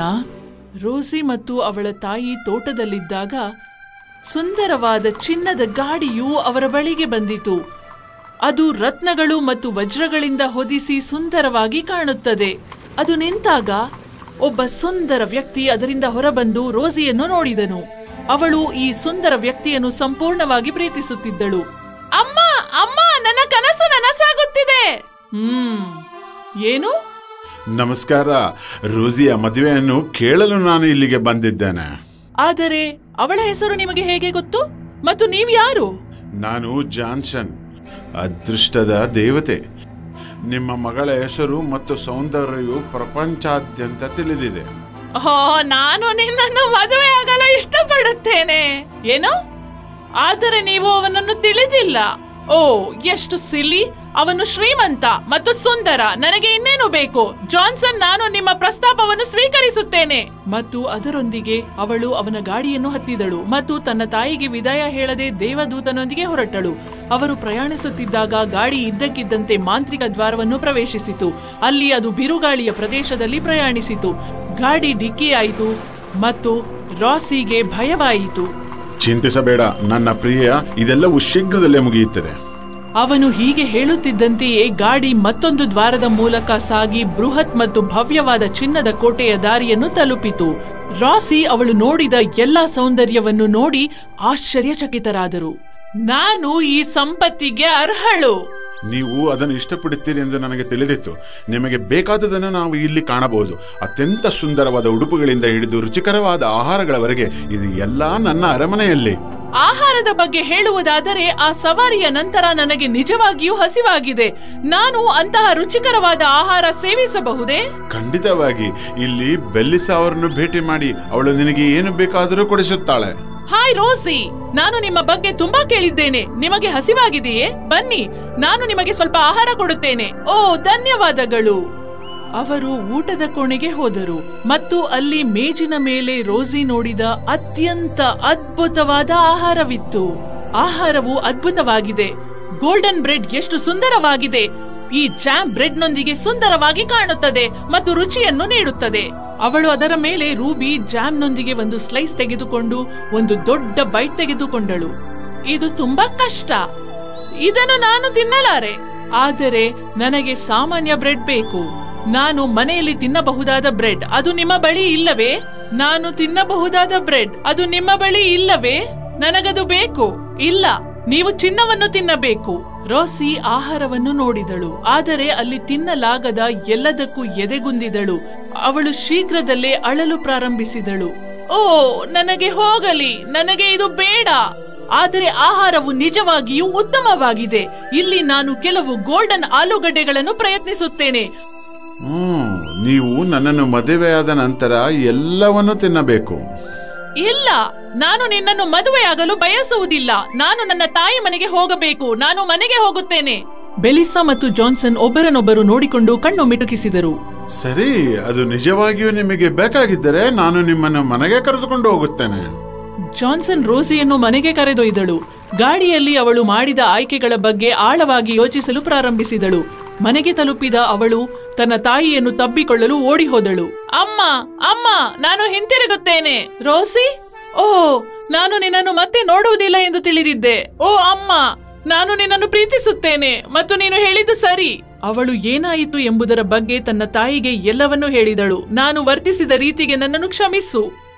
ರೋಸಿ ಮತ್ತು ಅವಳ ತಾಯಿ ತೋಟದಲ್ಲಿದ್ದಾಗ ಸುಂದರವಾದ ಚಿನ್ನದ ಗಾಡಿಯು ಅವರ ಬಳಿಗೆ ಬಂದಿತು. ಅದು ರತ್ನಗಳು ಮತ್ತು ವಜ್ರಗಳಿಂದ ಹೊದಿಸಿ ಸುಂದರವಾಗಿ ಕಾಣುತ್ತದೆ. ಅದು ನಿಂತಾಗ ಒಬ್ಬ ಸುಂದರ ವ್ಯಕ್ತಿ ಅದರಿಂದ ಹೊರಬಂದು ರೋಸಿಯನ್ನು ನೋಡಿದನು. ಅವಳು ಈ ಸುಂದರ ವ್ಯಕ್ತಿಯನ್ನು ಸಂಪೂರ್ಣವಾಗಿ ಪ್ರೀತಿಸುತ್ತಿದ್ದಳು. ಅಮ್ಮ, ಅಮ್ಮ, ನನ್ನ ಕನಸು ನನಸಾಗುತ್ತಿದೆ. ಏನು? ನಮಸ್ಕಾರ. ರೋಸಿಯ ಮದುವೆಯನ್ನು ಕೇಳಲು ನಾನು ಇಲ್ಲಿಗೆ ಬಂದಿದ್ದೇನೆ. ಆದರೆ ಅವಳ ಹೆಸರು ನಿಮಗೆ ಹೇಗೆ ಗೊತ್ತು? ಮತ್ತು ನೀವು ಯಾರು? ನಾನು ಜಾನ್ಸನ್, ಅದೃಷ್ಟದ ದೇವತೆ. ನಿಮ್ಮ ಮಗಳ ಹೆಸರು ಮತ್ತು ಸೌಂದರ್ಯವು ಪ್ರಪಂಚಾದ್ಯಂತ ತಿಳಿದಿದೆ. ನಾನು ನಿನ್ನನ್ನು ಮದುವೆ ಆಗಲು ಇಷ್ಟಪಡುತ್ತೇನೆ. ಏನು? ಆದರೆ ನೀವು ಅವನನ್ನು ತಿಳಿದಿಲ್ಲ. ಓ, ಎಷ್ಟು ಸಿಲಿ. ಅವನು ಶ್ರೀಮಂತ ಮತ್ತು ಸುಂದರ. ನನಗೆ ಇನ್ನೇನು ಬೇಕು? ಜಾನ್ಸನ್, ನಾನು ನಿಮ್ಮ ಪ್ರಸ್ತಾಪವನ್ನು ಸ್ವೀಕರಿಸುತ್ತೇನೆ. ಮತ್ತು ಅದರೊಂದಿಗೆ ಅವಳು ಅವನ ಗಾಡಿಯನ್ನು ಹತ್ತಿದಳು ಮತ್ತು ತನ್ನ ತಾಯಿಗೆ ವಿದಾಯ ಹೇಳದೆ ದೇವದೂತನೊಂದಿಗೆ ಹೊರಟಳು. ಅವರು ಪ್ರಯಾಣಿಸುತ್ತಿದ್ದಾಗ ಗಾಡಿ ಇದ್ದಕ್ಕಿದ್ದಂತೆ ಮಾಂತ್ರಿಕ ದ್ವಾರವನ್ನು ಪ್ರವೇಶಿಸಿತು. ಅಲ್ಲಿ ಅದು ಬಿರುಗಾಳಿಯ ಪ್ರದೇಶದಲ್ಲಿ ಪ್ರಯಾಣಿಸಿತು. ಗಾಡಿ ಡಿಕ್ಕಿಯಾಯಿತು ಮತ್ತು ರಾಸಿಗೆ ಭಯವಾಯಿತು. ಚಿಂತಿಸಬೇಡ ನನ್ನ ಪ್ರಿಯ, ಇದೆಲ್ಲವೂ ಶೀಘ್ರದಲ್ಲೇ ಮುಗಿಯುತ್ತದೆ. ಅವನು ಹೀಗೆ ಹೇಳುತ್ತಿದ್ದಂತೆಯೇ ಗಾಡಿ ಮತ್ತೊಂದು ದ್ವಾರದ ಮೂಲಕ ಸಾಗಿ ಬೃಹತ್ ಮತ್ತು ಭವ್ಯವಾದ ಚಿನ್ನದ ಕೋಟೆಯ ದಾರಿಯನ್ನು ತಲುಪಿತು. ರಾಸಿ ಅವಳು ನೋಡಿದ ಎಲ್ಲಾ ಸೌಂದರ್ಯವನ್ನು ನೋಡಿ ಆಶ್ಚರ್ಯಚಕಿತರಾದರು. ನಾನು ಈ ಸಂಪತ್ತಿಗೆ ಅರ್ಹಳು. ನೀವು ಅದನ್ನು ಇಷ್ಟಪಡುತ್ತೀರಿ ಎಂದು ನನಗೆ ತಿಳಿದಿತ್ತು. ನಿಮಗೆ ಬೇಕಾದದನ್ನು ನಾವು ಇಲ್ಲಿ ಕಾಣಬಹುದು. ಅತ್ಯಂತ ಸುಂದರವಾದ ಉಡುಪುಗಳಿಂದ ಹಿಡಿದು ರುಚಿಕರವಾದ ಆಹಾರಗಳವರೆಗೆ ಇದು ಎಲ್ಲಾ ನನ್ನ ಅರಮನೆಯಲ್ಲಿ. ಆಹಾರದ ಬಗ್ಗೆ ಹೇಳುವುದಾದರೆ ಆ ಸವಾರಿಯ ನಂತರ ನನಗೆ ನಿಜವಾಗಿಯೂ ಹಸಿವಾಗಿದೆ. ನಾನು ಅಂತಹ ರುಚಿಕರವಾದ ಆಹಾರ ಸೇವಿಸಬಹುದೇ? ಖಂಡಿತವಾಗಿ. ಇಲ್ಲಿ ಬೆಲ್ಲಿಸಾ ಅವರನ್ನು ಭೇಟಿ ಮಾಡಿ, ಅವಳು ನಿನಗೆ ಏನು ಬೇಕಾದರೂ ಕೊಡಿಸುತ್ತಾಳೆ. ಹಾಯ್ ರೋಸಿ, ನಾನು ನಿಮ್ಮ ಬಗ್ಗೆ ತುಂಬಾ ಕೇಳಿದ್ದೇನೆ. ನಿಮಗೆ ಹಸಿವಾಗಿದೆಯೇ? ಬನ್ನಿ, ನಾನು ನಿಮಗೆ ಸ್ವಲ್ಪ ಆಹಾರ ಕೊಡುತ್ತೇನೆ. ಓ, ಧನ್ಯವಾದಗಳು. ಅವರು ಊಟದ ಕೋಣೆಗೆ ಹೋದರು ಮತ್ತು ಅಲ್ಲಿ ಮೇಜಿನ ಮೇಲೆ ರೋಸಿ ನೋಡಿದ ಅತ್ಯಂತ ಅದ್ಭುತವಾದ ಆಹಾರವಿತ್ತು. ಆಹಾರವು ಅದ್ಭುತವಾಗಿದೆ. ಗೋಲ್ಡನ್ ಬ್ರೆಡ್ ಎಷ್ಟು ಸುಂದರವಾಗಿದೆ. ಈ ಜಾಮ್ ಬ್ರೆಡ್ ನೊಂದಿಗೆ ಸುಂದರವಾಗಿ ಕಾಣುತ್ತದೆ ಮತ್ತು ರುಚಿಯನ್ನು ನೀಡುತ್ತದೆ. ಅವಳು ಅದರ ಮೇಲೆ ರೂಬಿ ಜಾಮ್ ನೊಂದಿಗೆ ಒಂದು ಸ್ಲೈಸ್ ತೆಗೆದುಕೊಂಡು ಒಂದು ದೊಡ್ಡ ಬೈಟ್ ತೆಗೆದುಕೊಂಡಳು. ಇದು ತುಂಬಾ ಕಷ್ಟ. ಇದನ್ನು ನಾನು ತಿನ್ನಲಾರೆ. ಆದರೆ ನನಗೆ ಸಾಮಾನ್ಯ ಬ್ರೆಡ್ ಬೇಕು. ನಾನು ಮನೆಯಲ್ಲಿ ತಿನ್ನಬಹುದಾದ ಬ್ರೆಡ್, ಅದು ನಿಮ್ಮ ಬಳಿ ಇಲ್ಲವೇ? ನಾನು ತಿನ್ನಬಹುದಾದ ಬ್ರೆಡ್, ಅದು ನಿಮ್ಮ ಬಳಿ ಇಲ್ಲವೇ? ನನಗದು ಬೇಕು. ಇಲ್ಲ, ನೀವು ಚಿನ್ನವನ್ನು ತಿನ್ನಬೇಕು. ರೋಸಿ ಆಹಾರವನ್ನು ನೋಡಿದಳು, ಆದರೆ ಅಲ್ಲಿ ತಿನ್ನಲಾಗದ ಎಲ್ಲದಕ್ಕೂ ಎದೆಗುಂದಿದಳು. ಅವಳು ಶೀಘ್ರದಲ್ಲೇ ಅಳಲು ಪ್ರಾರಂಭಿಸಿದಳು. ಓ, ನನಗೆ ಹೋಗಲಿ, ನನಗೆ ಇದು ಬೇಡ. ಆದರೆ ಆಹಾರವು ನಿಜವಾಗಿಯೂ ಉತ್ತಮವಾಗಿದೆ. ಇಲ್ಲಿ ನಾನು ಕೆಲವು ಗೋಲ್ಡನ್ ಆಲೂಗಡ್ಡೆಗಳನ್ನು ಪ್ರಯತ್ನಿಸುತ್ತೇನೆ. ನೀವು ನನ್ನನ್ನು ಮದುವೆಯಾದ ನಂತರ ಎಲ್ಲವನ್ನೂ ತಿನ್ನಬೇಕು. ಇಲ್ಲ, ನಾನು ನಿನ್ನನ್ನು ಮದುವೆಯಾಗಲು ಬಯಸುವುದಿಲ್ಲ. ನಾನು ನನ್ನ ತಾಯಿ ಮನೆಗೆ ಹೋಗಬೇಕು. ನಾನು ಮನೆಗೆ ಹೋಗುತ್ತೇನೆ. ಬೆಲಿಸಾ ಮತ್ತು ಜಾನ್ಸನ್ ಒಬ್ಬರನ್ನೊಬ್ಬರು ನೋಡಿಕೊಂಡು ಕಣ್ಣು ಮಿಟುಕಿಸಿದರು. ಸರಿ, ಅದು ನಿಜವಾಗಿಯೂ ನಿಮಗೆ ಬೇಕಾಗಿದ್ದರೆ ನಾನು ನಿಮ್ಮನ್ನು ಮನೆಗೆ ಕರೆದುಕೊಂಡು ಹೋಗುತ್ತೇನೆ. ಜಾನ್ಸನ್ ರೋಸಿಯನ್ನು ಮನೆಗೆ ಕರೆದೊಯ್ದಳು. ಗಾಡಿಯಲ್ಲಿ ಅವಳು ಮಾಡಿದ ಆಯ್ಕೆಗಳ ಬಗ್ಗೆ ಆಳವಾಗಿ ಯೋಚಿಸಲು ಪ್ರಾರಂಭಿಸಿದಳು. ಮನೆಗೆ ತಲುಪಿದ ಅವಳು ತನ್ನ ತಾಯಿಯನ್ನು ತಬ್ಬಿಕೊಳ್ಳಲು ಓಡಿ ಹೋದಳು. ಅಮ್ಮ, ಅಮ್ಮ, ನಾನು ಹಿಂತಿರುಗುತ್ತೇನೆ. ರೋಸಿ, ಓ, ನಾನು ನಿನ್ನನ್ನು ಮತ್ತೆ ನೋಡುವುದಿಲ್ಲ ಎಂದು ತಿಳಿದಿದ್ದೆ. ಓ ಅಮ್ಮ, ನಾನು ನಿನ್ನನ್ನು ಪ್ರೀತಿಸುತ್ತೇನೆ ಮತ್ತು ನೀನು ಹೇಳಿದ್ದು ಸರಿ. ಅವಳು ಏನಾಯಿತು ಎಂಬುದರ ಬಗ್ಗೆ ತನ್ನ ತಾಯಿಗೆ ಎಲ್ಲವನ್ನೂ ಹೇಳಿದಳು. ನಾನು ವರ್ತಿಸಿದ ರೀತಿಗೆ ನನ್ನನ್ನು ಕ್ಷಮಿಸು.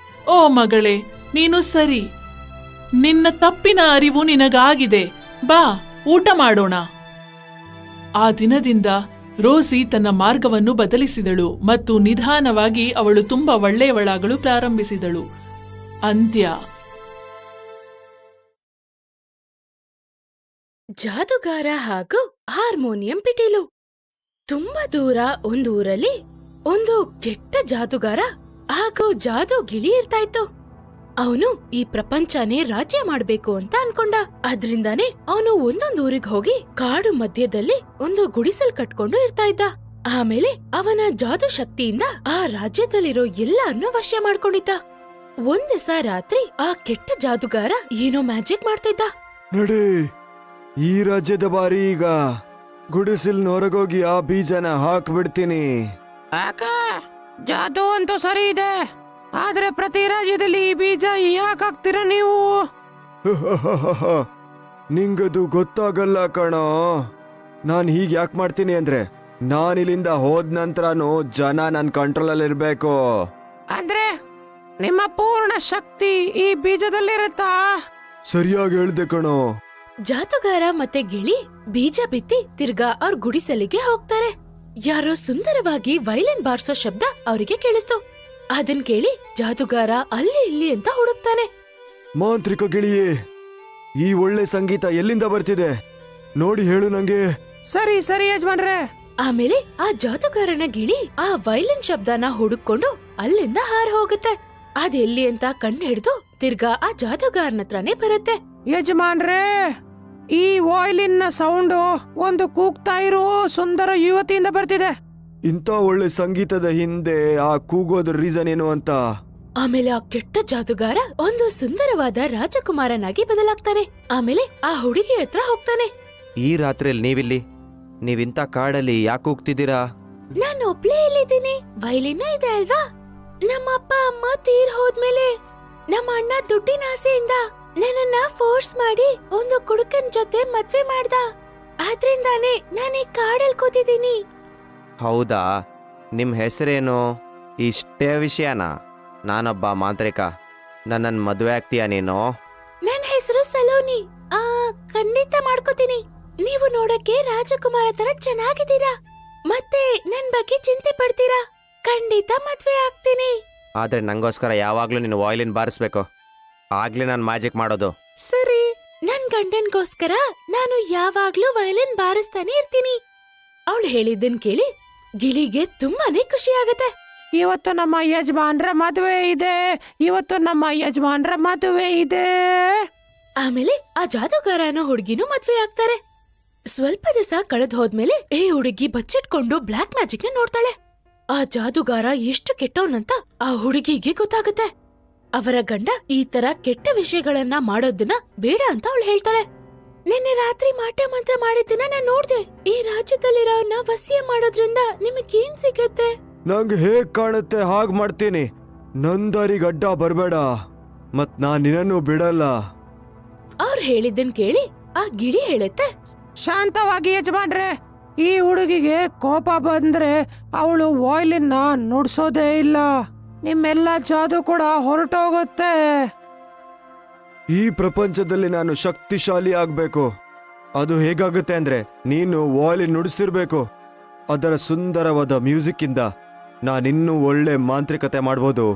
ಓ ಮಗಳೇ, ನೀನು ಸರಿ. ನಿನ್ನ ತಪ್ಪಿನ ಅರಿವು ನಿನಗಾಗಿದೆ. ಬಾ, ಊಟ ಮಾಡೋಣ. ಆ ದಿನದಿಂದ ರೋಸಿ ತನ್ನ ಮಾರ್ಗವನ್ನು ಬದಲಿಸಿದಳು ಮತ್ತು ನಿಧಾನವಾಗಿ ಅವಳು ತುಂಬಾ ಒಳ್ಳೆಯವಳಾಗಲು ಪ್ರಾರಂಭಿಸಿದಳು. ಅಂತ್ಯ. ಜಾದುಗಾರ ಹಾಗೂ ಹಾರ್ಮೋನಿಯಂ ಪಿಟೀಲು. ತುಂಬಾ ದೂರ ಒಂದು ಊರಲ್ಲಿ ಒಂದು ಕೆಟ್ಟ ಜಾದುಗಾರ ಹಾಗೂ ಜಾದು ಗಿಳಿ ಇರ್ತಾ ಇತ್ತು. ಅವನು ಈ ಪ್ರಪಂಚನೇ ರಾಜ್ಯ ಮಾಡ್ಬೇಕು ಅಂತ ಅನ್ಕೊಂಡ. ಅದ್ರಿಂದಾನೇ ಅವನು ಒಂದೊಂದು ಊರಿಗೆ ಹೋಗಿ ಕಾಡು ಮಧ್ಯದಲ್ಲಿ ಒಂದು ಗುಡಿಸಲ್ ಕಟ್ಕೊಂಡು ಇರ್ತಾ ಇದ್ದ. ಆಮೇಲೆ ಅವನ ಜಾದು ಶಕ್ತಿಯಿಂದ ಆ ರಾಜ್ಯದಲ್ಲಿರೋ ಎಲ್ಲಾನು ವಶ ಮಾಡ್ಕೊಂಡಿದ್ದ. ಒಂದ್ ದಿವಸ ರಾತ್ರಿ ಆ ಕೆಟ್ಟ ಜಾದುಗಾರ ಏನೋ ಮ್ಯಾಜಿಕ್ ಮಾಡ್ತಿದ್ದ. ನಡಿ, ಈ ರಾಜ್ಯದ ಬಾರಿ ಈಗ ಗುಡಿಸಿಲ್ ಹೊರಗೋಗಿ ಆ ಬೀಜನ ಹಾಕ್ಬಿಡ್ತೀನಿ. ಜಾದು ಅಂತೂ ಸರಿ ಇದೆ, ಆದ್ರೆ ಪ್ರತಿ ರಾಜ್ಯದಲ್ಲಿ ಈ ಬೀಜ ಯಾಕೆ ಹಾಕ್ತೀರಾ ನೀವು? ನಿಂಗದು ಗೊತ್ತಾಗಲ್ಲ ಕಣೋ. ನಾನ್ ಹೀಗೆ ಯಾಕೆ ಮಾಡ್ತೀನಿ ಅಂದ್ರೆ, ನಾನಿಲ್ಲಿಂದ ಹೋದ ನಂತರನು ಜನ ನನ್ ಕಂಟ್ರೋಲ್ ಅಲ್ಲಿ ಇರ್ಬೇಕು. ಅಂದ್ರೆ ನಿಮ್ಮ ಪೂರ್ಣ ಶಕ್ತಿ ಈ ಬೀಜದಲ್ಲಿರುತ್ತಾ? ಸರಿಯಾಗಿ ಹೇಳ್ದೆ ಕಣೋ. ಜಾದುಗಾರ ಮತ್ತೆ ಗಿಳಿ ಬೀಜ ಬಿತ್ತಿ ತಿರ್ಗಾ ಅವ್ರ ಗುಡಿಸಲಿಗೆ ಹೋಗ್ತಾರೆ. ಯಾರೋ ಸುಂದರವಾಗಿ ವೈಲಿನ್ ಬಾರ್ಸೋ ಶಬ್ದ ಅವರಿಗೆ ಕೇಳಿಸ್ತು. ಅದನ್ ಕೇಳಿ ಜಾದುಗಾರ ಅಲ್ಲಿ ಇಲ್ಲಿ ಅಂತ ಹುಡುಕ್ತಾನೆ. ಮಾಂತ್ರಿಕ ಗಿಳಿಯೇ, ಈ ಒಳ್ಳೆ ಸಂಗೀತ ಎಲ್ಲಿಂದ ಬರ್ತಿದೆ ನೋಡಿ ಹೇಳು ನಂಗೆ. ಸರಿ ಸರಿ ಯಜಮಾನ್ರೆ. ಆಮೇಲೆ ಆ ಜಾದುಗಾರನ ಗಿಳಿ ಆ ವೈಲಿನ್ ಶಬ್ದನ ಹುಡುಕೊಂಡು ಅಲ್ಲಿಂದ ಹಾರ ಹೋಗುತ್ತೆ. ಅದೆಲ್ಲಿ ಅಂತ ಕಣ್ಣು ಹಿಡಿದು ತಿರ್ಗಾ ಆ ಜಾದುಗಾರನ ಹತ್ರನೇ ಬರುತ್ತೆ. ಯಜಮಾನ್ರೆ, ಈ ವಾಯ್ಲಿನ್ ನ ಸೌಂಡು ಒಂದು ಕೂಗ್ತಾ ಇರೋ ಸುಂದರ ಯುವತಿಯಿಂದ ಬರ್ತಿದೆ. ಇಂಥ ಒಳ್ಳೆ ಸಂಗೀತದ ಹಿಂದೆ ಆ ಕೂಗೋದ್ರ ರೀಸನ್ ಏನು ಅಂತ. ಆಮೇಲೆ ಆ ಕೆಟ್ಟ ಜಾದುಗಾರ ಒಂದು ಸುಂದರವಾದ ರಾಜಕುಮಾರನಾಗಿ ಬದಲಾಗ್ತಾನೆ. ಆಮೇಲೆ ಆ ಹುಡುಗಿ ಹತ್ರ ಹೋಗ್ತಾನೆ. ಈ ರಾತ್ರಿಯಲ್ಲಿ ನೀವಿಲ್ಲಿ, ನೀವಿಂತ ಕಾಡಲ್ಲಿ ಯಾಕೆ ಹೋಗ್ತಿದ್ದೀರಾ? ನಾನು ಒಬ್ಳೇ ಇಲ್ಲಿದ್ದೀನಿ. ವೈಲಿನ ಇದೆ ಅಲ್ವಾ? ನಮ್ಮ ಅಪ್ಪ ಅಮ್ಮ ತೀರ್ ಹೋದ್ಮೇಲೆ ನಮ್ಮ ಅಣ್ಣ ದುಡ್ಡಿನ ಆಸೆಯಿಂದ ನನ್ನನ್ನ ಫೋರ್ಸ್ ಮಾಡಿ ಒಂದು ಕುಡುಕನ್ ಜೊತೆ ಮದ್ವೆ ಮಾಡ್ದ. ಆದ್ರಿಂದಾನೇ ನಾನು ಈ ಕಾಡಲ್ಲಿ ಕೂತಿದ್ದೀನಿ. ಹೌದಾ, ನಿಮ್ಮ ಹೆಸರೇನು? ಇಷ್ಟೇ ವಿಷಯನಾ? ನಾನೊಬ್ಬ ಮಾಂತ್ರಿಕ. ನನ್ನನ್ನು ಮದುವೆ ಆಗ್ತೀಯಾ ನೀನು? ನನ್ನ ಹೆಸರು ಸಲೋನಿ. ಖಂಡಿತ ಮಾಡ್ಕೋತೀನಿ. ನೀವು ನೋಡಕ್ಕೆ ರಾಜಕುಮಾರ ತರ ಚೆನ್ನಾಗಿದ್ದೀರಾ, ಮತ್ತೆ ನನ್ ಬಗ್ಗೆ ಚಿಂತೆ ಪಡ್ತೀರಾ. ಖಂಡಿತ ಮದ್ವೆ ಆಗ್ತೀನಿ. ಆದ್ರೆ ನಂಗೋಸ್ಕರ ಯಾವಾಗ್ಲೂ ನೀನು ವಾಯ್ಲಿನ್ ಬಾರಿಸ್ಬೇಕು, ಆಗ್ಲೇ ನಾನು ಮ್ಯಾಜಿಕ್ ಮಾಡೋದು. ಸರಿ, ನನ್ ಗಂಡನ್ಗೋಸ್ಕರ ನಾನು ಯಾವಾಗ್ಲೂ ವಯಲಿನ್ ಬಾರಿಸ್ತಾನೆ ಇರ್ತೀನಿ. ಅವಳು ಹೇಳಿದ್ದನ್ ಕೇಳಿ ಗಿಳಿಗೆ ತುಂಬಾನೇ ಖುಷಿ ಆಗತ್ತೆ. ಇವತ್ತು ನಮ್ಮ ಯಜಮಾನ್ರ ಮದುವೆ ಇದೆ, ಇವತ್ತು ನಮ್ಮ ಯಜಮಾನ್ರ ಮದುವೆ ಇದೆ. ಆಮೇಲೆ ಆ ಜಾದುಗಾರನ ಹುಡುಗಿನೂ ಮದ್ವೆ ಆಗ್ತಾರೆ. ಸ್ವಲ್ಪ ದಿವಸ ಕಳೆದ್ ಹೋದ್ಮೇಲೆ ಈ ಹುಡುಗಿ ಬಚ್ಚಿಟ್ಕೊಂಡು ಬ್ಲಾಕ್ ಮ್ಯಾಜಿಕ್ ನ ನೋಡ್ತಾಳೆ. ಆ ಜಾದುಗಾರ ಎಷ್ಟು ಕೆಟ್ಟವನಂತ ಆ ಹುಡುಗಿಗೆ ಗೊತ್ತಾಗುತ್ತೆ. ಅವರ ಗಂಡ ಈ ತರ ಕೆಟ್ಟ ವಿಷಯಗಳನ್ನ ಮಾಡೋದನ್ನ ಬೇಡ ಅಂತ ಅವಳು ಹೇಳ್ತಾಳೆ. ನಿನ್ನೆ ರಾತ್ರಿ ಮಾಟ ಮಂತ್ರ ಮಾಡಿದ್ದನ್ನ ನಾನ್ ನೋಡ್ದೆ. ಈ ರಾಜ್ಯದಲ್ಲಿರೋನ್ನ ವಸಿಯ ಮಾಡೋದ್ರಿಂದ ನಿಮಗೇನ್ ಸಿಗತ್ತೆ? ನಂಗೆ ಹೇಗ್ ಕಾಣುತ್ತೆ ಹಾಗ್ ಮಾಡ್ತೀನಿ. ನಂದರಿಗೆ ಅಡ್ಡ ಬರ್ಬೇಡ, ಮತ್ ನಾನ್ ನಿನ್ನನ್ನು ಬಿಡಲ್ಲ. ಅವ್ರು ಹೇಳಿದ್ದನ್ ಕೇಳಿ ಆ ಗಿಳಿ ಹೇಳುತ್ತೆ, ಶಾಂತವಾಗಿ ಯಜಮಾನ್ರೆ, ಈ ಹುಡುಗಿಗೆ ಕೋಪ ಬಂದ್ರೆ ಅವಳು ವಾಯ್ಲಿನ್ನ ನುಡ್ಸೋದೇ ಇಲ್ಲ. ನಿಮ್ಮೆಲ್ಲ ಜಾದು ಕೂಡ ಹೊರಟೋಗುತ್ತೆ. ಈ ಪ್ರಪಂಚದಲ್ಲಿ ನಾನು ಶಕ್ತಿಶಾಲಿ ಆಗ್ಬೇಕು. ಅದು ಹೇಗಾಗುತ್ತೆ ಅಂದ್ರೆ ನೀನು ವಾಯ್ಲಿನ್ ನುಡಿಸ್ತಿರ್ಬೇಕು. ಅದರ ಸುಂದರವಾದ ಮ್ಯೂಸಿಕ್ ಇಂದ ನಾನಿನ್ನೂ ಒಳ್ಳೆ ಮಾಂತ್ರಿಕತೆ ಮಾಡ್ಬೋದು.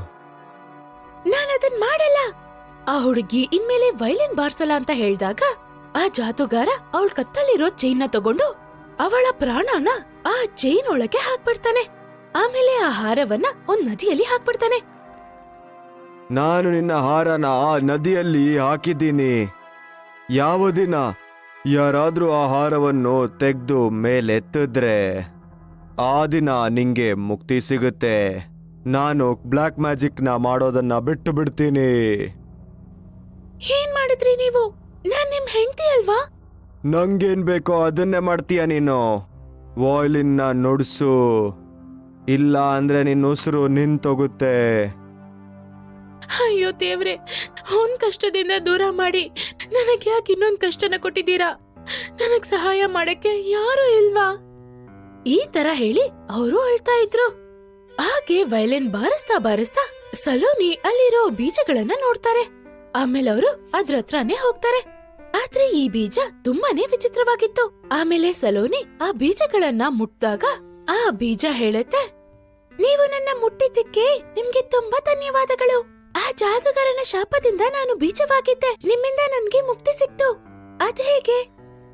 ನಾನದನ್ ಮಾಡಲ್ಲ. ಆ ಹುಡುಗಿ ಇನ್ಮೇಲೆ ವೈಲಿನ್ ಬಾರ್ಸಲ್ಲ ಅಂತ ಹೇಳ್ದಾಗ ಆ ಜಾದೂಗಾರ ಅವಳ ಕತ್ತಲ್ಲಿರೋ ಚೈನ್ನ ತಗೊಂಡು ಅವಳ ಪ್ರಾಣನ ಆ ಚೈನ್ ಒಳಗೆ ಹಾಕ್ಬಿಡ್ತಾನೆ. ಆಮೇಲೆ ಆ ಹಾರವನ್ನ ಒಂದ್ ನದಿಯಲ್ಲಿ ಹಾಕ್ಬಿಡ್ತಾನೆ. ನಾನು ನಿನ್ನ ಹಾರನ ಆ ನದಿಯಲ್ಲಿ ಹಾಕಿದ್ದೀನಿ. ಯಾವ ದಿನ ಯಾರಾದ್ರೂ ಆ ಹಾರವನ್ನು ತೆಗೆದು ಮೇಲೆತ್ತಿದ್ರೆ ಆ ದಿನ ನಿಂಗೆ ಮುಕ್ತಿ ಸಿಗುತ್ತೆ. ನಾನು ಬ್ಲ್ಯಾಕ್ ಮ್ಯಾಜಿಕ್ ನ ಮಾಡೋದನ್ನ ಬಿಟ್ಟು ಬಿಡ್ತೀನಿ. ಏನ್ ಮಾಡಿದ್ರಿ ನೀವು? ನಾನ್ ನಿಮ್ ಹೆಂಡತಿ ಅಲ್ವಾ? ನಂಗೇನ್ ಬೇಕೋ ಅದನ್ನೇ ಮಾಡ್ತೀಯ ನೀನು. ವಾಯ್ಲಿನ್ ನ ನುಡ್ಸು, ಇಲ್ಲ ಅಂದ್ರೆ ನಿನ್ನ ಉಸಿರು ನಿಂತೋಗುತ್ತೆ. ಅಯ್ಯೋ ದೇವ್ರೆ, ಒಂದ್ ಕಷ್ಟದಿಂದ ದೂರ ಮಾಡಿ ನನಗ್ ಯಾಕೆ ಇನ್ನೊಂದ್ ಕಷ್ಟನ ಕೊಟ್ಟಿದ್ದೀರಾ? ನನಗ್ ಸಹಾಯ ಮಾಡಕ್ಕೆ ಯಾರು ಇಲ್ವಾ? ಈ ತರ ಹೇಳಿ ಅವರು ಅಳ್ತಾ ಇದ್ರು. ಹಾಗೆ ವೈಲಿನ್ ಬಾರಿಸ್ತಾ ಬಾರಿಸ್ತಾ ಸಲೋನಿ ಅಲ್ಲಿರೋ ಬೀಜಗಳನ್ನ ನೋಡ್ತಾರೆ. ಆಮೇಲೆ ಅವರು ಅದ್ರ ಹತ್ರನೇ ಹೋಗ್ತಾರೆ. ಆದ್ರೆ ಈ ಬೀಜ ತುಂಬಾನೇ ವಿಚಿತ್ರವಾಗಿತ್ತು. ಆಮೇಲೆ ಸಲೋನಿ ಆ ಬೀಜಗಳನ್ನ ಮುಟ್ದಾಗ ಆ ಬೀಜ ಹೇಳುತ್ತೆ, ನೀವು ನನ್ನ ಮುಟ್ಟಿದ್ದಕ್ಕೆ ನಿಮ್ಗೆ ತುಂಬಾ ಧನ್ಯವಾದಗಳು. ಆ ಜಾದೂಗಾರನ ಶಾಪದಿಂದ ನಾನು ಬೀಜವಾಗಿದ್ದೆ. ನಿಮ್ಮಿಂದ ನನ್ಗೆ ಮುಕ್ತಿ ಸಿಕ್ತು. ಅದ್ ಹೇಗೆ?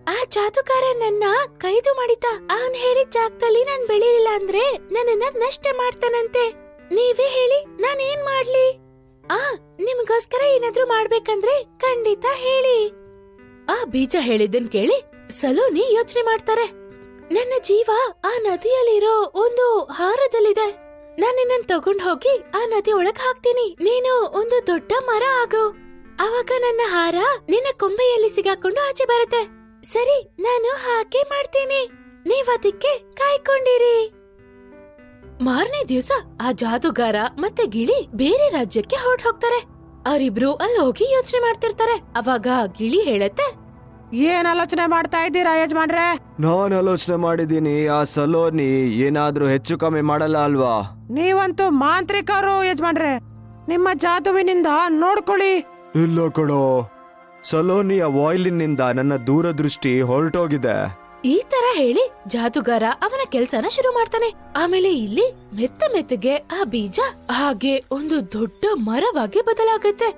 ಆ ಜಾದೂಗಾರ ನನ್ನ ಕೈದು ಮಾಡಿದ್ದ. ಅವನ್ ಹೇಳಿದ ಜಾಗದಲ್ಲಿ ನಾನ್ ಬೆಳಿಲಿಲ್ಲ ಅಂದ್ರೆ ನನ್ನನ್ನ ನಷ್ಟ ಮಾಡ್ತಾನಂತೆ. ನೀವೇ ಹೇಳಿ, ನಾನ್ ಏನ್ ಮಾಡ್ಲಿ? ನಿಮ್ಗೋಸ್ಕರ ಏನಾದ್ರೂ ಮಾಡ್ಬೇಕಂದ್ರೆ ಖಂಡಿತ ಹೇಳಿ. ಆ ಬೀಜ ಹೇಳಿದ್ದನ್ ಕೇಳಿ ಸಲೋನಿ ಯೋಚನೆ ಮಾಡ್ತಾರೆ. ನನ್ನ ಜೀವ ಆ ನದಿಯಲ್ಲಿರೋ ಒಂದು ಹಾರದಲ್ಲಿದೆ. ನಾನು ನಿನ್ನನ್ ತಗೊಂಡ್ ಹೋಗಿ ಆ ನದಿ ಒಳಗ್ ಹಾಕ್ತೀನಿ. ನೀನು ಒಂದು ದೊಡ್ಡ ಮರ ಆಗು. ಅವಾಗ ನನ್ನ ಹಾರ ನಿನ್ನ ಕೊಂಬೆಯಲ್ಲಿ ಸಿಗಾಕೊಂಡು ಆಚೆ ಬರುತ್ತೆ. ಸರಿ, ನಾನು ಹಾಗೆ ಮಾಡ್ತೀನಿ. ನೀವ್ ಅದಕ್ಕೆ ಕಾಯ್ಕೊಂಡಿರಿ. ಮಾರನೇ ದಿವಸ ಆ ಜಾದೂಗಾರ ಮತ್ತೆ ಗಿಳಿ ಬೇರೆ ರಾಜ್ಯಕ್ಕೆ ಹೊರಟ್ ಹೋಗ್ತಾರೆ. ಅವರಿಬ್ರು ಅಲ್ಲಿ ಹೋಗಿ ಯೋಚನೆ ಮಾಡ್ತಿರ್ತಾರೆ. ಅವಾಗ ಗಿಳಿ ಹೇಳತ್ತೆ, ಏನ್ ಆಲೋಚನೆ ಮಾಡ್ತಾ ಇದ್ದೀರಾ ಯಜಮಾನ್ರೆ? ನಾನ್ ಆಲೋಚನೆ ಮಾಡಿದೀನಿ, ಆ ಸಲೋನಿ ಏನಾದ್ರೂ ಹೆಚ್ಚು ಕಮ್ಮಿ ಮಾಡಲ್ಲ ಅಲ್ವಾ? ನೀವಂತೂ ಮಾಂತ್ರಿಕರು ಯಜಮಾನ್ರೆ, ನಿಮ್ಮ ಜಾದುವಿನಿಂದ ನೋಡ್ಕೊಳ್ಳಿ. ಇಲ್ಲ ಕಣೋ, ಸಲೋನಿಯ ವಾಯ್ಲಿನ್ ನಿಂದ ನನ್ನ ದೂರದೃಷ್ಟಿ ಹೊರಟೋಗಿದೆ. ಈ ತರ ಹೇಳಿ ಜಾದೂಗಾರ ಅವನ ಕೆಲ್ಸನ ಶುರು ಮಾಡ್ತಾನೆ. ಆಮೇಲೆ ಇಲ್ಲಿ ಮೆತ್ತಗೆ ಆ ಬೀಜ ಹಾಗೆ ಒಂದು ದೊಡ್ಡ ಮರವಾಗಿ ಬದಲಾಗುತ್ತೆ.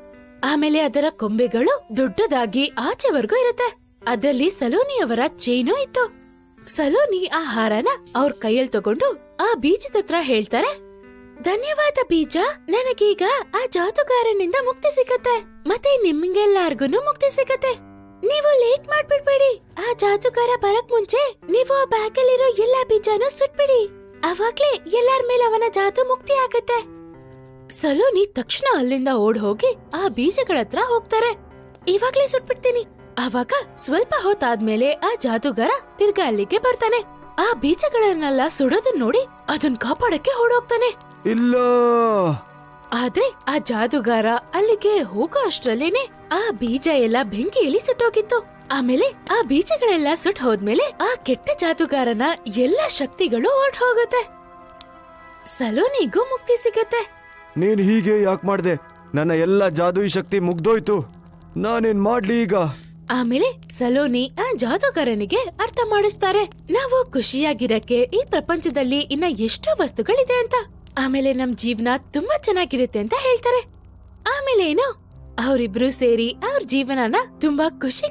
ಆಮೇಲೆ ಅದರ ಕೊಂಬೆಗಳು ದೊಡ್ಡದಾಗಿ ಆಚೆವರೆಗೂ ಇರುತ್ತೆ. ಅದರಲ್ಲಿ ಸಲೋನಿಯವರ ಚೈನು ಇತ್ತು. ಸಲೋನಿ ಆ ಹಾರನ ಅವ್ರ ಕೈಯಲ್ಲಿ ತಗೊಂಡು ಆ ಬೀಜದ ಹತ್ರ ಹೇಳ್ತಾರೆ, ಧನ್ಯವಾದ ಬೀಜ, ನನಗೀಗ ಆ ಜಾದೂಗಾರನಿಂದ ಮುಕ್ತಿ ಸಿಗತ್ತೆ. ಮತ್ತೆ ನಿಮ್ಗೆಲ್ಲಾರ್ಗುನು ಮುಕ್ತಿ ಸಿಗತ್ತೆ. ನೀವು ಲೇಟ್ ಮಾಡ್ಬಿಡ್ಬೇಡಿ. ಆ ಜಾದೂಗಾರ ಬರಕ್ ಮುಂಚೆ ನೀವು ಆ ಬ್ಯಾಗಲ್ಲಿರೋ ಎಲ್ಲಾ ಬೀಜನೂ ಸುಟ್ಬಿಡಿ. ಅವಾಗ್ಲೇ ಎಲ್ಲಾರ ಮೇಲೆ ಅವನ ಜಾದೂ ಮುಕ್ತಿ ಆಗತ್ತೆ. ಸಲೋನಿ ತಕ್ಷಣ ಅಲ್ಲಿಂದ ಓಡ್ ಹೋಗಿ ಆ ಬೀಜಗಳ ಹತ್ರ ಹೋಗ್ತಾರೆ. ಇವಾಗ್ಲೇ ಸುಟ್ಬಿಡ್ತೀನಿ. ಅವಾಗ ಸ್ವಲ್ಪ ಹೊತ್ತಾದ್ಮೇಲೆ ಆ ಜಾದೂಗಾರ ತಿರ್ಗಾ ಅಲ್ಲಿಗೆ ಬರ್ತಾನೆ. ಆ ಬೀಜಗಳನ್ನೆಲ್ಲ ಸುಡೋದನ್ನ ನೋಡಿ ಅದನ್ ಕಾಪಾಡಕ್ಕೆ ಓಡೋಗ್ತಾನೆ. ಇಲ್ಲ, ಆದ್ರೆ ಆ ಜಾದೂಗಾರ ಅಲ್ಲಿಗೆ ಹೋಗೋ ಅಷ್ಟ್ರಲ್ಲೇನೆ ಆ ಬೀಜ ಎಲ್ಲ ಬೆಂಕಿಯಲ್ಲಿ ಸುಟ್ಟೋಗಿತ್ತು. ಆಮೇಲೆ ಆ ಬೀಜಗಳೆಲ್ಲ ಸುಟ್ ಹೋದ್ಮೇಲೆ ಆ ಕೆಟ್ಟ ಜಾದೂಗಾರನ ಎಲ್ಲಾ ಶಕ್ತಿಗಳು ಹೊರಟ್ ಹೋಗುತ್ತೆ. ಸಲೋನಿಗೂ ಮುಕ್ತಿ ಸಿಗತ್ತೆ. ನೀನ್ ಹೀಗೆ ಯಾಕೆ ಮಾಡ್ದೆ? ನನ್ನ ಎಲ್ಲ ಜಾದೂಯಿ ಶಕ್ತಿ ಮುಗ್ದೋಯ್ತು. ನಾನೇನ್ ಮಾಡ್ಲಿ ಈಗ? ಆಮೇಲೆ ಸಲೋನಿ ಆ ಜಾದೂಗಾರನಿಗೆ ಅರ್ಥ ಮಾಡಿಸ್ತಾರೆ, ನಾವು ಖುಷಿಯಾಗಿರಕ್ಕೆ ಈ ಪ್ರಪಂಚದಲ್ಲಿ ಇನ್ನ ಎಷ್ಟೋ ವಸ್ತುಗಳಿದೆ ಅಂತ. ಆಮೇಲೆ ನಮ್ ಜೀವನ ತುಂಬಾ ಚೆನ್ನಾಗಿರುತ್ತೆ ಅಂತ ಹೇಳ್ತಾರೆ. ಆಮೇಲೆ ಏನು, ಅವರಿಬ್ರು ಸೇರಿ ಅವ್ರ ಜೀವನನ ತುಂಬಾ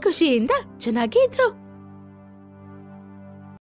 ಖುಷಿಯಿಂದ ಚೆನ್ನಾಗಿ ಇದ್ರು.